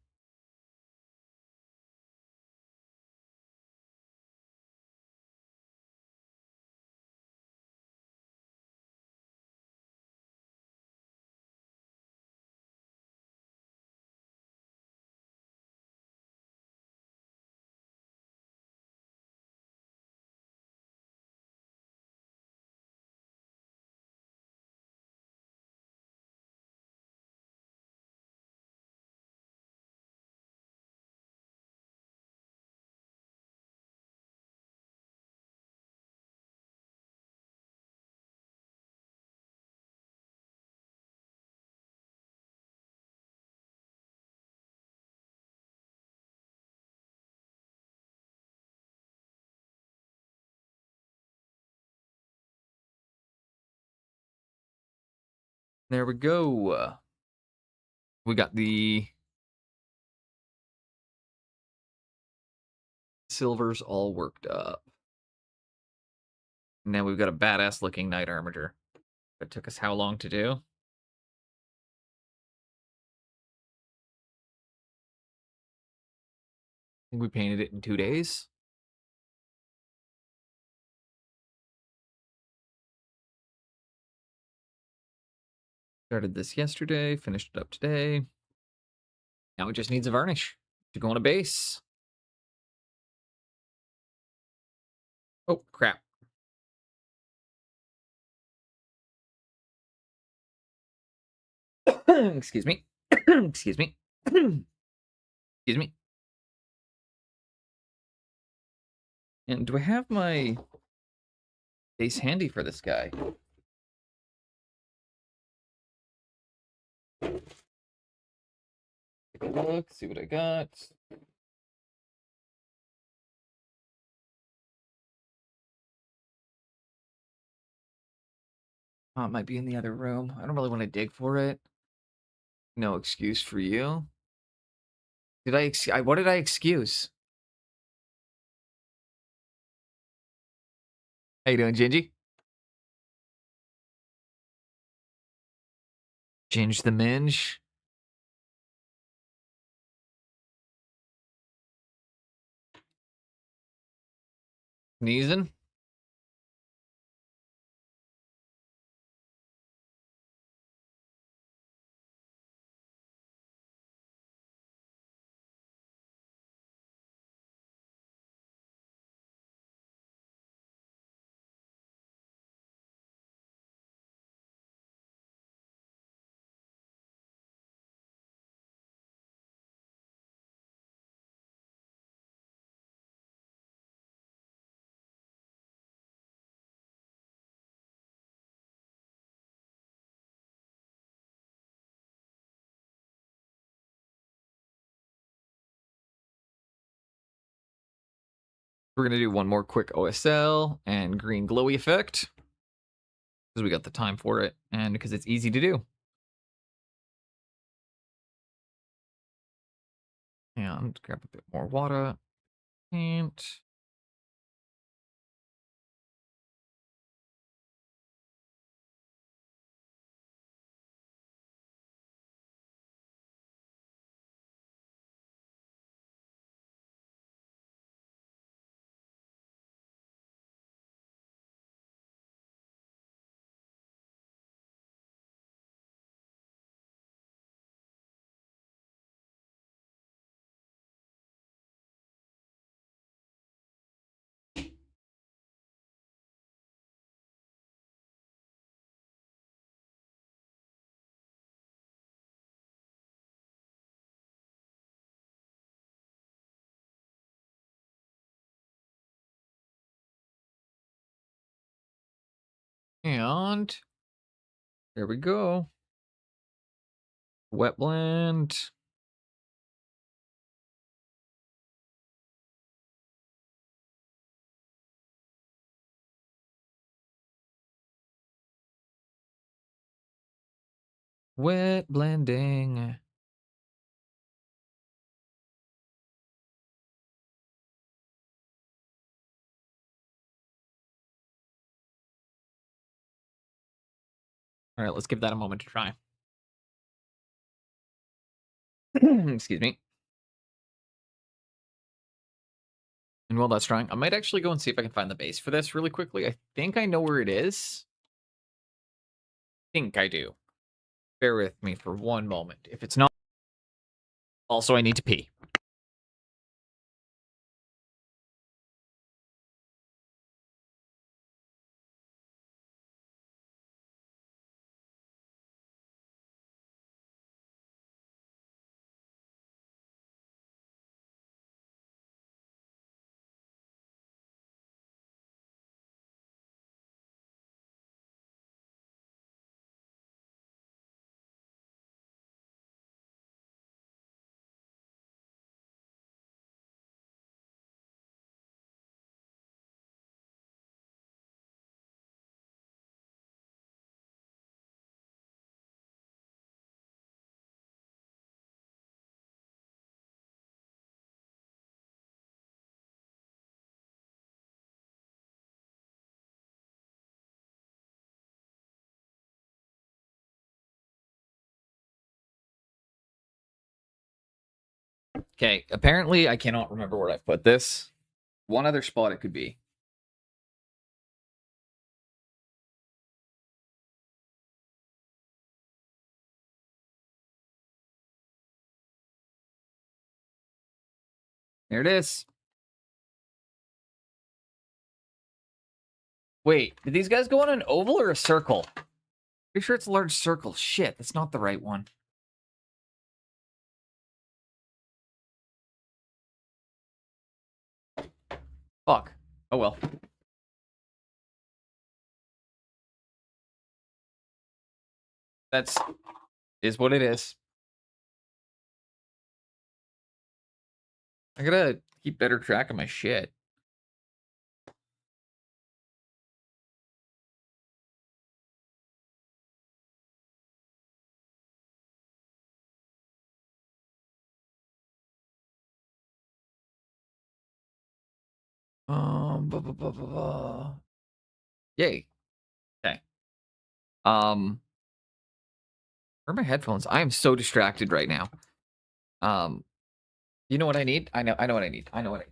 A: There we go. We got the silvers all worked up. Now we've got a badass looking Knight Armiger. That took us how long to do? I think we painted it in 2 days. Started this yesterday, finished it up today. Now it just needs a varnish to go on a base. Oh, crap. Excuse me. Excuse me. Excuse me. And do I have my base handy for this guy? Take a look, see what I got. Oh, it might be in the other room. I don't really want to dig for it. No excuse for you. Did what did I excuse? How you doing, Gingy? Ginge the Minge. Sneezing. We're gonna do one more quick OSL and green glowy effect because we got the time for it and because it's easy to do. And grab a bit more water. Paint. And there we go. Wet blend. Wet blending. All right, let's give that a moment to try. Excuse me. And while that's drying, I might actually go and see if I can find the base for this really quickly. I think I know where it is. I think I do. Bear with me for one moment. If it's not, also I need to pee. Okay, apparently I cannot remember where I put this. One other spot it could be. There it is. Wait, did these guys go on an oval or a circle? Pretty sure it's a large circle. Shit, that's not the right one. Fuck. Oh well. That's is what it is. I gotta keep better track of my shit. Blah, blah, blah, blah, blah. Yay. Okay. Where are my headphones? I am so distracted right now. You know what I need? I know what I need. I know what I need.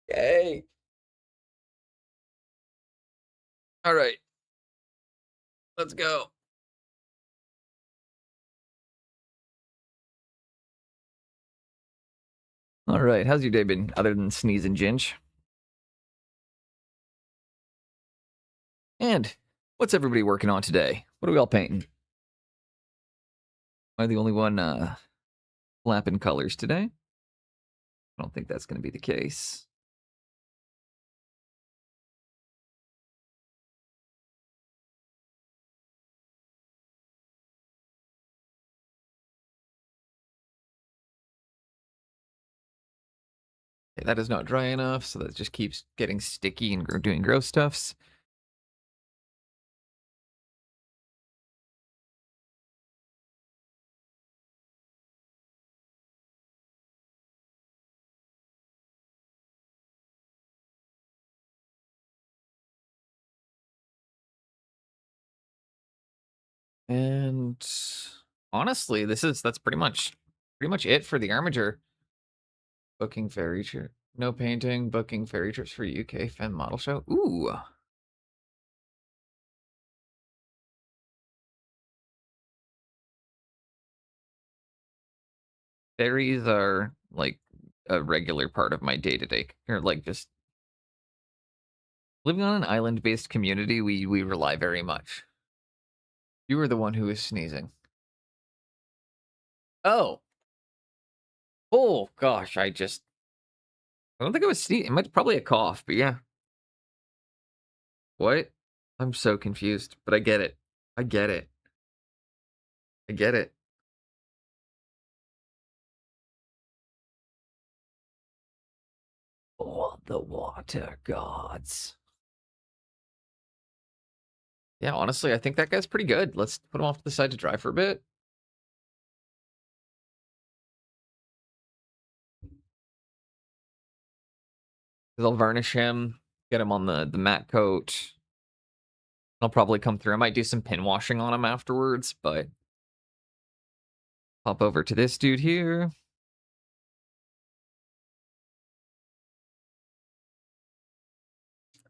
A: Yay. All right. Let's go. All right. How's your day been other than sneeze and ginge? And what's everybody working on today? What are we all painting? Am I the only one flapping colors today? I don't think that's going to be the case. Okay, that is not dry enough, so that just keeps getting sticky and doing gross stuffs. And honestly, that's pretty much it for the Armiger. Booking ferry trip. No painting, booking ferry trips for UK Femme Model Show. Ooh. Ferries are like a regular part of my day-to-day, or like just living on an island-based community, we rely very much. You were the one who was sneezing. Oh. Oh gosh, I don't think I was sneezing. It might probably a cough, but yeah. What? I'm so confused, but I get it. I get it. I get it. Oh, the water gods. Yeah, honestly, I think that guy's pretty good. Let's put him off to the side to dry for a bit. Because I'll varnish him, get him on the matte coat. I'll probably come through. I might do some pin washing on him afterwards, but pop over to this dude here.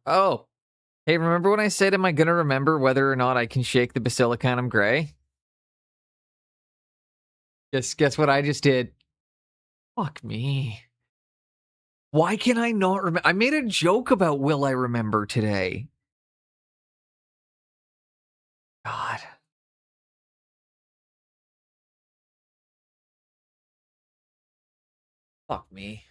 A: Oh, hey, remember when I said, am I going to remember whether or not I can shake the Basilicanum Gray? Guess what I just did? Fuck me. Why can I not remember? I made a joke about will I remember today. God. Fuck me.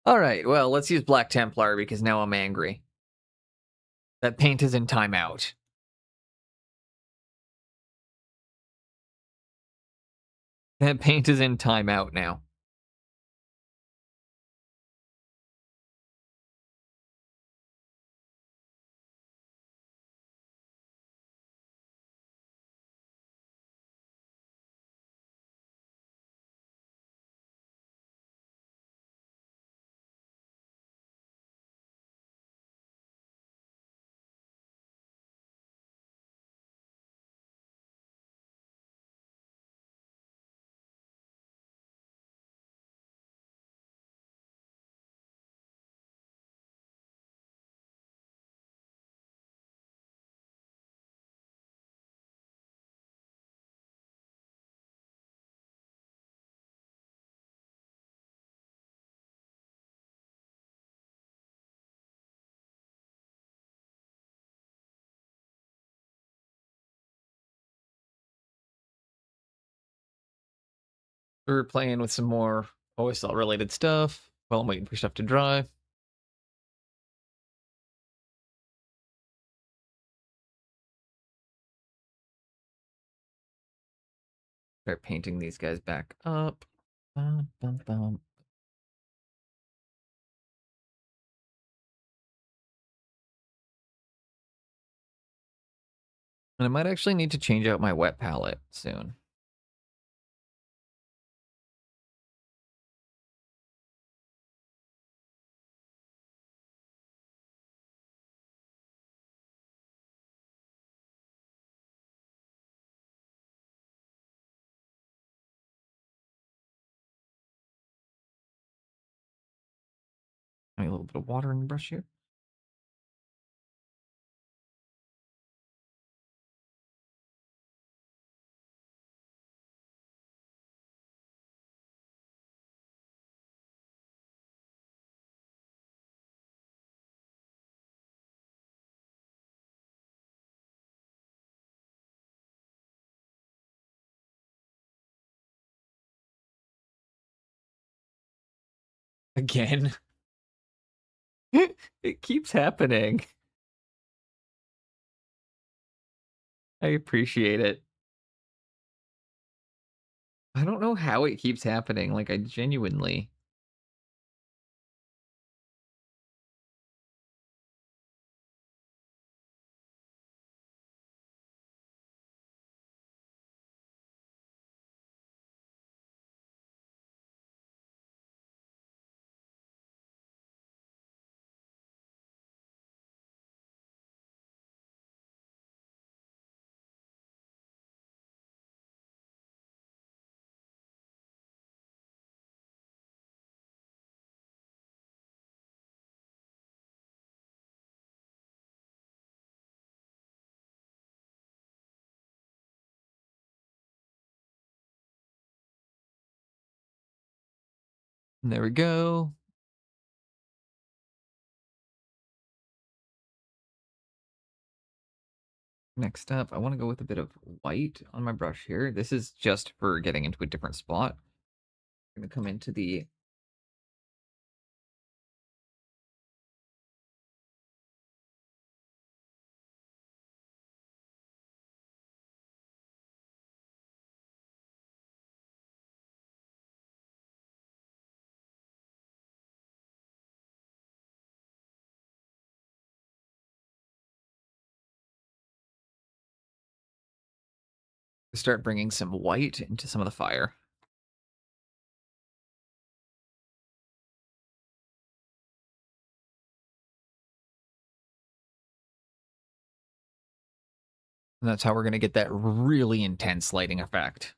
A: All right, well, let's use Black Templar because now I'm angry. That paint is in timeout. That paint is in timeout now. We're playing with some more OSL related stuff while I'm waiting for stuff to dry. Start painting these guys back up. Bum, bum, bum. And I might actually need to change out my wet palette soon. A little bit of water in the brush here. Again. It keeps happening. I appreciate it. I don't know how it keeps happening. Like, I genuinely. There we go. Next up, I want to go with a bit of white on my brush here. This is just for getting into a different spot. I'm going to come into the start bringing some white into some of the fire. And that's how we're going to get that really intense lighting effect.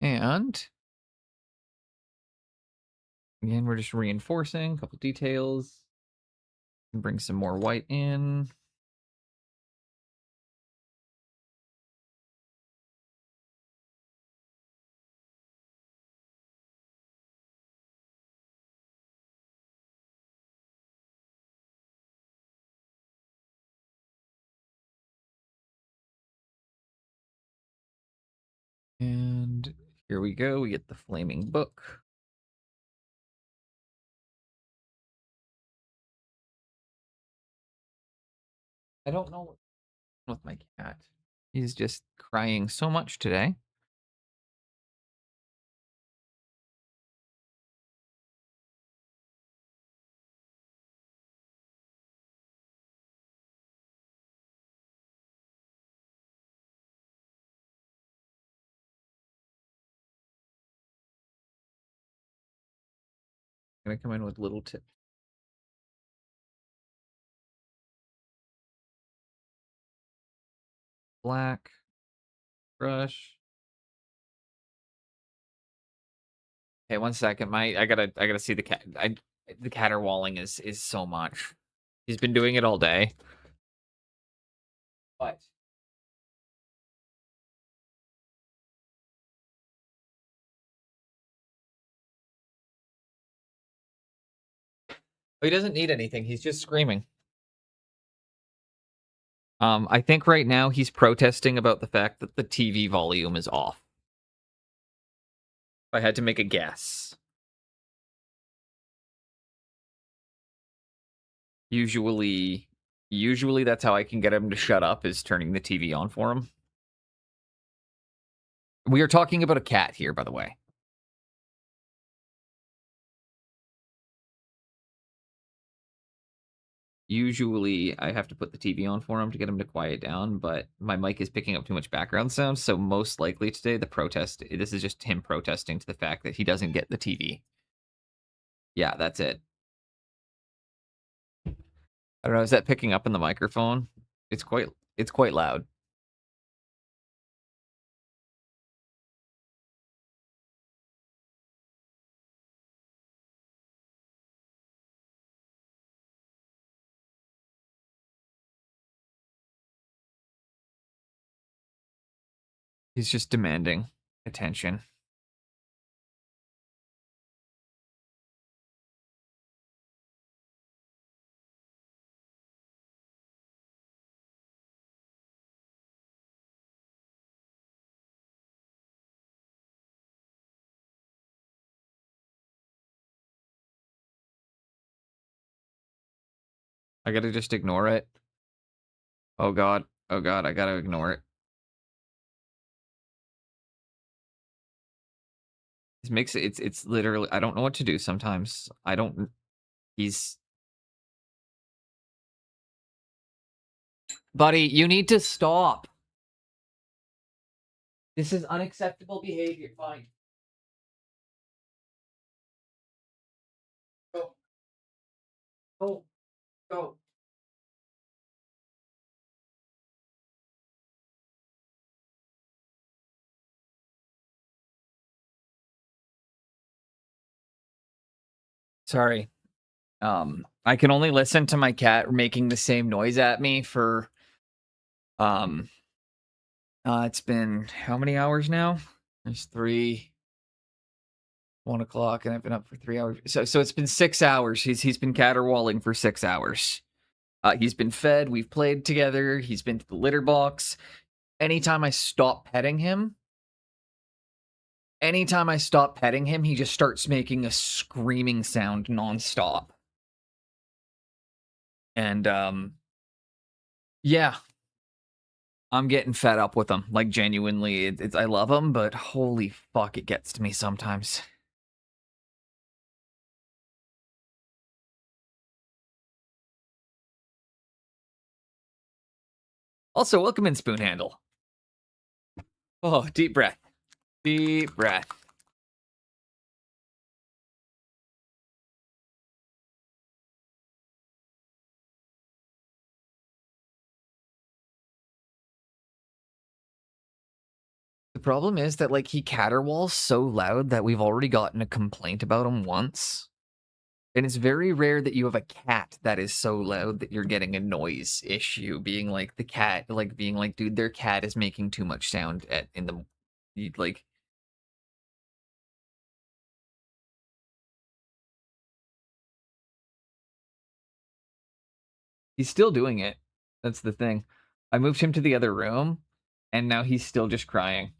A: And again, we're just reinforcing a couple details. Bring some more white in. And here we go. We get the flaming book. I don't know what's with my cat. He's just crying so much today. I'm gonna come in with little tip. Black brush. Hey, 1 second. I gotta see the cat. The caterwauling is so much. He's been doing it all day. What? He doesn't need anything. He's just screaming. I think right now he's protesting about the fact that the TV volume is off. If I had to make a guess. Usually that's how I can get him to shut up, is turning the TV on for him. We are talking about a cat here, by the way. Usually, I have to put the TV on for him to get him to quiet down, but my mic is picking up too much background sound, so most likely today, this is just him protesting to the fact that he doesn't get the TV. Yeah, that's it. I don't know, is that picking up in the microphone? It's quite loud. He's just demanding attention. I gotta just ignore it. Oh god, I gotta ignore it. It makes it's literally, I don't know what to do sometimes. He's... Buddy, you need to stop. This is unacceptable behavior. Fine. Go. Go. Go. Sorry. I can only listen to my cat making the same noise at me for it's been how many hours now? It's 1 o'clock, and I've been up for 3 hours. So it's been 6 hours. He's been caterwauling for 6 hours. He's been fed. We've played together. He's been to the litter box. Anytime I stop petting him, he just starts making a screaming sound nonstop. And yeah, I'm getting fed up with him. Like, genuinely, I love him, but holy fuck, it gets to me sometimes. Also, welcome in, Spoonhandle. Oh, deep breath. Deep breath. The problem is that, like, he caterwauls so loud that we've already gotten a complaint about him once. And it's very rare that you have a cat that is so loud that you're getting a noise issue, being like, the cat, like, being like, dude, their cat is making too much sound like... He's still doing it. That's the thing. I moved him to the other room, and now he's still just crying.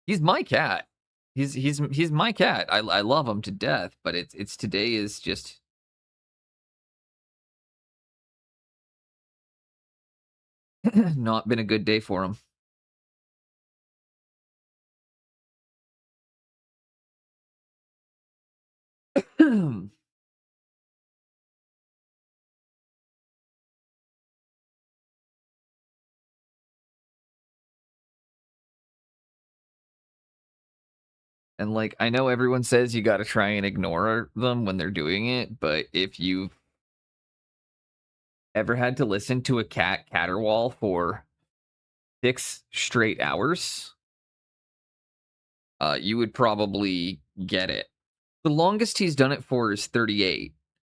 A: He's my cat. He's my cat. I love him to death, but it's today is just... not been a good day for him. And, like, I know everyone says you gotta try and ignore them when they're doing it, but if you've ever had to listen to a cat caterwaul for 6 straight hours, you would probably get it. The longest he's done it for is 38.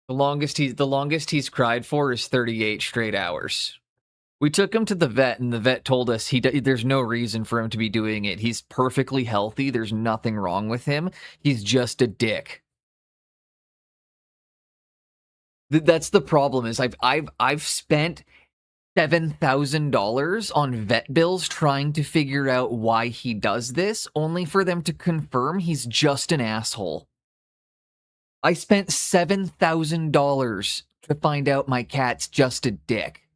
A: The longest he's cried for is 38 straight hours. We took him to the vet, and the vet told us there's no reason for him to be doing it. He's perfectly healthy. There's nothing wrong with him. He's just a dick. That's the problem. Is I've spent $7,000 on vet bills trying to figure out why he does this, only for them to confirm he's just an asshole. I spent $7,000 to find out my cat's just a dick.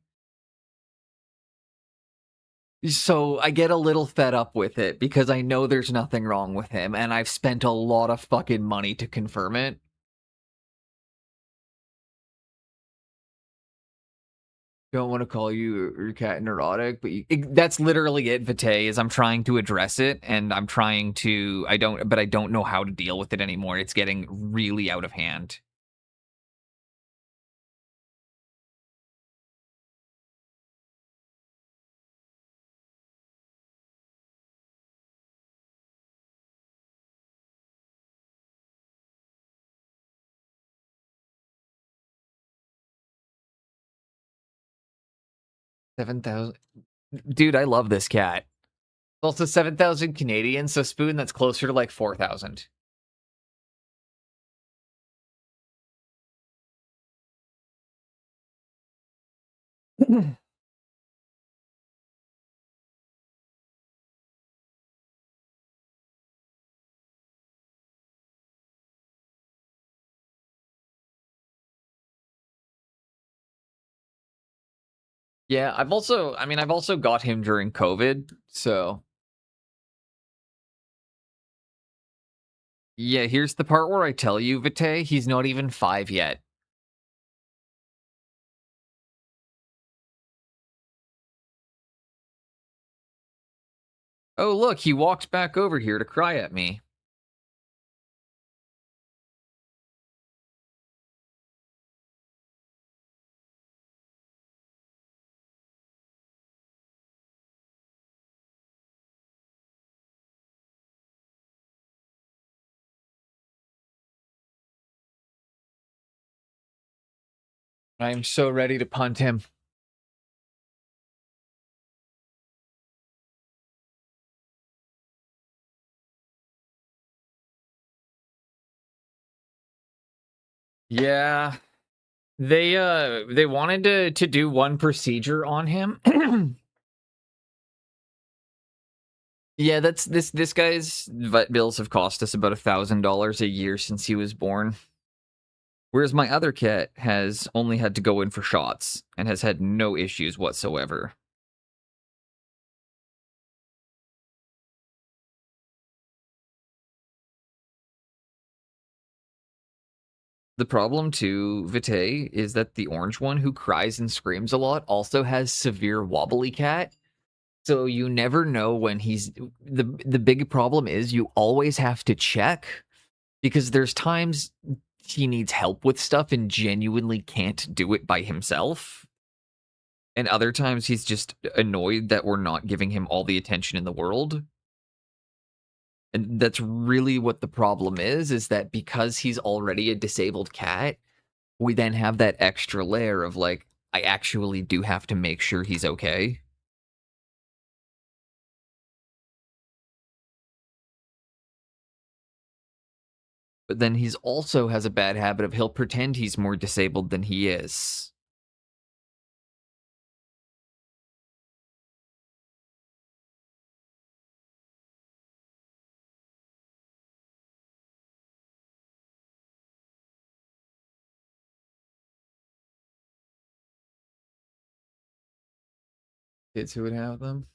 A: So I get a little fed up with it because I know there's nothing wrong with him, and I've spent a lot of fucking money to confirm it. Don't want to call your cat neurotic, but that's literally it, Vite, is I'm trying to address it, and I don't know how to deal with it anymore. It's getting really out of hand. $7,000. Dude, I love this cat. Also 7,000 Canadian, so Spoon, that's closer to like 4,000. Yeah, I've also got him during COVID, so yeah, here's the part where I tell you, Vite, he's not even 5 yet. Oh, look, he walked back over here to cry at me. I'm so ready to punt him. Yeah. They wanted to do one procedure on him. Yeah, that's this guy's vet bills have cost us about $1,000 a year since he was born. Whereas my other cat has only had to go in for shots and has had no issues whatsoever. The problem too, Vite, is that the orange one who cries and screams a lot also has severe wobbly cat. So you never know when he's the big problem is you always have to check because there's times he needs help with stuff and genuinely can't do it by himself. And other times he's just annoyed that we're not giving him all the attention in the world. And that's really what the problem is that because he's already a disabled cat, we then have that extra layer of like, I actually do have to make sure he's okay. But then he's also has a bad habit of he'll pretend he's more disabled than he is. Kids who would have them.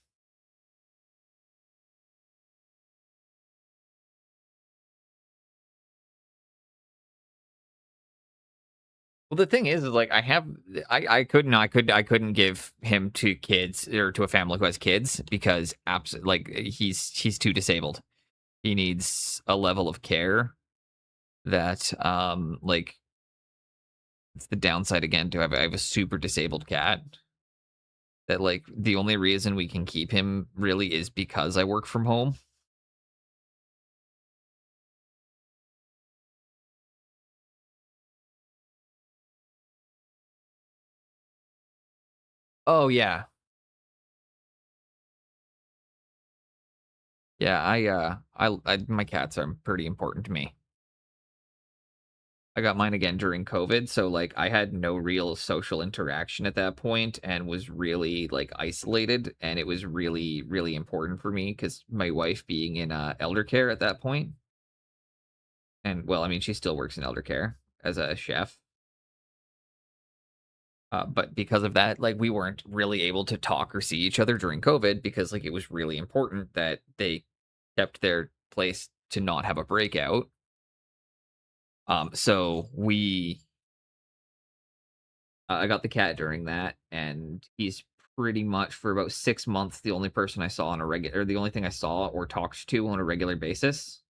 A: Well, the thing is like I couldn't give him to kids or to a family who has kids because like he's too disabled. He needs a level of care that like it's the downside again to I have a super disabled cat that like the only reason we can keep him really is because I work from home. Oh yeah. Yeah, my cats are pretty important to me. I got mine again during COVID, so, like, I had no real social interaction at that point and was really, like, isolated, and it was really, really important for me because my wife being in, elder care at that point, and, well, I mean, she still works in elder care as a chef, but because of that, like, we weren't really able to talk or see each other during COVID because, like, it was really important that they kept their place to not have a breakout. So I got the cat during that, and he's pretty much for about 6 months the only person I saw on a regular, or the only thing I saw or talked to on a regular basis.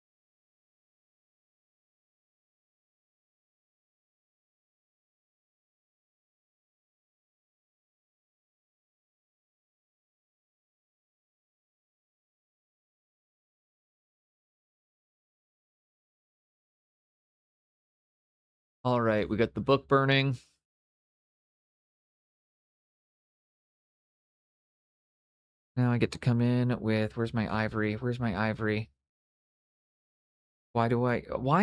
A: All right, we got the book burning. Now I get to come in with, where's my ivory? Where's my ivory? Why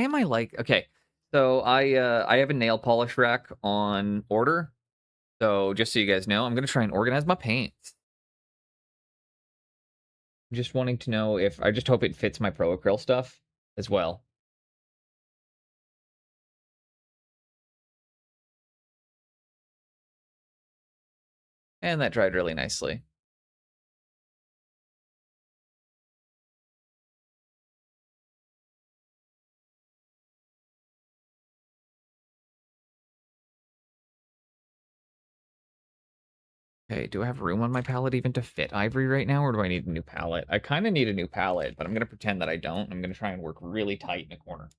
A: am I like, okay. So I have a nail polish rack on order. So just so you guys know, I'm gonna try and organize my paints. Just wanting to know if I just hope it fits my pro acrylic stuff as well. And that dried really nicely. Okay, do I have room on my palette even to fit ivory right now, or do I need a new palette? I kind of need a new palette, but I'm going to pretend that I don't. I'm going to try and work really tight in a corner.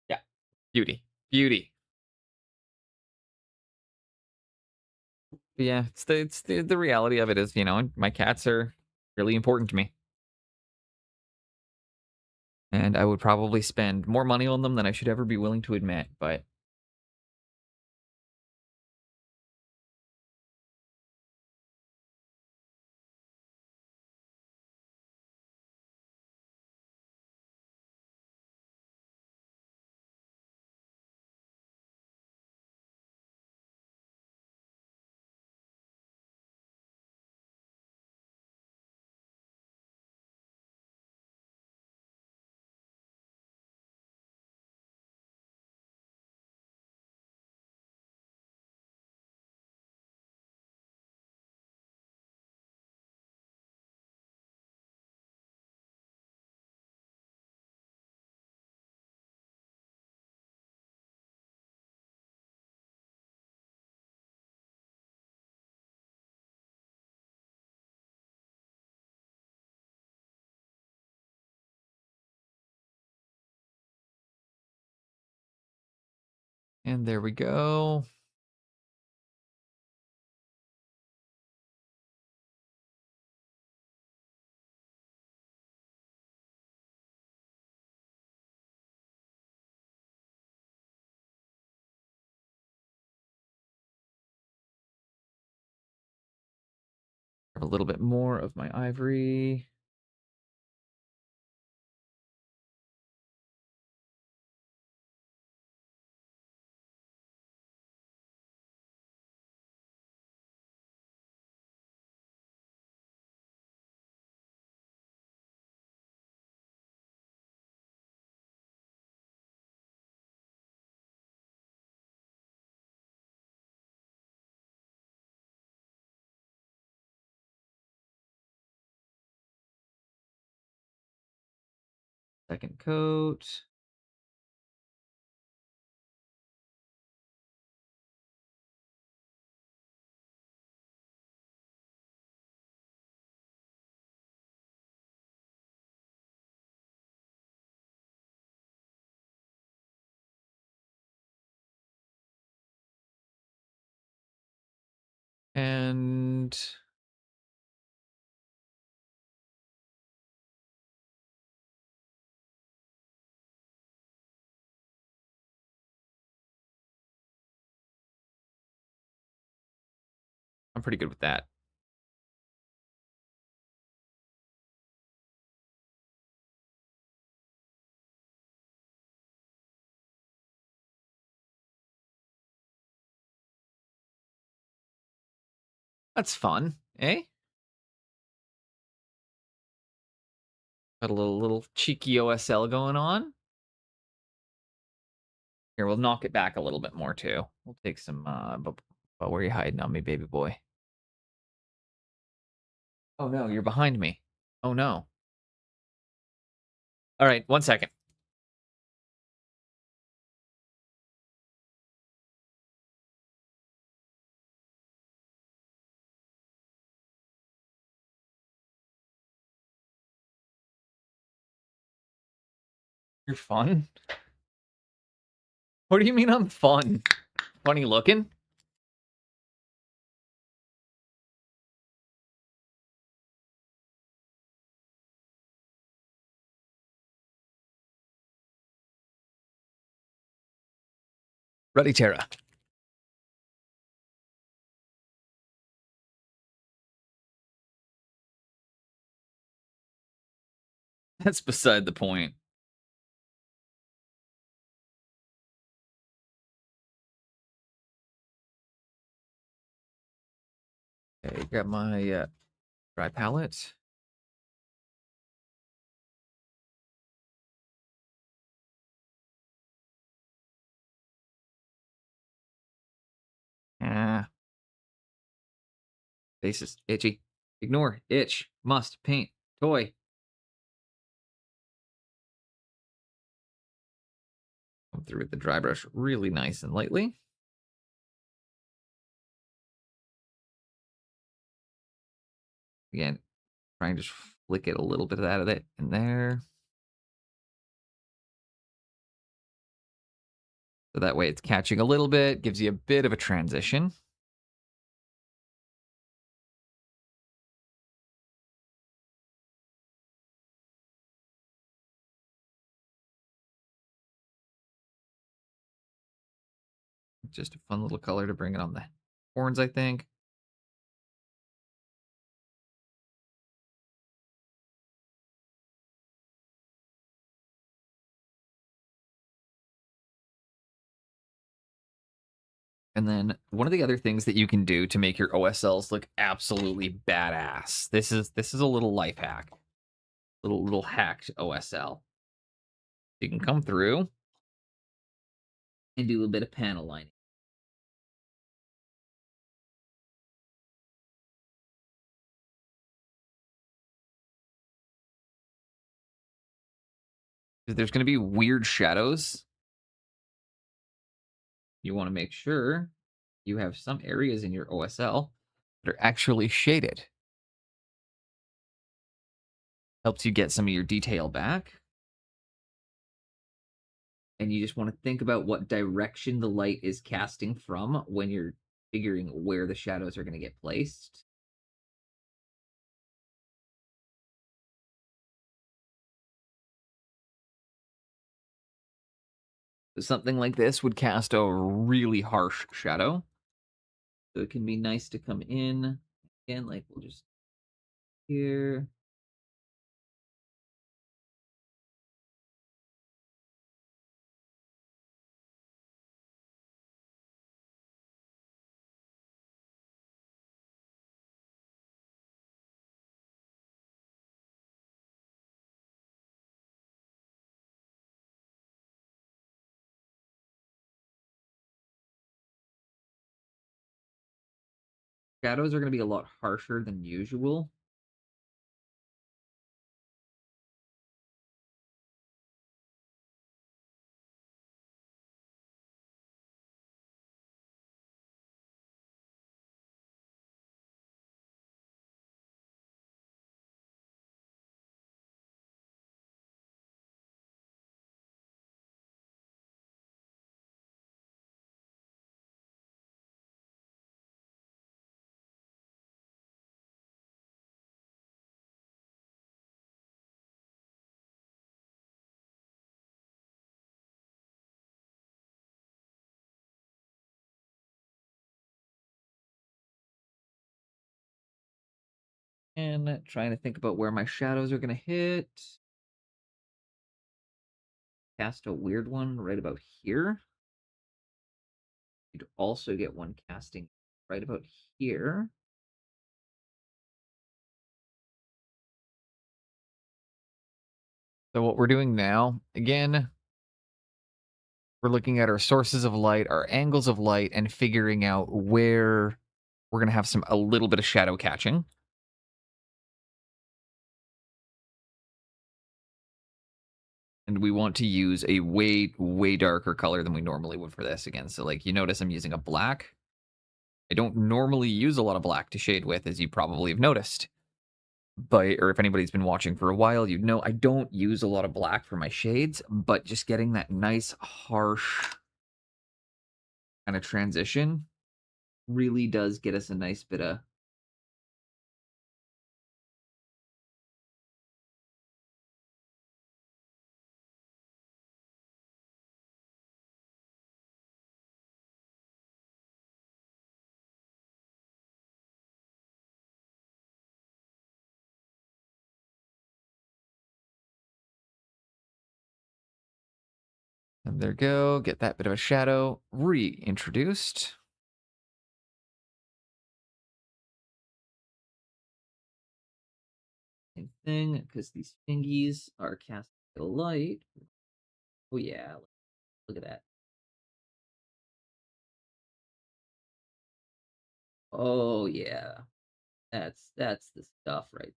A: Yeah, beauty. Beauty. But yeah, the reality of it is, my cats are really important to me. And I would probably spend more money on them than I should ever be willing to admit, but and there we go. Have a little bit more of my ivory. Second coat. And I'm pretty good with that. That's fun, eh? Got a little cheeky OSL going on. Here, we'll knock it back a little bit more too. We'll take some. But where are you hiding on me, baby boy? Oh no, you're behind me. Oh no. All right, 1 second. You're fun. What do you mean I'm fun? Funny looking? Ready, Tara. That's beside the point. Okay, got my dry palette. Ah. Face is itchy. Ignore. Itch. Must. Paint. Toy. Come through with the dry brush really nice and lightly. Again, try and just flick it a little bit out of it in there. So that way it's catching a little bit, gives you a bit of a transition. Just a fun little color to bring it on the horns, I think. And then one of the other things that you can do to make your OSLs look absolutely badass. This is a little life hack. Little hacked OSL. You can come through
E: And do a bit of panel lining.
A: because there's going to be weird shadows. You want to make sure you have some areas in your OSL that are actually shaded. Helps you get some of your detail back.
E: And you just want to think about what direction the light is casting from when you're figuring where the shadows are going to get placed.
A: So something like this would cast a really harsh shadow.
E: So it can be nice to come in. Again, like we'll just here. Shadows are going to be a lot harsher than usual. And trying to think about where my shadows are going to hit. Cast a weird one right about here. You'd also get one casting right about here.
A: So what we're doing now, again, we're looking at our sources of light, our angles of light, and figuring out where we're going to have a little bit of shadow catching. And we want to use a way darker color than we normally would for this again. So like you notice I'm using a black. I don't normally use a lot of black to shade with, as you probably have noticed. Or if anybody's been watching for a while, you'd know I don't use a lot of black for my shades, but just getting that nice, harsh kind of transition really does get us a nice bit of... And there we go. Get that bit of a shadow reintroduced.
E: Same thing, because these fingies are casting the light. Oh yeah, look at that. Oh yeah, that's the stuff right.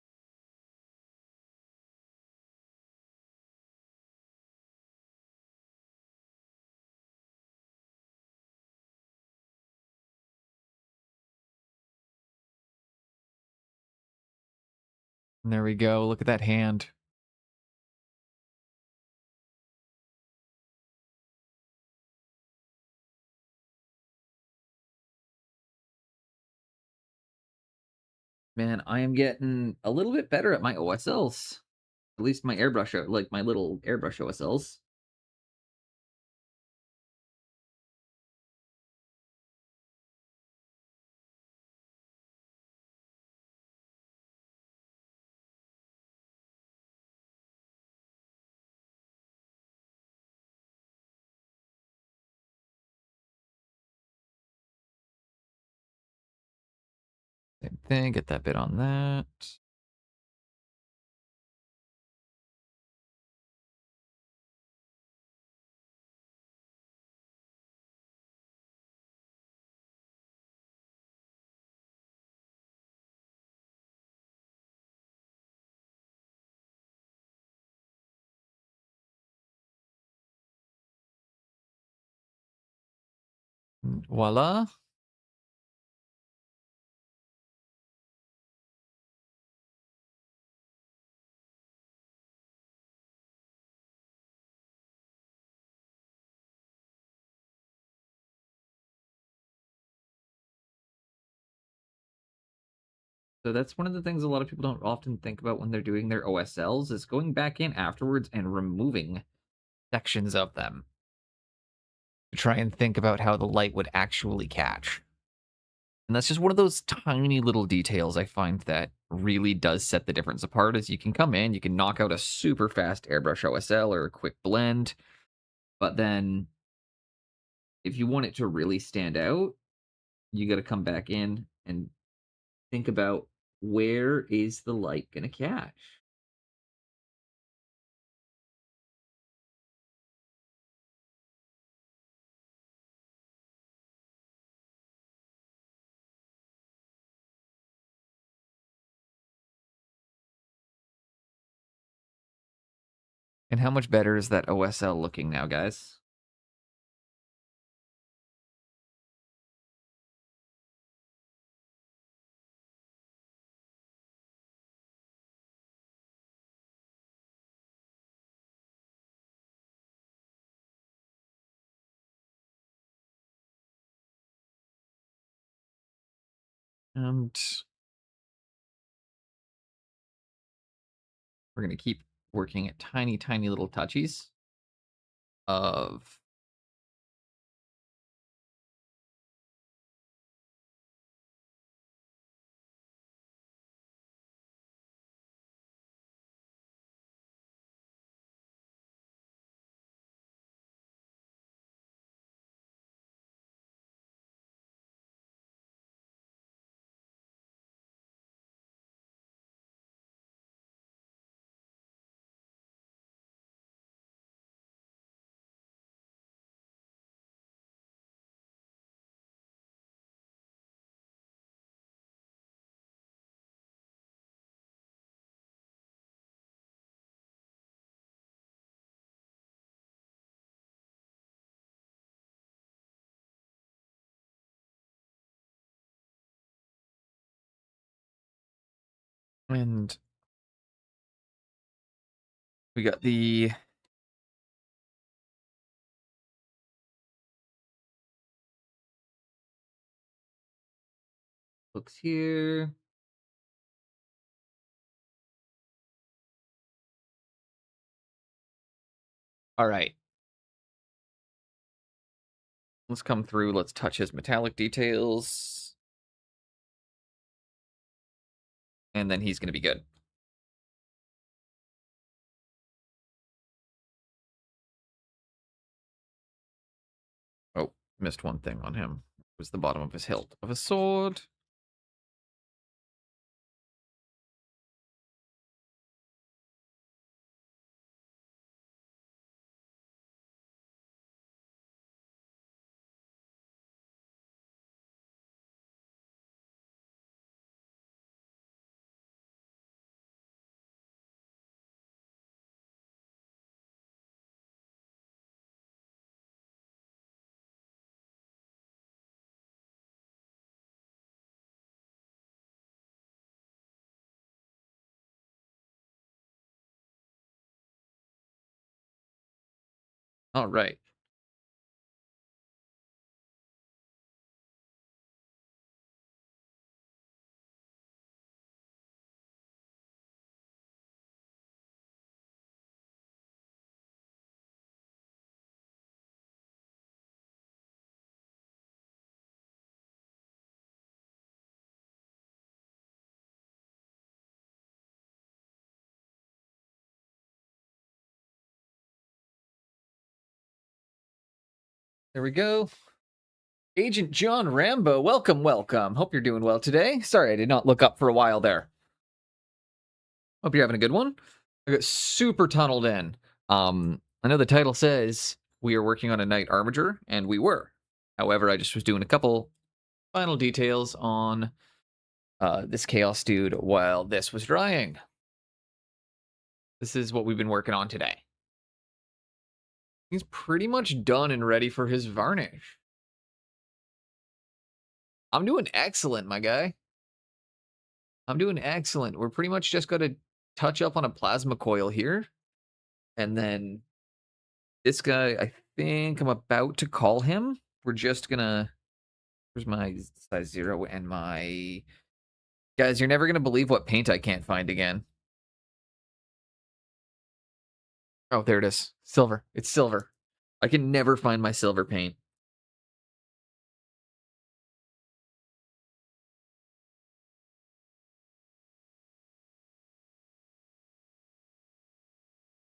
A: And there we go. Look at that hand.
E: Man, I am getting a little bit better at my OSLs. At least my airbrush, like my little airbrush OSLs.
A: Same thing. Get that bit on that. Voila.
E: So that's one of the things a lot of people don't often think about when they're doing their OSLs is going back in afterwards and removing
A: Sections of them to try and think about how the light would actually catch. And that's just one of those tiny little details I find that really does set the difference apart. Is you can come in, you can knock out a super fast airbrush OSL or a quick blend, but then if you want it to really stand out, you got to come back in and think about where is the light going to catch. And how much better is that OSL looking now, guys? And we're going to keep working at tiny, tiny little touchies of And we got the
E: Looks here.
A: all right. Let's come through. Let's touch his metallic details. And then he's going to be good. Oh, missed one thing on him. It was the bottom of his hilt of a sword. All right. There we go. Agent John Rambo, welcome, welcome. Hope you're doing well today. Sorry, I did not look up for a while there. Hope you're having a good one. I got super tunneled in. I know the title says we are working on a night Armiger, and we were. However, I just was doing a couple final details on this Chaos dude while this was drying. This is what we've been working on today. He's pretty much done and ready for his varnish. I'm doing excellent, my guy. I'm doing excellent. We're pretty much just got to touch up on a plasma coil here. And then this guy, I think I'm about to call him. We're just going to... Where's my size 0 and my... Guys, you're never going to believe what paint I can't find again. Oh, there it is. Silver. It's silver. I can never find my silver paint.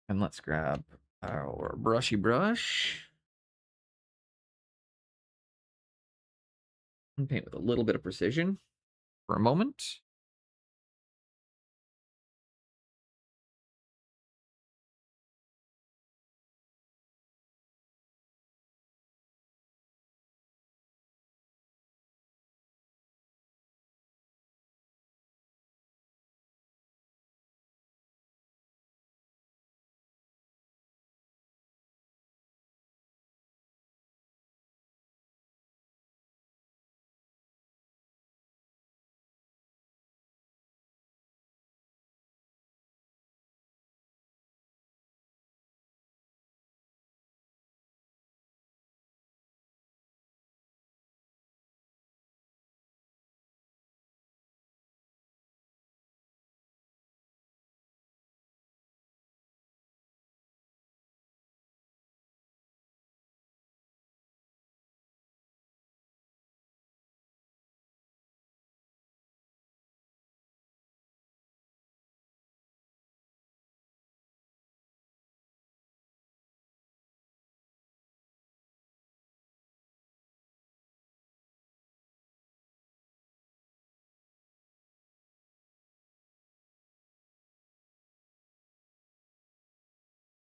A: And let's grab our brushy brush. And paint with a little bit of precision for a moment.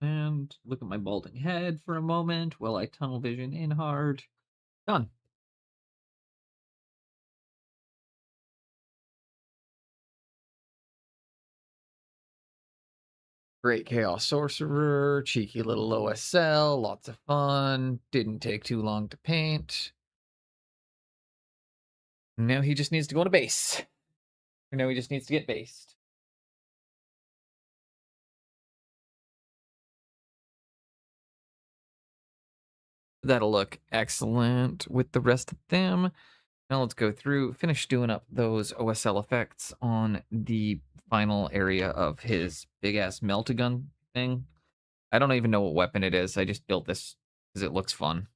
A: And look at my balding head for a moment while I tunnel vision in hard. Done. Great Chaos Sorcerer, cheeky little OSL, lots of fun, didn't take too long to paint. Now he just needs to go to base. Now he just needs to get based. That'll look excellent with the rest of them. Now let's go through, finish doing up those OSL effects on the final area of his big-ass melt-a-gun thing. I don't even know what weapon it is. I just built this because it looks fun.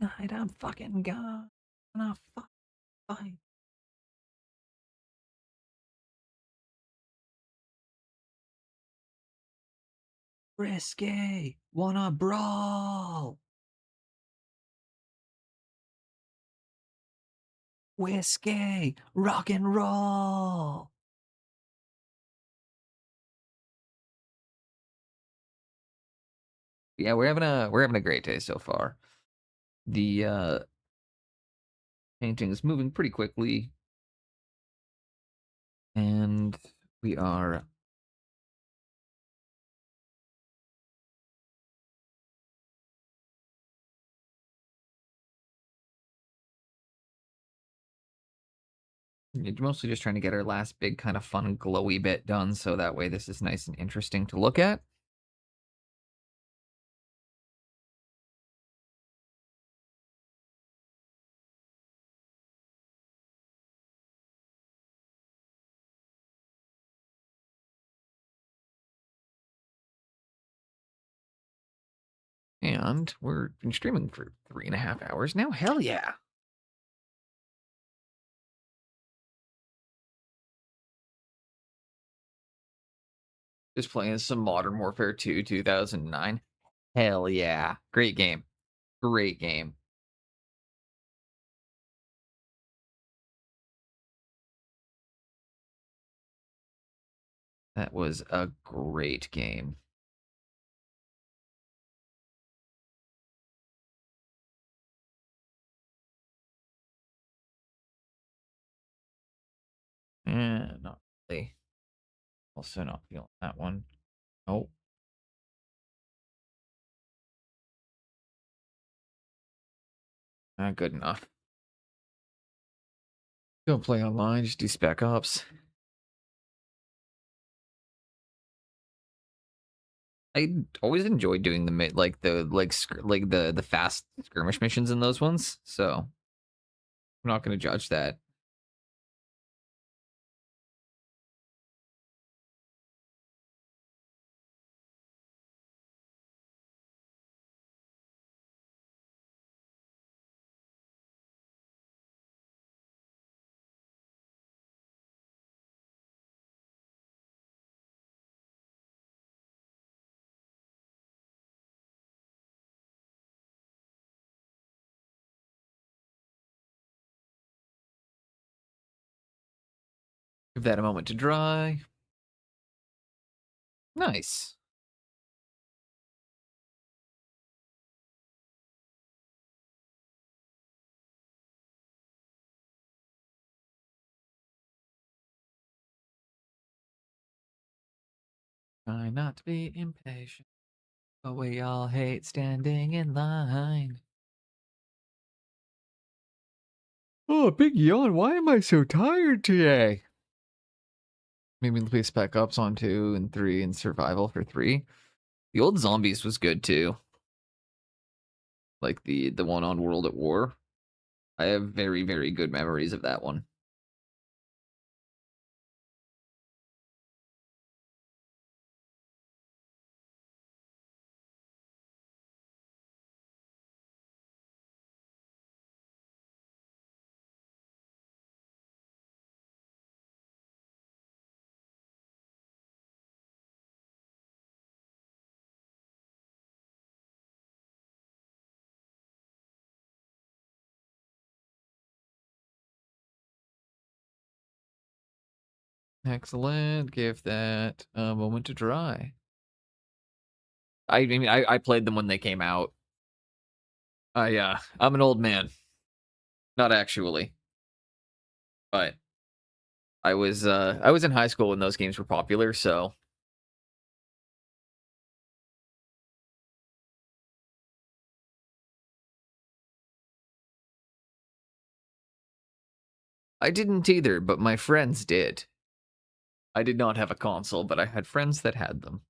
A: Tonight I'm fucking gonna fight. Risky, wanna brawl. Whiskey, rock and roll. Yeah, we're having a great day so far. The painting is moving pretty quickly, and we are mostly just trying to get our last big kind of fun glowy bit done, so that way this is nice and interesting to look at. And we're been streaming for 3.5 hours now. Hell yeah. Just playing some Modern Warfare 2 2009. Hell yeah. Great game. Great game. That was a great game. Not really. Also not feeling that one. Oh. Not good enough. Don't play online, just do Spec Ops. I always enjoyed doing the the fast skirmish missions in those ones, so I'm not going to judge that. Give that a moment to dry. Nice. Try not to be impatient, but we all hate standing in line. Oh, big yawn. Why am I so tired today? Maybe play Spec Ops on 2 and 3 and Survival for 3. The old Zombies was good too. Like the one on World at War. I have very, very good memories of that one. Excellent. Give that a moment to dry. I mean, I played them when they came out. I'm an old man. Not actually, but I was in high school when those games were popular, so I didn't either, but my friends did. I did not have a console, but I had friends that had them.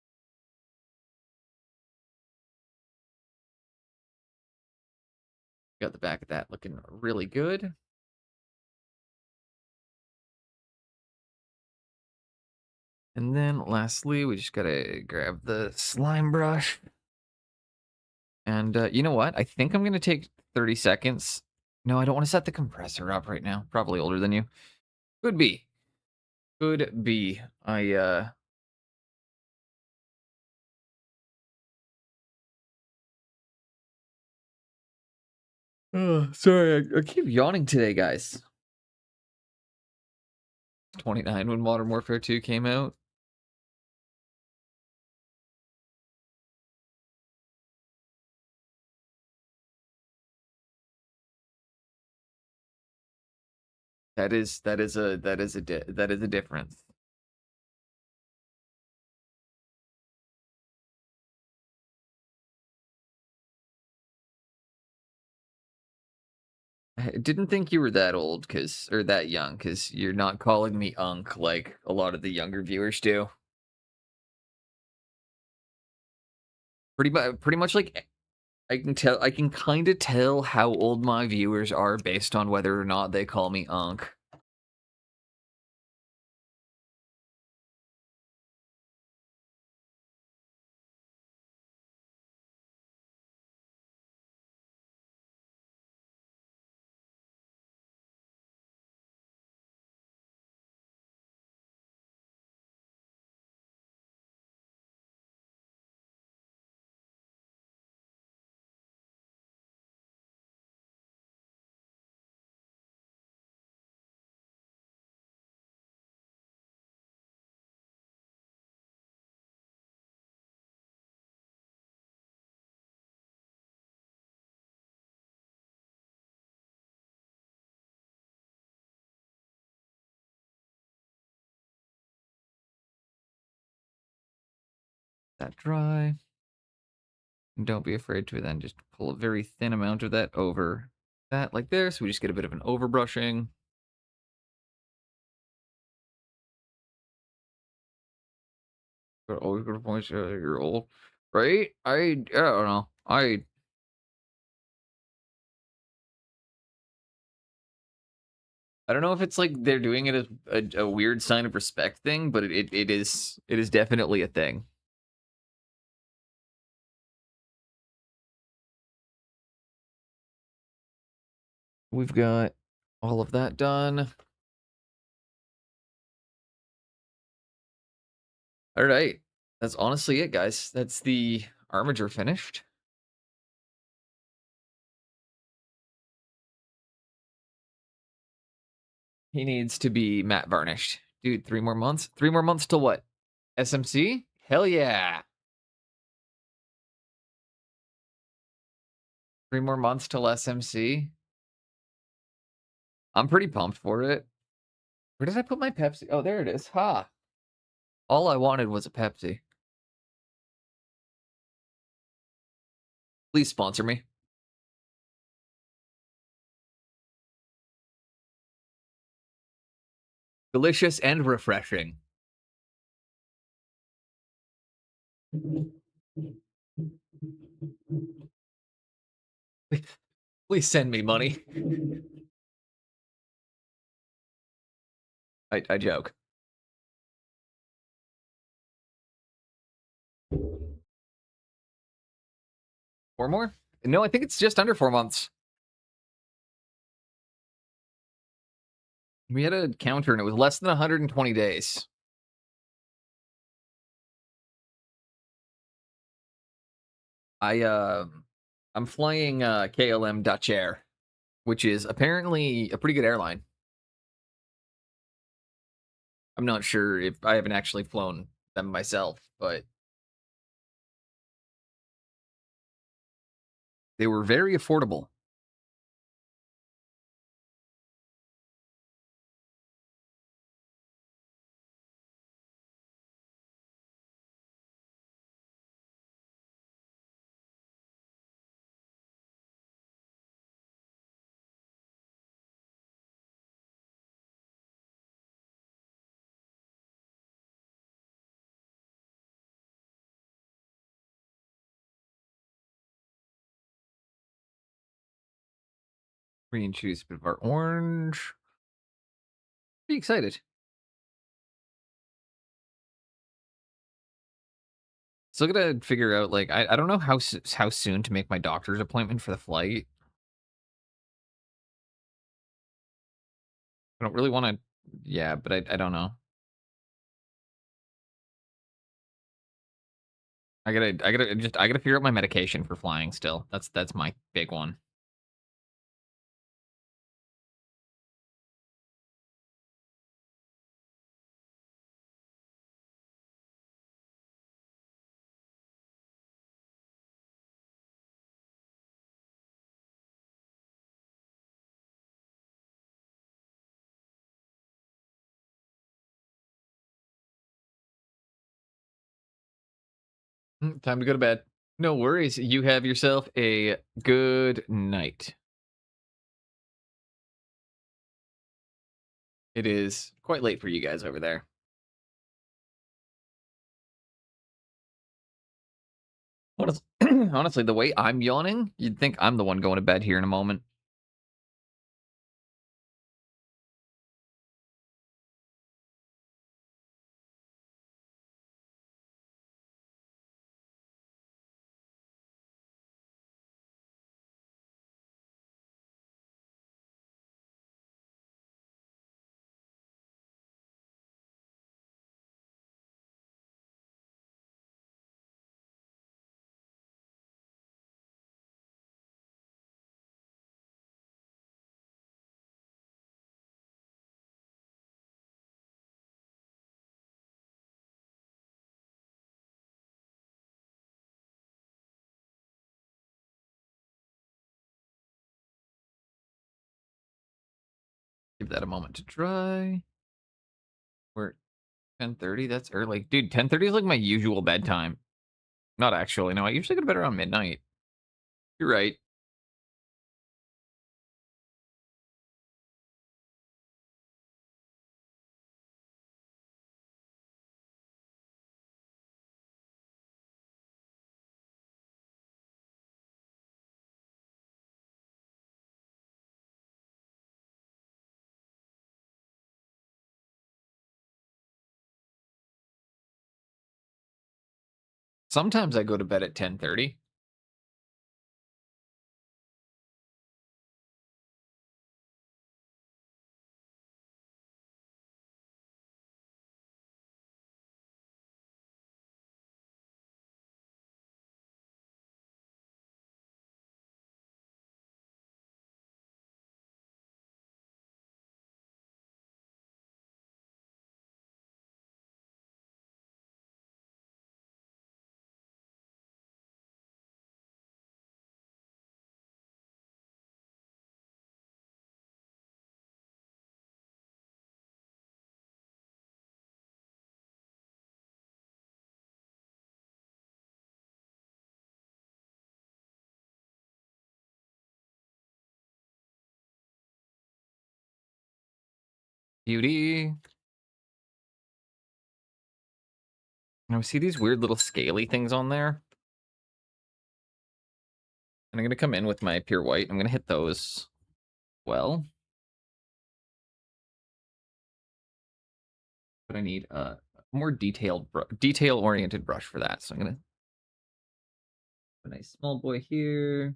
A: Got the back of that looking really good. And then lastly, we just gotta grab the slime brush. And you know what? I think I'm gonna take 30 seconds. No, I don't want to set the compressor up right now. Probably older than you. Could be. Could be. Oh, sorry, I keep yawning today, guys. 29 when Modern Warfare 2 came out. That is a difference. I didn't think you were that old, or that young, because you're not calling me Unc like a lot of the younger viewers do. Pretty much like I can kind of tell how old my viewers are based on whether or not they call me Unc. That dry. And don't be afraid to then just pull a very thin amount of that over that like there, so we just get a bit of an overbrushing. But always gonna point you're old, right? I don't know. I don't know if it's like they're doing it as a weird sign of respect thing, but it is definitely a thing. We've got all of that done. All right. That's honestly it, guys. That's the Armiger finished. He needs to be matte varnished. Dude, 3 more months? 3 more months till what? SMC? Hell yeah. 3 more months till SMC. I'm pretty pumped for it. Where did I put my Pepsi? Oh, there it is. Ha. All I wanted was a Pepsi. Please sponsor me. Delicious and refreshing. Please send me money. I joke. Four more? No, I think it's just under 4 months. We had a counter and it was less than 120 days. I'm flying KLM Dutch Air, which is apparently a pretty good airline. I'm not sure if I haven't actually flown them myself, but they were very affordable. Reintroduce a bit of our orange. Pretty excited. Still gotta figure out, like, I don't know how soon to make my doctor's appointment for the flight. I don't really want to. Yeah, but I don't know. I gotta figure out my medication for flying still. That's my big one. Time to go to bed. No worries. You have yourself a good night. It is quite late for you guys over there. Honestly, honestly, the way I'm yawning, you'd think I'm the one going to bed here in a moment. Give that a moment to dry. We're 10:30. That's early, dude. 10:30 is like my usual bedtime. Not actually. No, I usually go to bed around midnight. You're right. Sometimes I go to bed at 10:30. Beauty. Now, see these weird little scaly things on there? And I'm going to come in with my pure white. I'm going to hit those well. But I need a more detail-oriented brush for that. So I'm going to put a nice small boy here.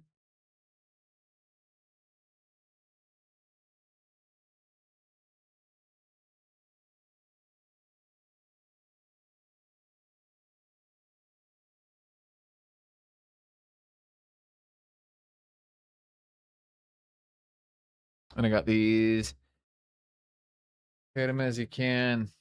A: And I got these. Hit them as you can.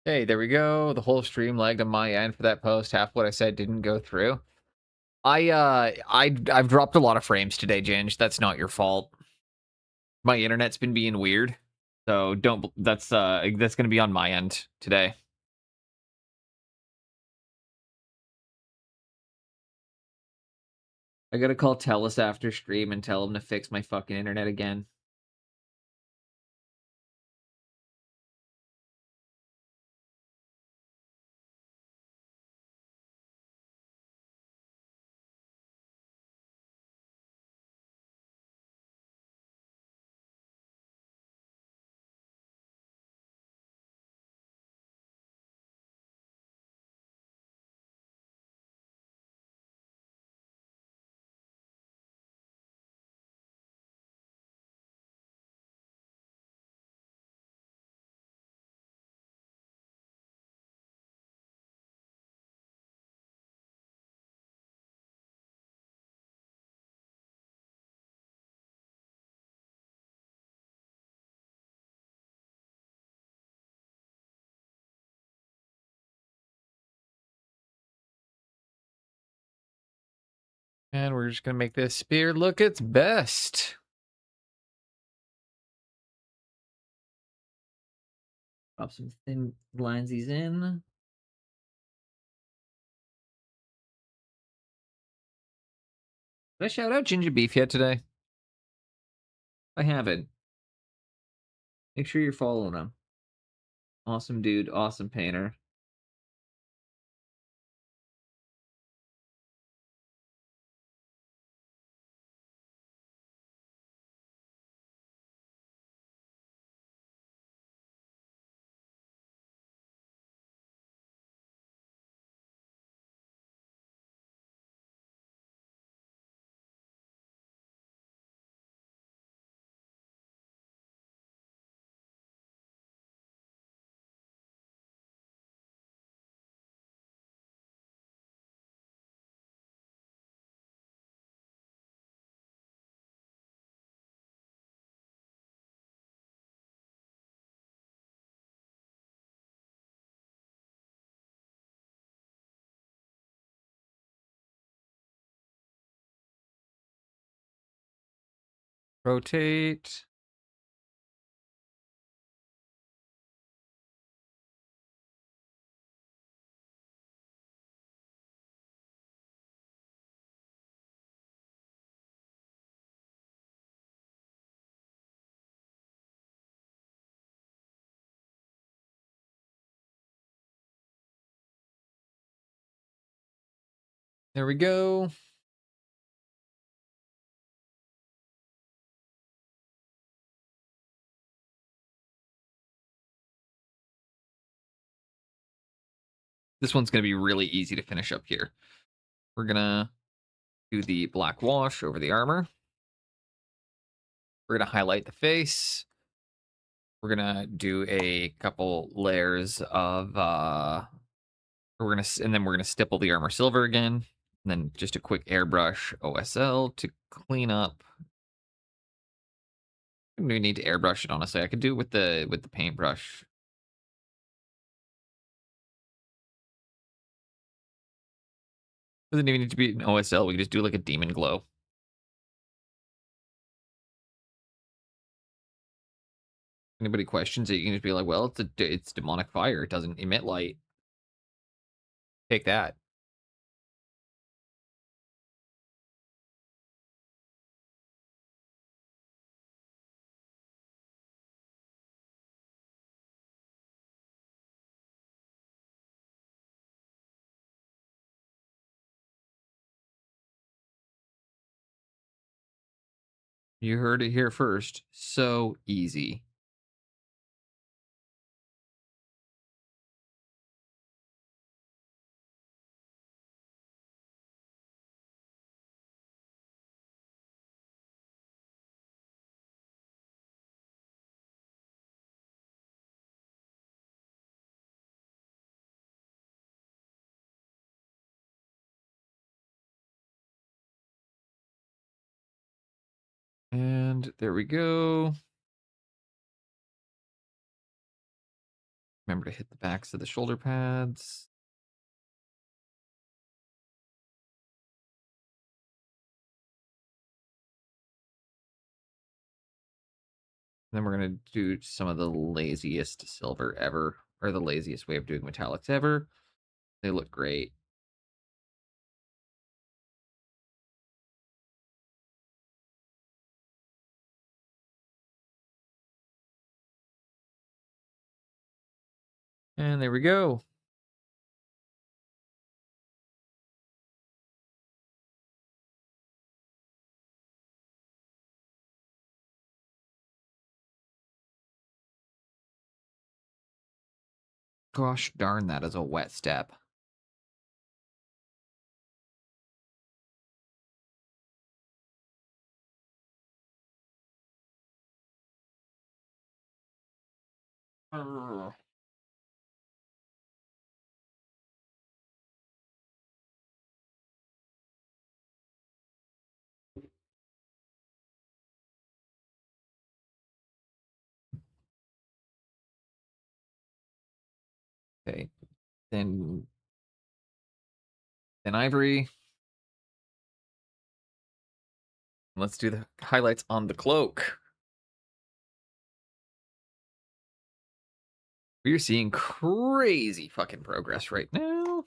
A: Hey, there we go. The whole stream lagged on my end for that post. Half what I said didn't go through. I've dropped a lot of frames today, Ginge. That's not your fault. My internet's been being weird. So that's gonna be on my end today. I gotta call Telus after stream and tell him to fix my fucking internet again. And we're just gonna make this spear look its best.
E: Drop some thin linesies in.
A: Did I shout out Ginger Beef yet today?
E: I haven't. Make sure you're following him. Awesome dude, awesome painter.
A: Rotate. There we go. This one's gonna be really easy to finish up here. We're gonna do the black wash over the armor. We're gonna highlight the face. We're gonna do a couple layers of and then we're gonna stipple the armor silver again. And then just a quick airbrush OSL to clean up. We need to airbrush it, honestly. I could do it with the paintbrush. Doesn't even need to be an OSL. We can just do like a demon glow. Anybody questions it, you can just be like, well, it's demonic fire. It doesn't emit light. Take that. You heard it here first. So easy. And there we go. Remember to hit the backs of the shoulder pads. Then we're going to do some of the laziest silver ever, or the laziest way of doing metallics ever. They look great. And there we go. Gosh darn, that is a wet step. Ugh. Okay, then ivory. Let's do the highlights on the cloak. We're seeing crazy fucking progress right now.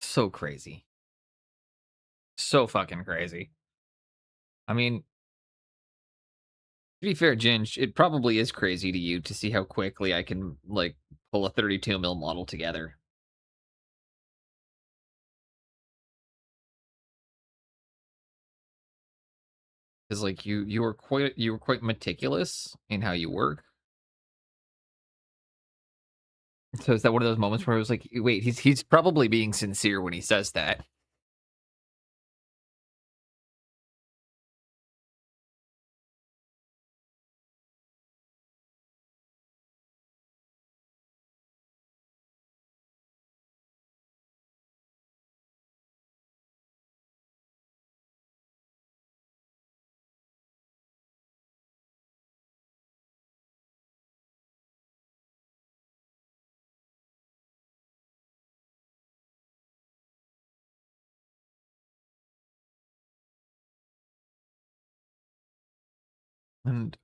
A: So crazy. So fucking crazy. I mean, to be fair, Ginge, it probably is crazy to you to see how quickly I can, like, pull a 32 mil model together. Because, like, you were quite meticulous in how you work. So is that one of those moments where I was like, wait, he's probably being sincere when he says that. And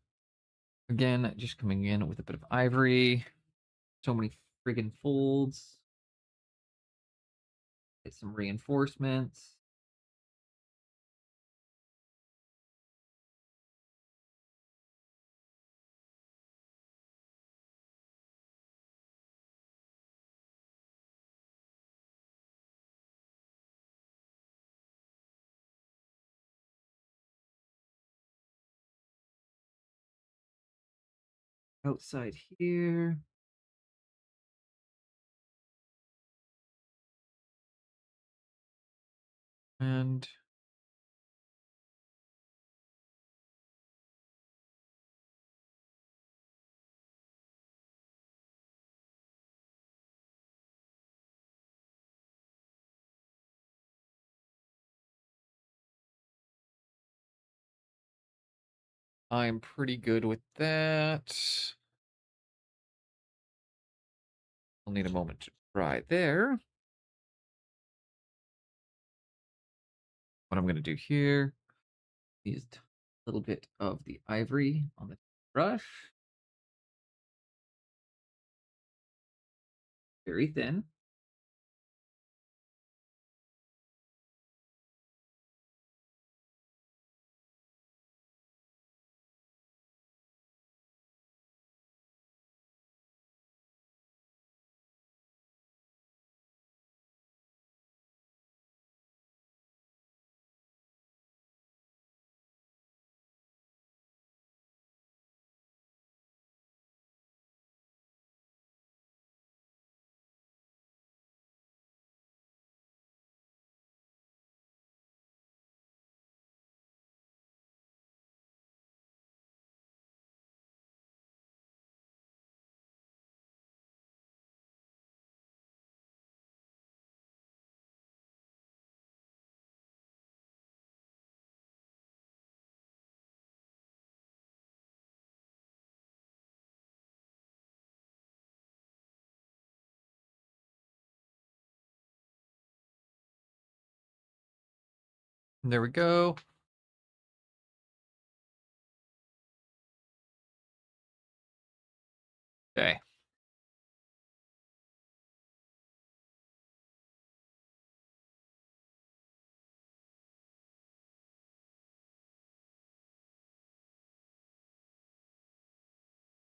A: again, just coming in with a bit of ivory. So many friggin' folds. Get some reinforcements. Outside here. And I'm pretty good with that. I'll need a moment to dry there. What I'm going to do here is a little bit of the ivory on the brush. Very thin. There we go. Okay.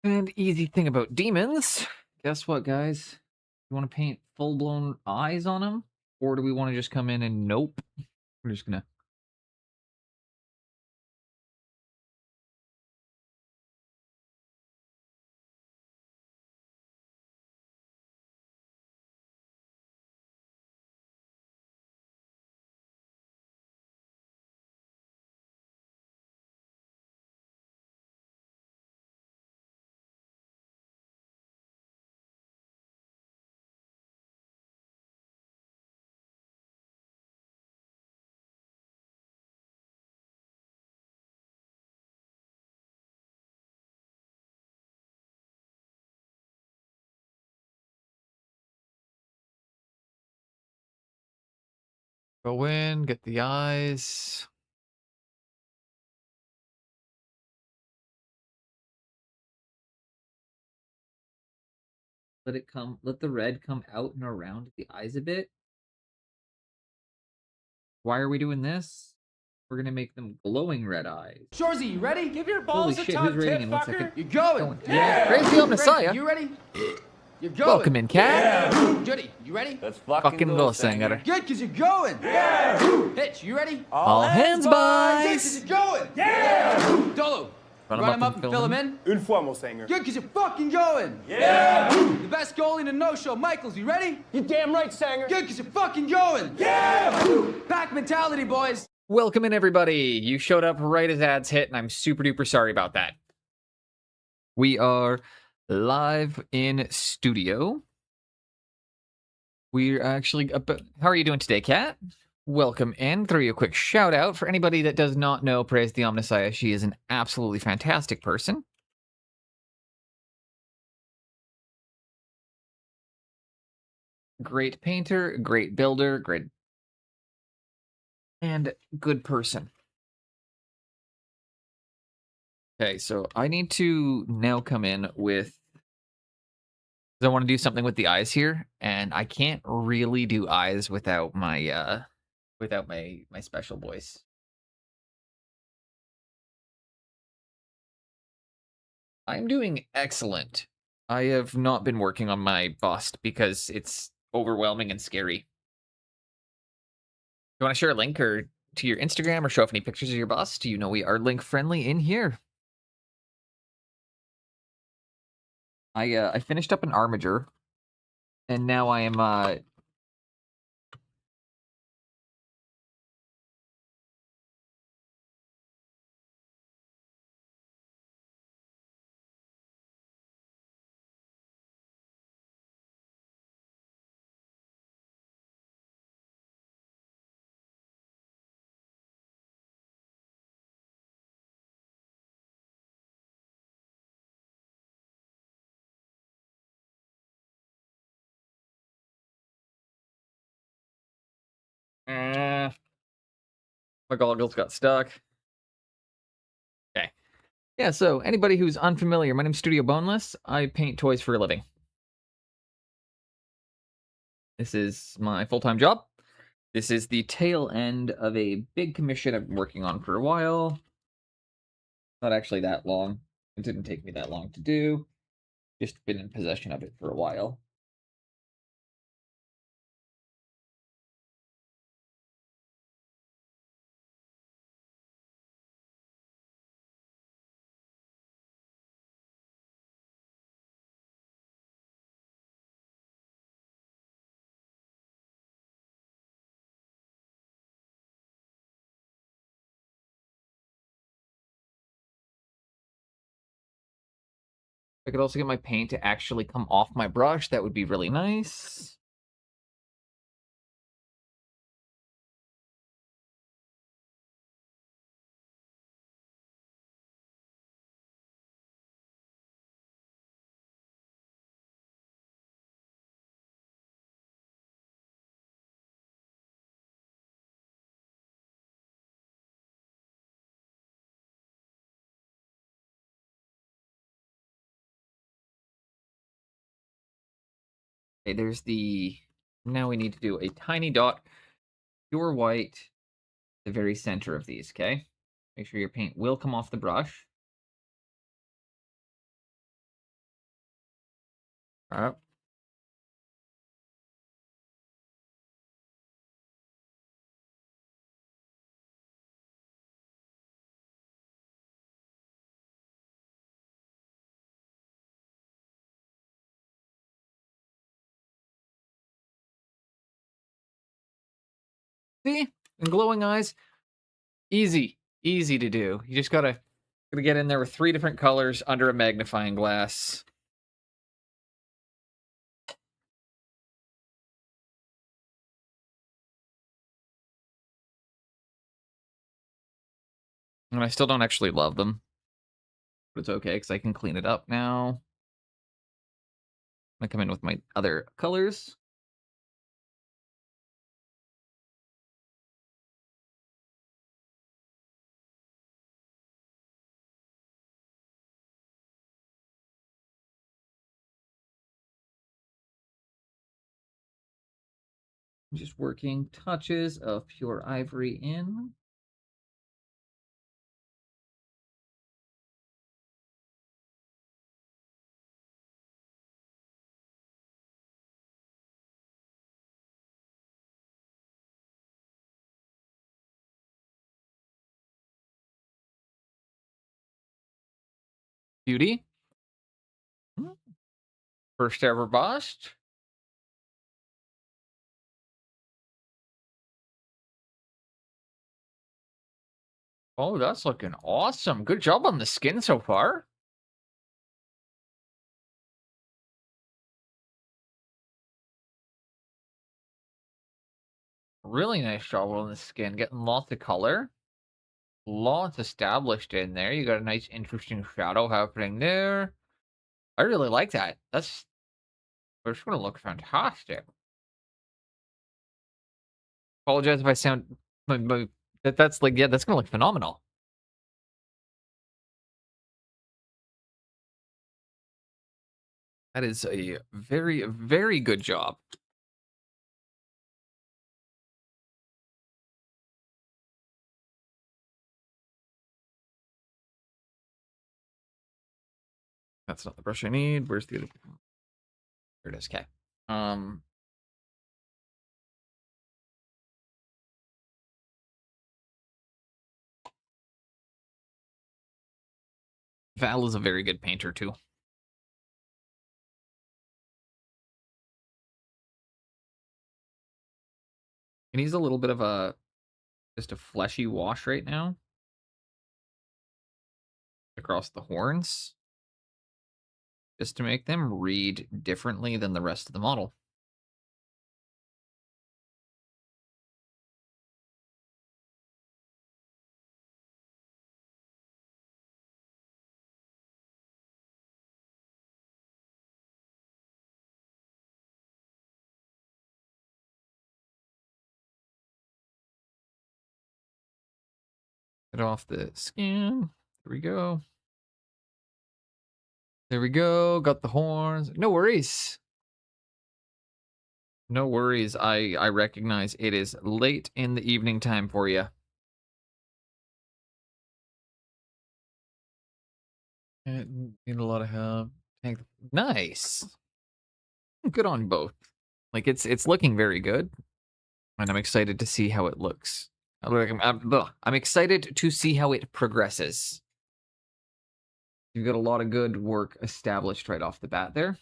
A: And easy thing about demons. Guess what, guys? You want to paint full-blown eyes on them? Or do we want to just come in and nope? We're just gonna... Go in, get the eyes.
E: Let the red come out and around the eyes a bit. Why are we doing this? We're gonna make them glowing red eyes.
F: Shorzy, you ready?
C: Give your
E: Holy
C: balls a
E: shit,
C: tug,
E: who's rating
C: tit
E: in 1
C: fucker.
E: second?
F: You're going.
E: Going.
C: Yeah.
A: Praise the Messiah.
F: You ready? You're going.
A: Welcome in, cat.
F: Judy, you ready?
C: Let's
A: Fucking go, Sanger.
F: Good, because you're going. Yeah. Hitch, you ready?
A: All hands,
F: Good,
A: boys.
F: because you're going. Yeah. Dolo,
A: Run
F: run
A: 'em
F: him up and fill him in.
C: Une fois, mon Sanger.
F: Good, because you're fucking going. Yeah. The best goalie in the no-show, Michaels, you ready?
C: You damn right, Sanger.
F: Good, because you're fucking going. Yeah. Pack mentality, boys.
A: Welcome in, everybody. You showed up right as ads hit, and I'm super duper sorry about that. We are live in studio. We're actually... How are you doing today, Kat? Welcome in. Throw you a quick shout out. For anybody that does not know Praise the Omnissiah, she is an absolutely fantastic person. Great painter, great builder, great... and good person. Okay, so I need to now come in with... I want to do something with the eyes here, and I can't really do eyes without my my special voice. I'm doing excellent. I have not been working on my bust because it's overwhelming and scary. You want to share a link or to your Instagram or show off any pictures of your bust? You know we are link friendly in here. I finished up an Armiger, and now I am my goggles got stuck. Okay. Yeah, so anybody who's unfamiliar, my name's Studio Boneless. I paint toys for a living. This is my full-time job. This is the tail end of a big commission I've been working on for a while. Not actually that long. It didn't take me that long to do. Just been in possession of it for a while. I could also get my paint to actually come off my brush. That would be really nice.
E: Okay, there's the... Now we need to do a tiny dot, pure white, the very center of these, okay? Make sure your paint will come off the brush.
A: All right. See? And glowing eyes, easy, easy to do. You just gotta get in there with 3 different colors under a magnifying glass. And I still don't actually love them. But it's okay, because I can clean it up now. I come in with my other colors. Just working touches of pure ivory in. Beauty. First ever bust. Oh, that's looking awesome. Good job on the skin so far. Really nice job on the skin. Getting lots of color. Lots established in there. You got a nice, interesting shadow happening there. I really like that. It's going to look fantastic. Apologize if I sound... that's like, yeah, that's going to look phenomenal. That is a very, very good job. That's not the brush I need. Where's the other? There it is. Okay. Val is a very good painter too. He needs a little bit of just a fleshy wash right now. Across the horns. Just to make them read differently than the rest of the model. Get off the skin. There we go. There we go. Got the horns. No worries. No worries. I recognize it is late in the evening time for you. Need a lot of help. Nice. Good on both. Like it's looking very good, and I'm excited to see how it looks. I'm excited to see how it progresses. You've got a lot of good work established right off the bat there.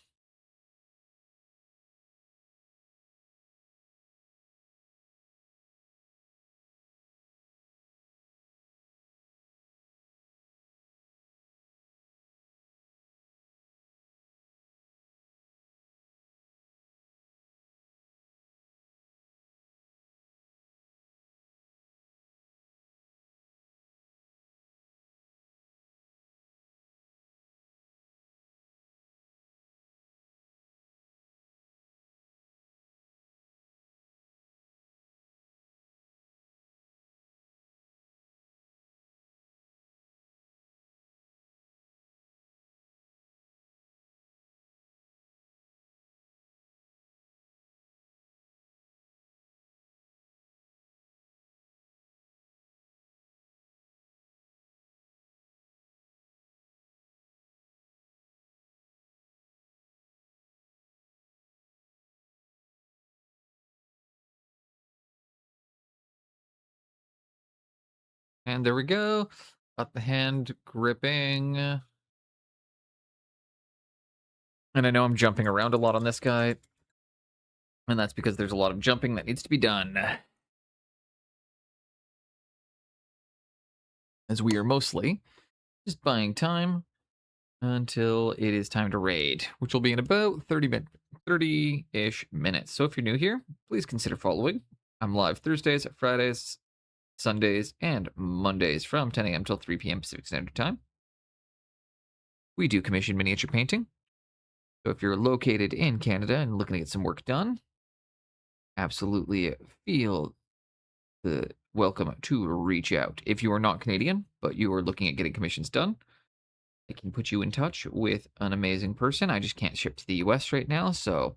A: And there we go. Got the hand gripping. And I know I'm jumping around a lot on this guy. And that's because there's a lot of jumping that needs to be done. As we are mostly just buying time until it is time to raid, which will be in about 30-ish minutes. So if you're new here, please consider following. I'm live Thursdays, Fridays, Sundays, and Mondays from 10 a.m. till 3 p.m. Pacific Standard Time. We do commission miniature painting. So if you're located in Canada and looking to get some work done, absolutely feel the welcome to reach out. If you are not Canadian, but you are looking at getting commissions done, I can put you in touch with an amazing person. I just can't ship to the US right now, so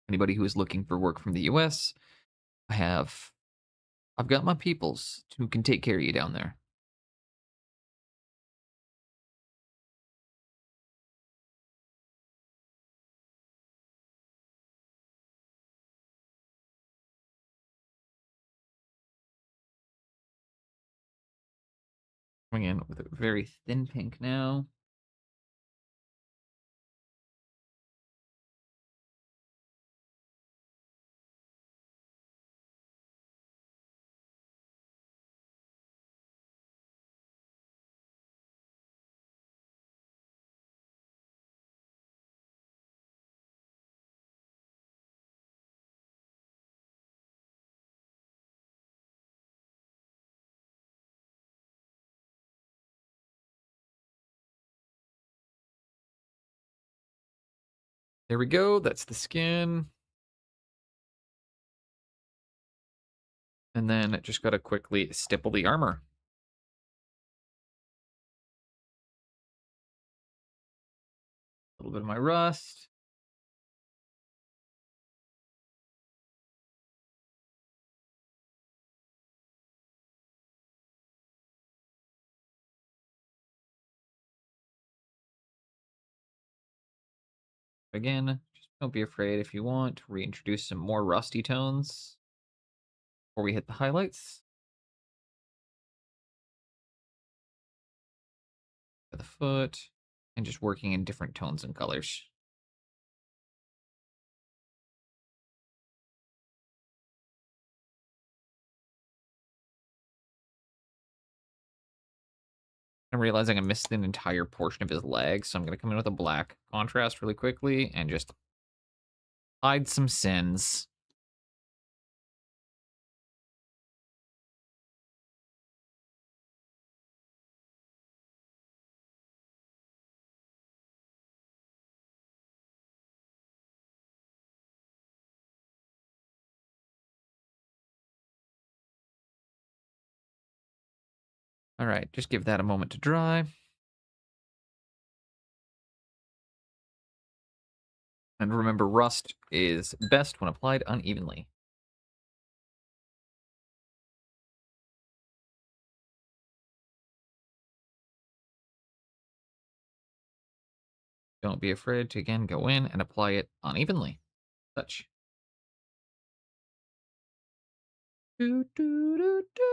A: anybody who is looking for work from the US, I've got my peoples who can take care of you down there. Coming in with a very thin pink now. There we go. That's the skin. And then just got to quickly stipple the armor. A little bit of my rust. Again, just don't be afraid if you want. Reintroduce some more rusty tones before we hit the highlights. The foot, and just working in different tones and colors. I'm realizing I missed an entire portion of his leg, so I'm going to come in with a black contrast really quickly and just hide some sins. All right, just give that a moment to dry. And remember, rust is best when applied unevenly. Don't be afraid to, again, go in and apply it unevenly. Touch. Do, do, do, do.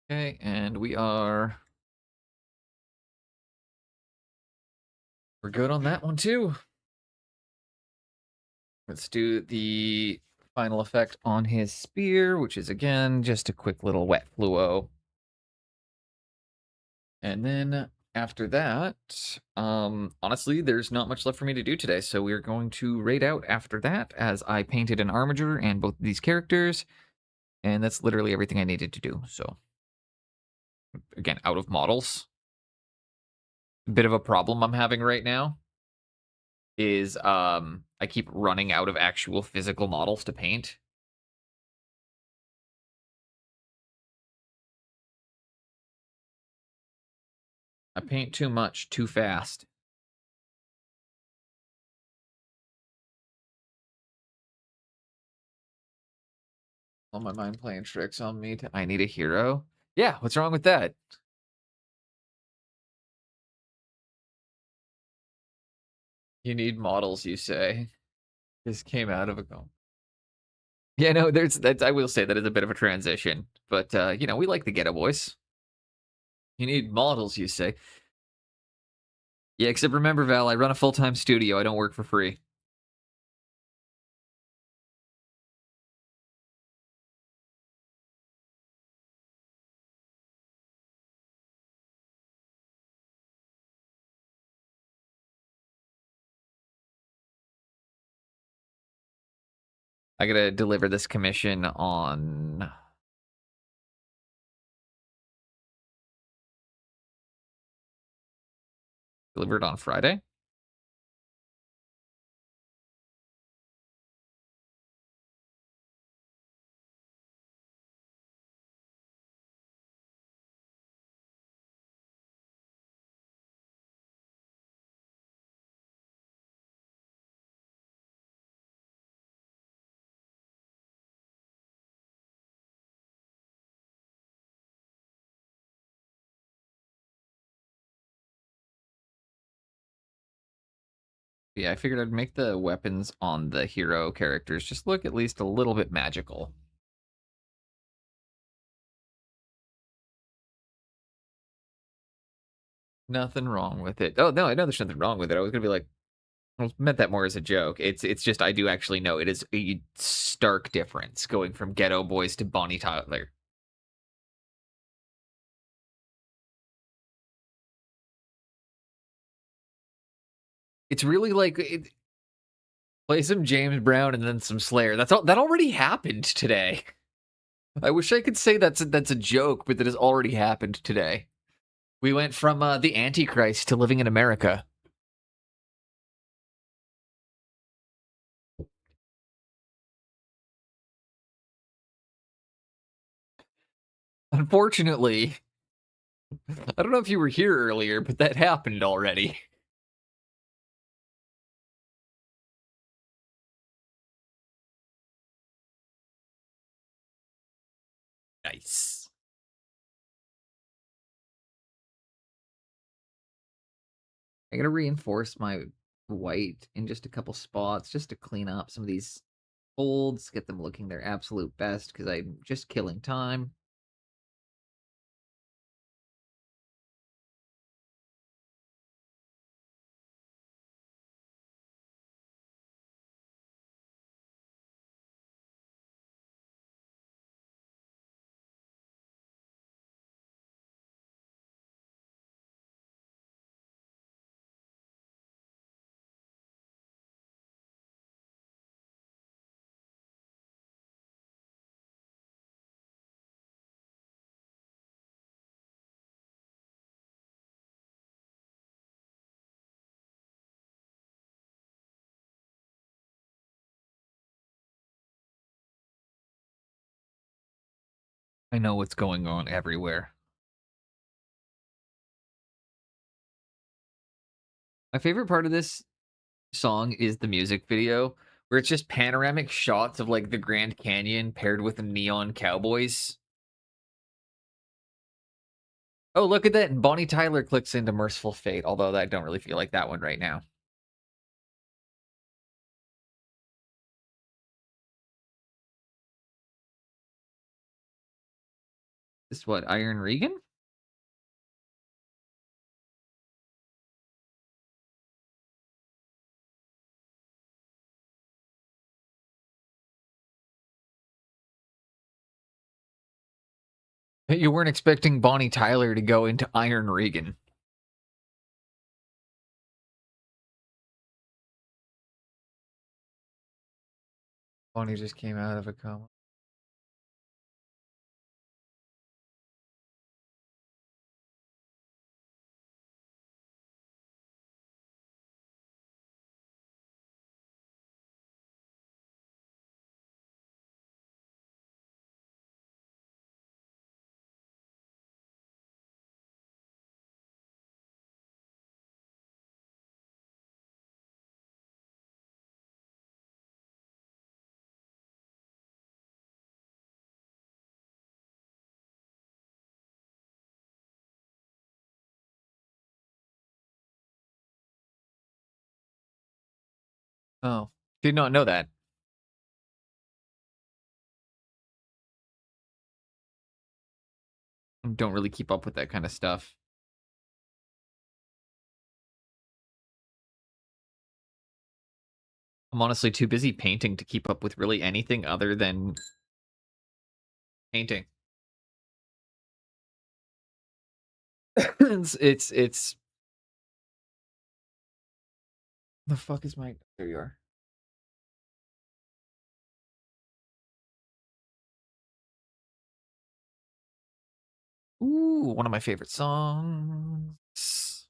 A: Okay, and we're good on that one too. Let's do the final effect on his spear, which is again just a quick little wet fluo. And then after that, honestly, there's not much left for me to do today, so we're going to raid out after that, as I painted an Armiger and both of these characters, and that's literally everything I needed to do. So again, out of models. A bit of a problem I'm having right now is I keep running out of actual physical models to paint. I paint too much too fast. All my mind playing tricks on me. I need a hero. Yeah, what's wrong with that? You need models, you say. This came out of a Yeah, no, I will say that is a bit of a transition, but we like the Ghetto Boys. You need models, you say. Yeah, except remember, Val, I run a full-time studio. I don't work for free. I gotta deliver this commission on delivered on Friday. Yeah, I figured I'd make the weapons on the hero characters just look at least a little bit magical. Nothing wrong with it. Oh no, I know there's nothing wrong with it. I was gonna be like, I meant that more as a joke. It's just I do actually know it is a stark difference going from Ghetto Boys to Bonnie Tyler. It's really like play some James Brown and then some Slayer. That's all. That already happened today. I wish I could say that's a joke, but that has already happened today. We went from the Antichrist to living in America. Unfortunately, I don't know if you were here earlier, but that happened already. Nice. I gotta reinforce my white in just a couple spots just to clean up some of these folds, get them looking their absolute best because I'm just killing time. I know what's going on everywhere. My favorite part of this song is the music video, where it's just panoramic shots of like the Grand Canyon paired with neon cowboys. Oh, look at that. And Bonnie Tyler clicks into Merciful Fate, although I don't really feel like that one right now. This is what, Iron Regan? You weren't expecting Bonnie Tyler to go into Iron Regan. Bonnie just came out of a coma. Oh, did not know that. Don't really keep up with that kind of stuff. I'm honestly too busy painting to keep up with really anything other than painting. It's the fuck is my there you are. Ooh, one of my favorite songs.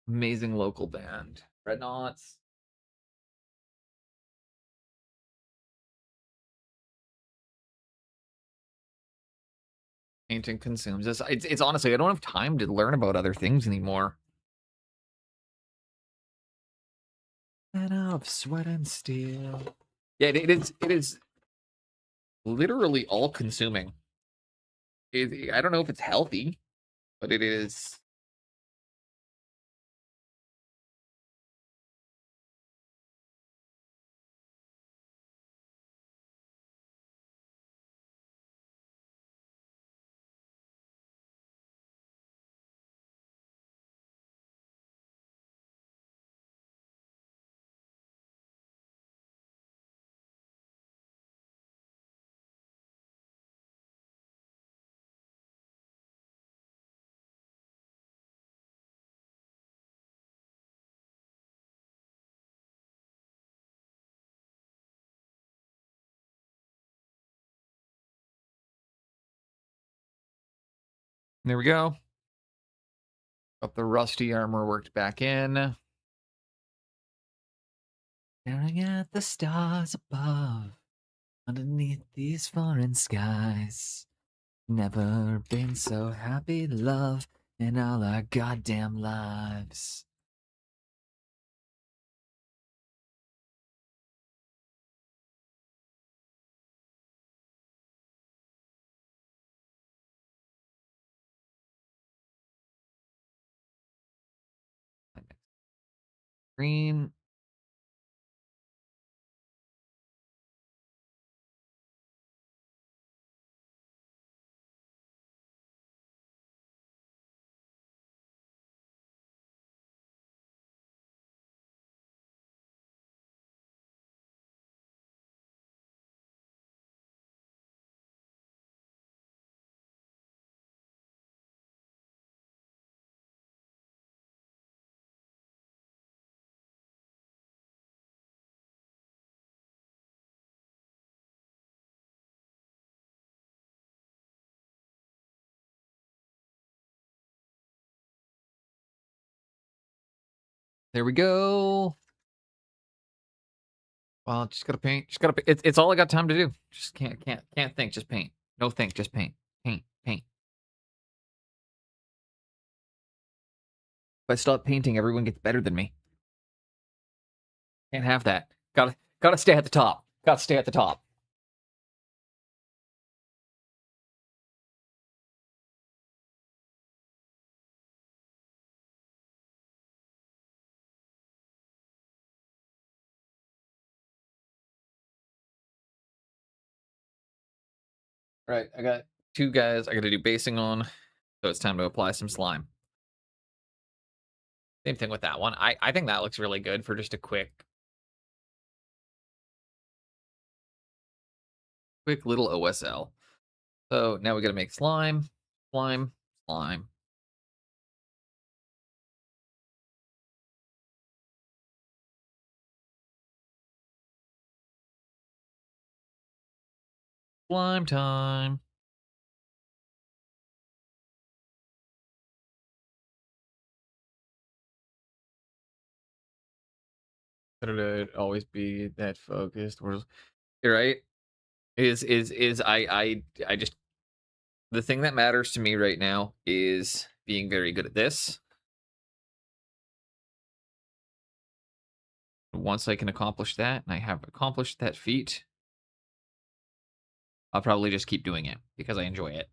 A: Amazing local band. Red Knots. Painting consumes us. It's honestly, I don't have time to learn about other things anymore. And of sweat and steel. Yeah, it is literally all consuming. I don't know if it's healthy, but it is. There we go. Got the rusty armor worked back in. Staring at the stars above, underneath these foreign skies. Never been so happy, love, in all our goddamn lives. Green. There we go. Well, just gotta paint. Just gotta. It's all I got time to do. Just can't think. Just paint. No think. Just paint. Paint. Paint. If I stop painting, everyone gets better than me. Can't have that. Gotta stay at the top. Gotta stay at the top. All right, I got two guys I gotta do basing on, so it's time to apply some slime. Same thing with that one. I think that looks really good for just a quick little OSL. So now we gotta make slime, slime, slime. Slime time. Better to always be that focused. You're right. Is I just the thing that matters to me right now is being very good at this. Once I can accomplish that, and I have accomplished that feat, I'll probably just keep doing it because I enjoy it.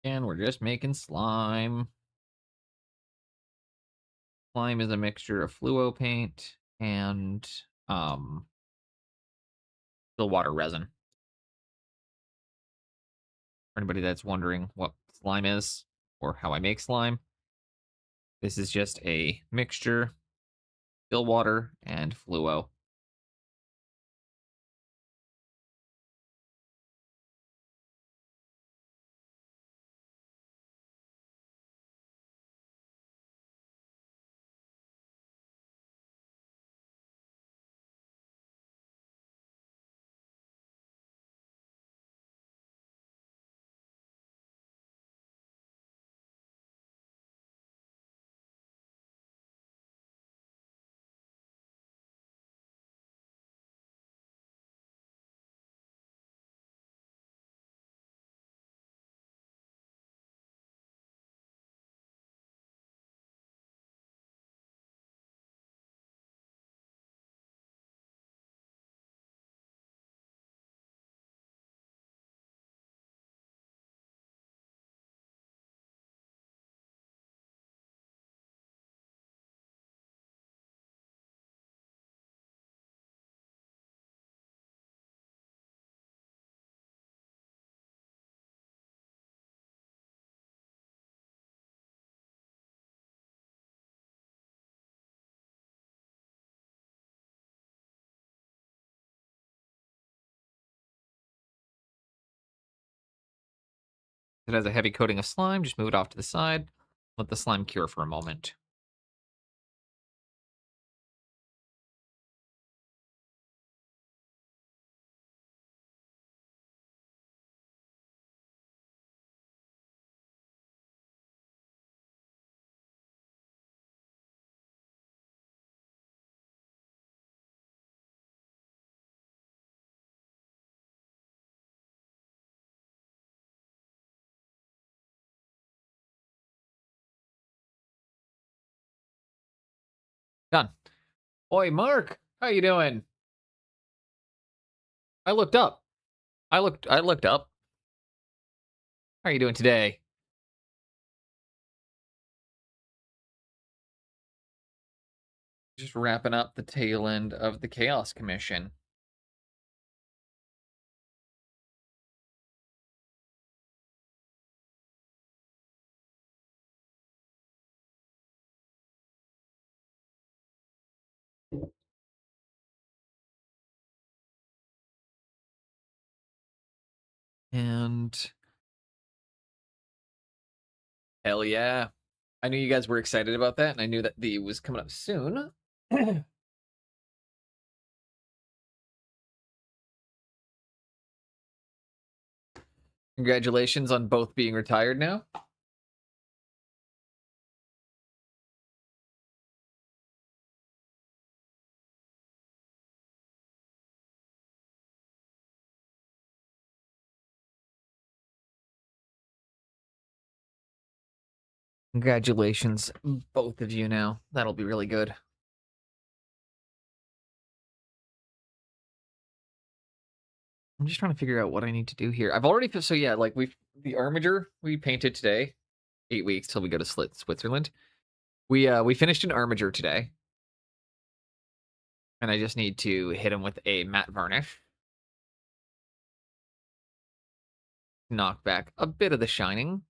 E: And we're just making slime. Slime is a mixture of fluo paint and still water resin. For anybody that's wondering what slime is or how I make slime, this is just a mixture, still water and fluo. It has a heavy coating of slime. Just move it off to the side. Let the slime cure for a moment. Done. Oi, Mark, how you doing? I looked up. I looked up. How are you doing today? Just wrapping up the tail end of the Chaos Commission. And hell yeah. I knew you guys were excited about that, and I knew that the was coming up soon. Congratulations on both being retired now. Congratulations, both of you now. That'll be really good. I'm just trying to figure out what I need to do here. I've already, so yeah, like the Armiger we painted today. 8 weeks till we go to Switzerland. We finished an Armiger today. And I just need to hit him with a matte varnish. Knock back a bit of the shining.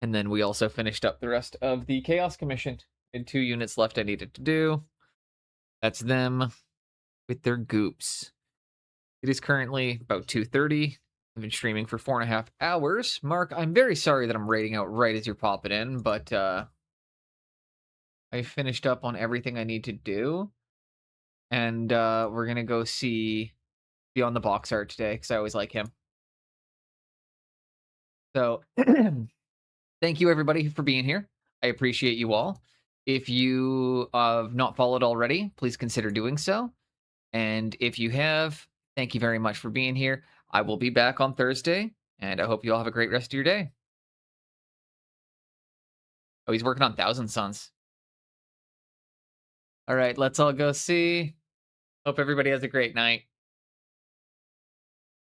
E: And then we also finished up the rest of the Chaos Commission. And 2 units left I needed to do. That's them with their goops. It is currently about 2:30. I've been streaming for 4.5 hours. Mark, I'm very sorry that I'm raiding out right as you're popping in, but I finished up on everything I need to do. And we're going to go see Beyond the Box Art today, because I always like him. So, thank you everybody for being here. I appreciate you all. If you have not followed already, please consider doing so. And if you have, thank you very much for being here. I will be back on Thursday, and I hope you all have a great rest of your day. Oh, he's working on Thousand Suns. All right, let's all go see. Hope everybody has a great night.